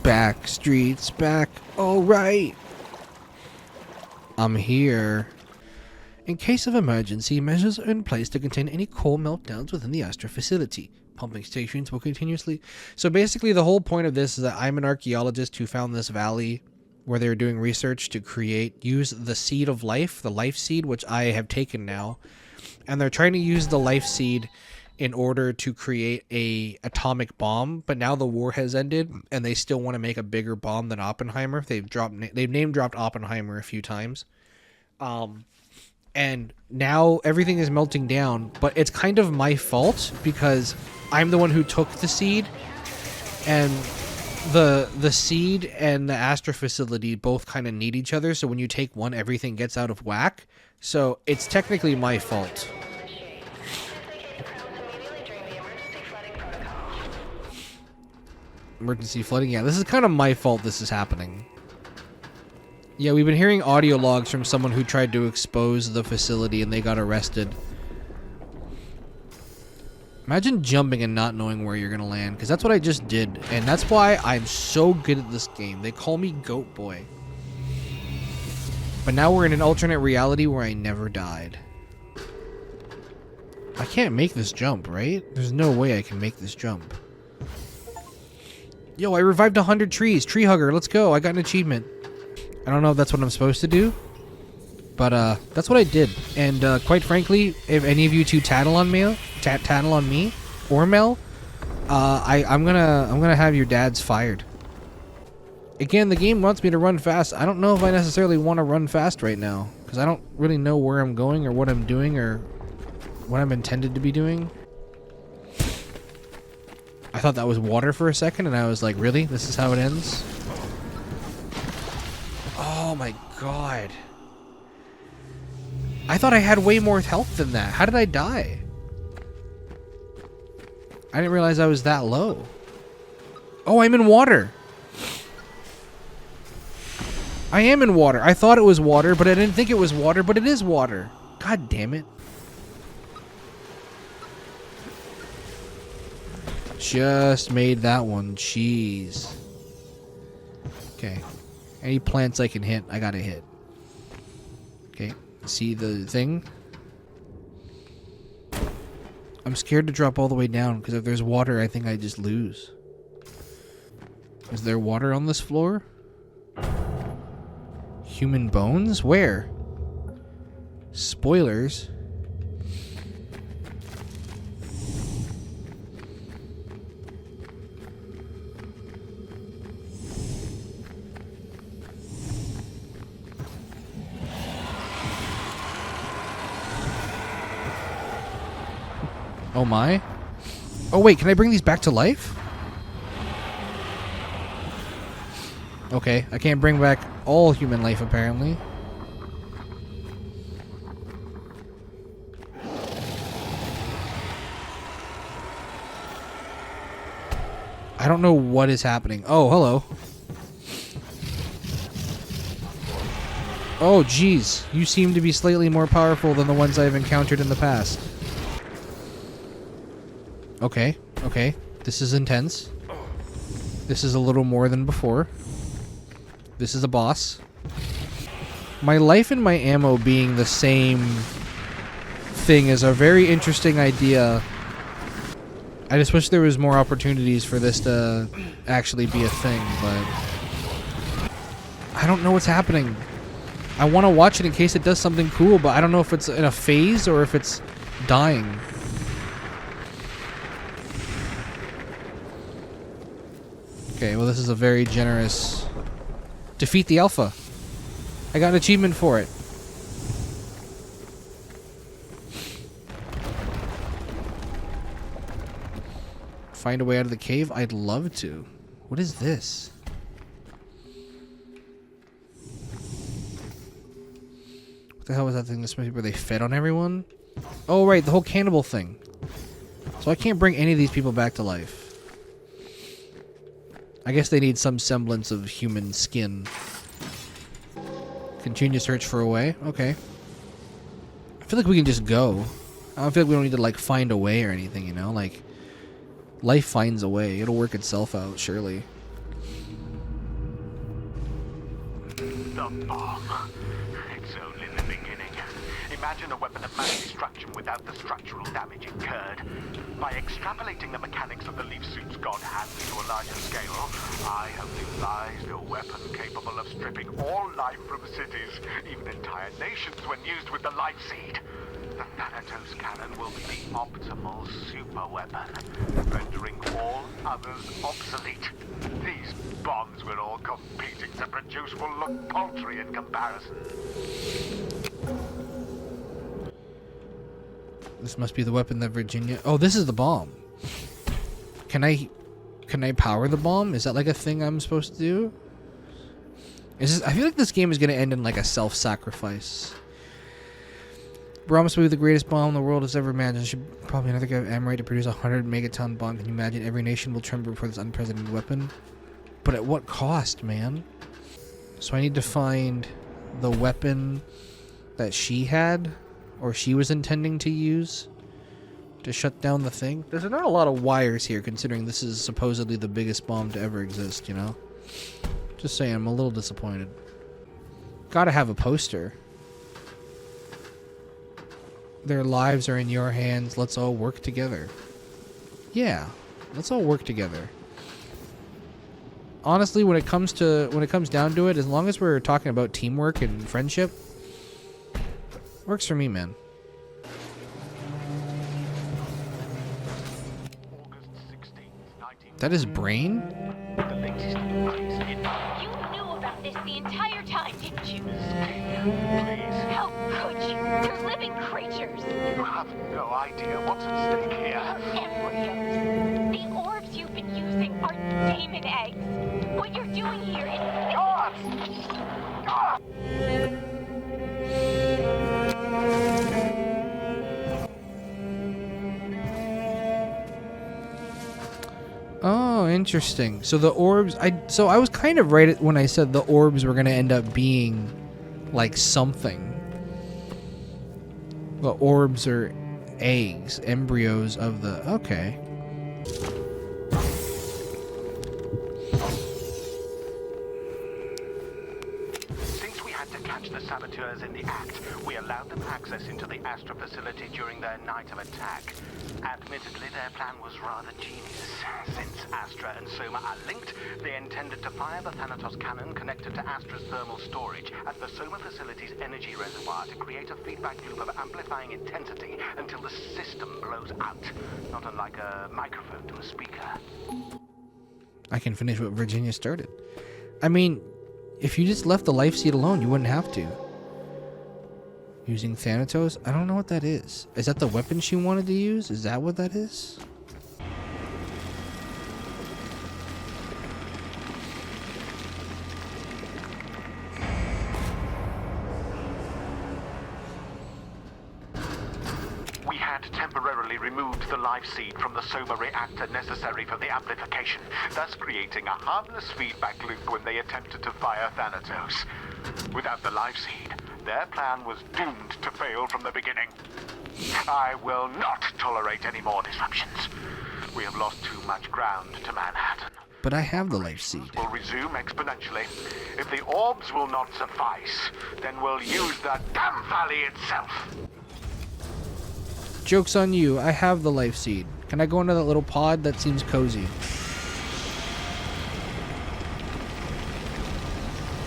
Back streets back. All right. I'm here. In case of emergency, measures are in place to contain any core meltdowns within the Astra facility. Pumping stations will continuously... So basically the whole point of this is that I'm an archaeologist who found this valley where they were doing research to use the seed of life, the life seed, which I have taken now. And they're trying to use the life seed in order to create a atomic bomb, but now the war has ended and they still want to make a bigger bomb than Oppenheimer. They've name dropped Oppenheimer a few times. And now everything is melting down, but it's kind of my fault because I'm the one who took the seed, and the seed and the Astra facility both kind of need each other, so when you take one, everything gets out of whack. So it's technically my fault. Emergency flooding, yeah, this is kind of my fault this is happening. Yeah, we've been hearing audio logs from someone who tried to expose the facility and they got arrested. Imagine jumping and not knowing where you're gonna land, because that's what I just did, and that's why I'm so good at this game. They call me Goat Boy. But now we're in an alternate reality where I never died. I can't make this jump, right? There's no way I can make this jump. Yo, I revived 100 trees. Tree hugger, let's go. I got an achievement. I don't know if that's what I'm supposed to do, but that's what I did. And quite frankly, if any of you two tattle on me, or Mel, I'm gonna have your dads fired. Again, the game wants me to run fast. I don't know if I necessarily want to run fast right now, because I don't really know where I'm going or what I'm doing or what I'm intended to be doing. I thought that was water for a second, and I was like, really? This is how it ends? Oh my god. I thought I had way more health than that. How did I die? I didn't realize I was that low. Oh, I'm in water. I am in water. I thought it was water, but I didn't think it was water, but it is water. God damn it. Just made that one. Jeez. Okay. Any plants I can hit, I gotta hit. Okay. See the thing? I'm scared to drop all the way down, because if there's water, I think I just lose. Is there water on this floor? Human bones? Where? Spoilers. Oh my. Oh wait, can I bring these back to life? Okay, I can't bring back all human life apparently. I don't know what is happening. Oh, hello. Oh, geez. You seem to be slightly more powerful than the ones I've encountered in the past. Okay, okay. This is intense. This is a little more than before. This is a boss. My life and my ammo being the same thing is a very interesting idea. I just wish there was more opportunities for this to actually be a thing, but I don't know what's happening. I want to watch it in case it does something cool, but I don't know if it's in a phase or if it's dying. Okay, well this is a very generous... Defeat the Alpha. I got an achievement for it. Find a way out of the cave? I'd love to. What is this? What the hell was that thing? This must be where they fed on everyone? Oh, right, the whole cannibal thing. So I can't bring any of these people back to life. I guess they need some semblance of human skin. Continue to search for a way? Okay. I feel like we can just go. I don't feel like we don't need to, like, find a way or anything, you know? Like, life finds a way. It'll work itself out, surely. The bomb. It's only the beginning. Imagine a weapon of mass destruction without the structural damage incurred. By extrapolating the mechanics of the leaf suit's god hand to a larger scale, I have devised a weapon capable of stripping all life from cities, even entire nations when used with the life seed. The Thanatos cannon will be the optimal super weapon, rendering all others obsolete. These bombs we're all competing to produce will look paltry in comparison. This must be the weapon that Virginia... Oh, this is the bomb. Can I power the bomb? Is that like a thing I'm supposed to do? Is this... I feel like this game is going to end in like a self-sacrifice. Brahms will be the greatest bomb the world has ever imagined. Should probably another guy have Amrite to produce a 100 megaton bomb. Can you imagine? Every nation will tremble before this unprecedented weapon. But at what cost, man? So I need to find the weapon that she had, or she was intending to use, to shut down the thing. There's not a lot of wires here, considering this is supposedly the biggest bomb to ever exist, you know? Just saying, I'm a little disappointed. Gotta have a poster. Their lives are in your hands. Let's all work together. Yeah, let's all work together. Honestly, when it comes down to it, as long as we're talking about teamwork and friendship, works for me, man. That is Brain? You knew about this the entire time, didn't you? How could you? You're living creatures. You have no idea what's at stake here. Embryos. The orbs you've been using are demon eggs. What you're doing here is... God! God! Oh, interesting. So the orbs... So I was kind of right when I said the orbs were going to end up being like something. The orbs are eggs, embryos of the... Okay. Since we had to catch the saboteurs in the act, we allowed them access into the Astra facility during their night of attack. Admittedly, their plan was rather genius. Since Astra and Soma are linked, they intended to fire the Thanatos cannon connected to Astra's thermal storage at the Soma facility's energy reservoir to create a feedback loop of amplifying intensity until the system blows out. Not unlike a microphone to a speaker. I can finish what Virginia started. I mean, if you just left the life seed alone, you wouldn't have to. Using Thanatos? I don't know what that is. Is that the weapon she wanted to use? Is that what that is? We had temporarily removed the life seed from the Soma reactor necessary for the amplification, thus creating a harmless feedback loop when they attempted to fire Thanatos. Without the life seed, their plan was doomed to fail from the beginning. I will not tolerate any more disruptions. We have lost too much ground to Manhattan. But I have the life seed. Will resume exponentially. If the orbs will not suffice, then we'll use the damn valley itself. Joke's on you. I have the life seed. Can I go into that little pod? That seems cozy.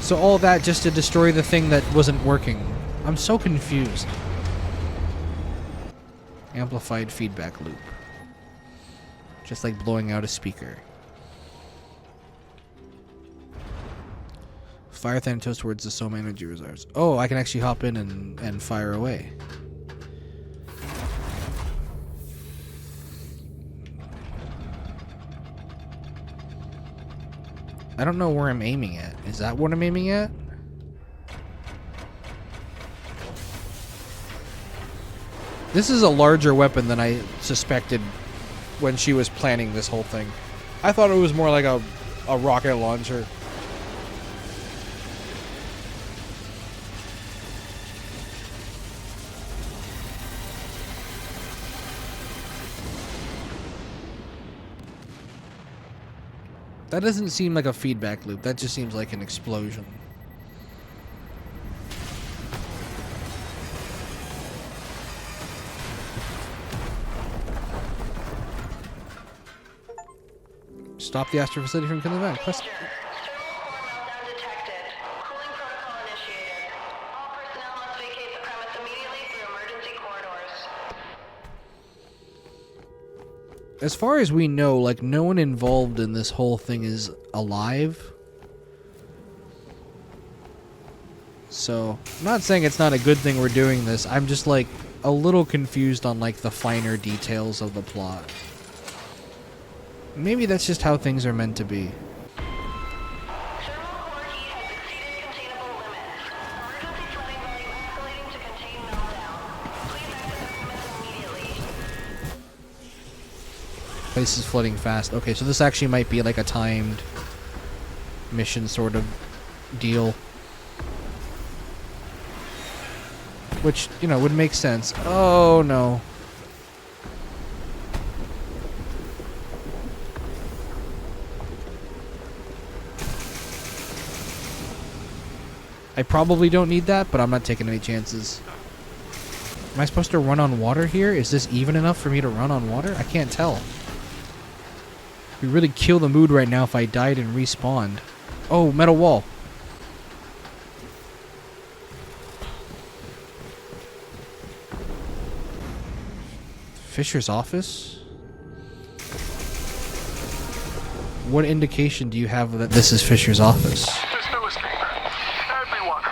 So all that just to destroy the thing that wasn't working. I'm so confused. Amplified feedback loop. Just like blowing out a speaker. Fire Thanatos towards the Soma energy reserves. Oh, I can actually hop in and fire away. I don't know where I'm aiming at. Is that what I'm aiming at? This is a larger weapon than I suspected when she was planning this whole thing. I thought it was more like a rocket launcher. That doesn't seem like a feedback loop. That just seems like an explosion. Stop the Astro facility from killing the van. Press. Danger. Thermal core meltdown detected. Cooling protocol initiated. All personnel must vacate the premise immediately through emergency corridors. As far as we know, like, no one involved in this whole thing is alive. So, I'm not saying it's not a good thing we're doing this. I'm just, like, a little confused on, like, the finer details of the plot. Maybe that's just how things are meant to be. Thermal core heat has exceeded containable limits. Emergency flooding volume escalating to contain meltdown. Please exit the premise immediately. Place is flooding fast. Okay, so this actually might be like a timed mission sort of deal. Which, you know, would make sense. Oh, no. I probably don't need that, but I'm not taking any chances. Am I supposed to run on water here? Is this even enough for me to run on water? I can't tell. It'd really kill the mood right now if I died and respawned. Oh, metal wall. Fisher's office? What indication do you have that this is Fisher's office? There's no escape. Everyone.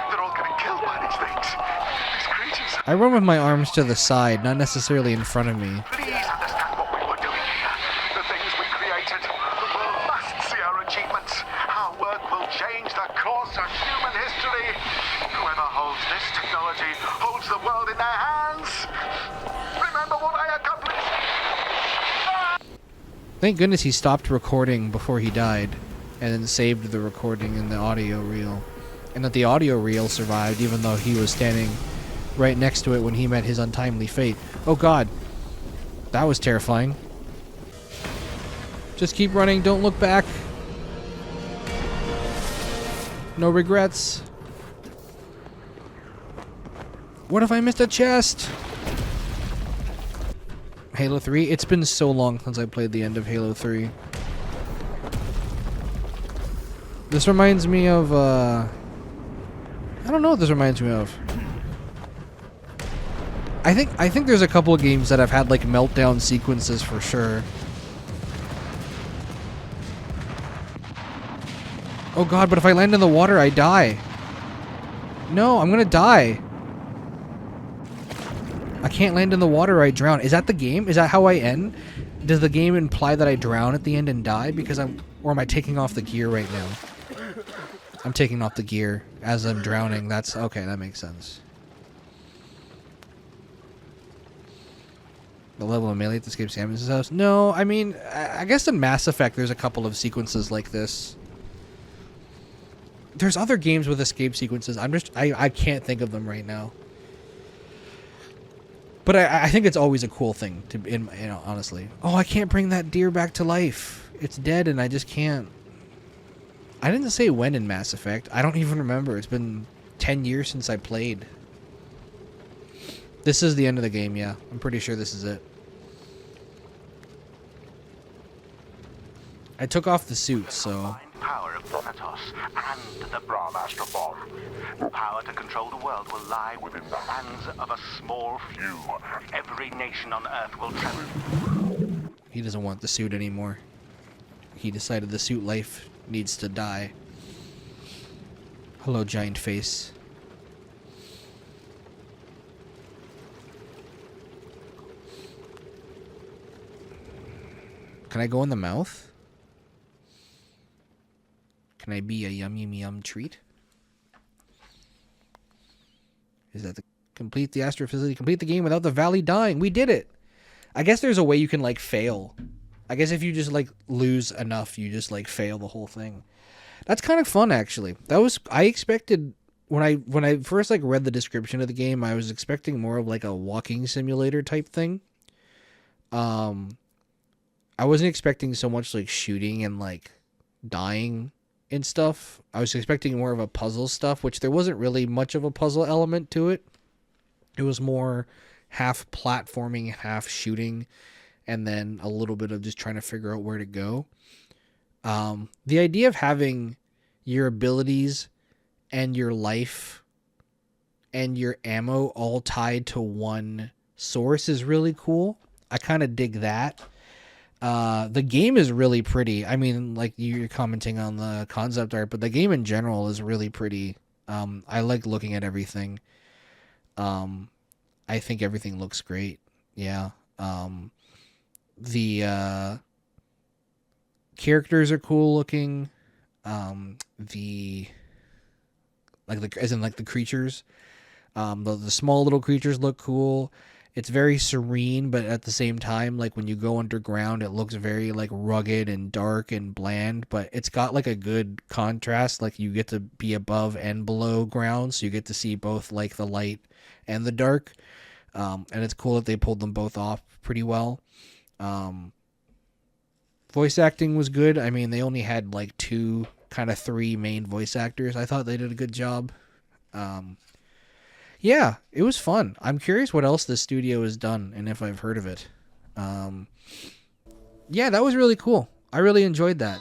They're all getting killed by these things. These creatures. I run with my arms to the side, not necessarily in front of me. Please understand what we were doing here. The things we created. The world must see our achievements. Our work will change the course of human history. Whoever holds this technology holds the world in their hands. Remember what I accomplished. Thank goodness he stopped recording before he died, and then saved the recording in the audio reel. And that the audio reel survived even though he was standing right next to it when he met his untimely fate. Oh god. That was terrifying. Just keep running, don't look back. No regrets. What if I missed a chest? Halo 3? It's been so long since I played the end of Halo 3. This reminds me of, I don't know what this reminds me of. I think there's a couple of games that have had, like, meltdown sequences for sure. Oh god, but if I land in the water, I die. No, I'm gonna die. I can't land in the water or I drown. Is that the game? Is that how I end? Does the game imply that I drown at the end and die? Because or am I taking off the gear right now? I'm taking off the gear as I'm drowning. That's okay, that makes sense. The level of melee at Escape Samus's house? No, I mean, I guess in Mass Effect there's a couple of sequences like this. There's other games with escape sequences. I can't think of them right now. But I think it's always a cool thing to, honestly. Oh, I can't bring that deer back to life. It's dead and I just can't. I didn't say when in Mass Effect. I don't even remember. It's been 10 years since I played. This is the end of the game, yeah. I'm pretty sure this is it. I took off the suit, so... Power of Thanatos and the Brahm Astral Bomb. The power to control the world will lie within the hands of a small few. Every nation on Earth will tremble. He doesn't want the suit anymore. He decided the suit life needs to die. Hello, giant face. Can I go in the mouth? I be a yum yum yum treat? Is that complete the astrophysics, complete the game without the valley dying? We did it. I guess there's a way you can like fail. I guess if you just like lose enough, you just like fail the whole thing. That's kind of fun, actually. I expected when I first like read the description of the game, I was expecting more of like a walking simulator type thing. I wasn't expecting so much like shooting and like dying and stuff. I was expecting more of a puzzle stuff, which there wasn't really much of a puzzle element to it. It was more half platforming, half shooting, and then a little bit of just trying to figure out where to go. The idea of having your abilities and your life and your ammo all tied to one source is really cool. I kind of dig that. The game is really pretty. I mean, like you're commenting on the concept art, but the game in general is really pretty. I like looking at everything. I think everything looks great. Yeah. The characters are cool looking. The creatures. The small little creatures look cool. It's very serene, but at the same time, like when you go underground, it looks very like rugged and dark and bland, but it's got like a good contrast. Like you get to be above and below ground, so you get to see both like the light and the dark. And it's cool that they pulled them both off pretty well. Voice acting was good. I mean, they only had like three main voice actors. I thought they did a good job. Yeah, it was fun. I'm curious what else this studio has done and if I've heard of it. Yeah, that was really cool. I really enjoyed that.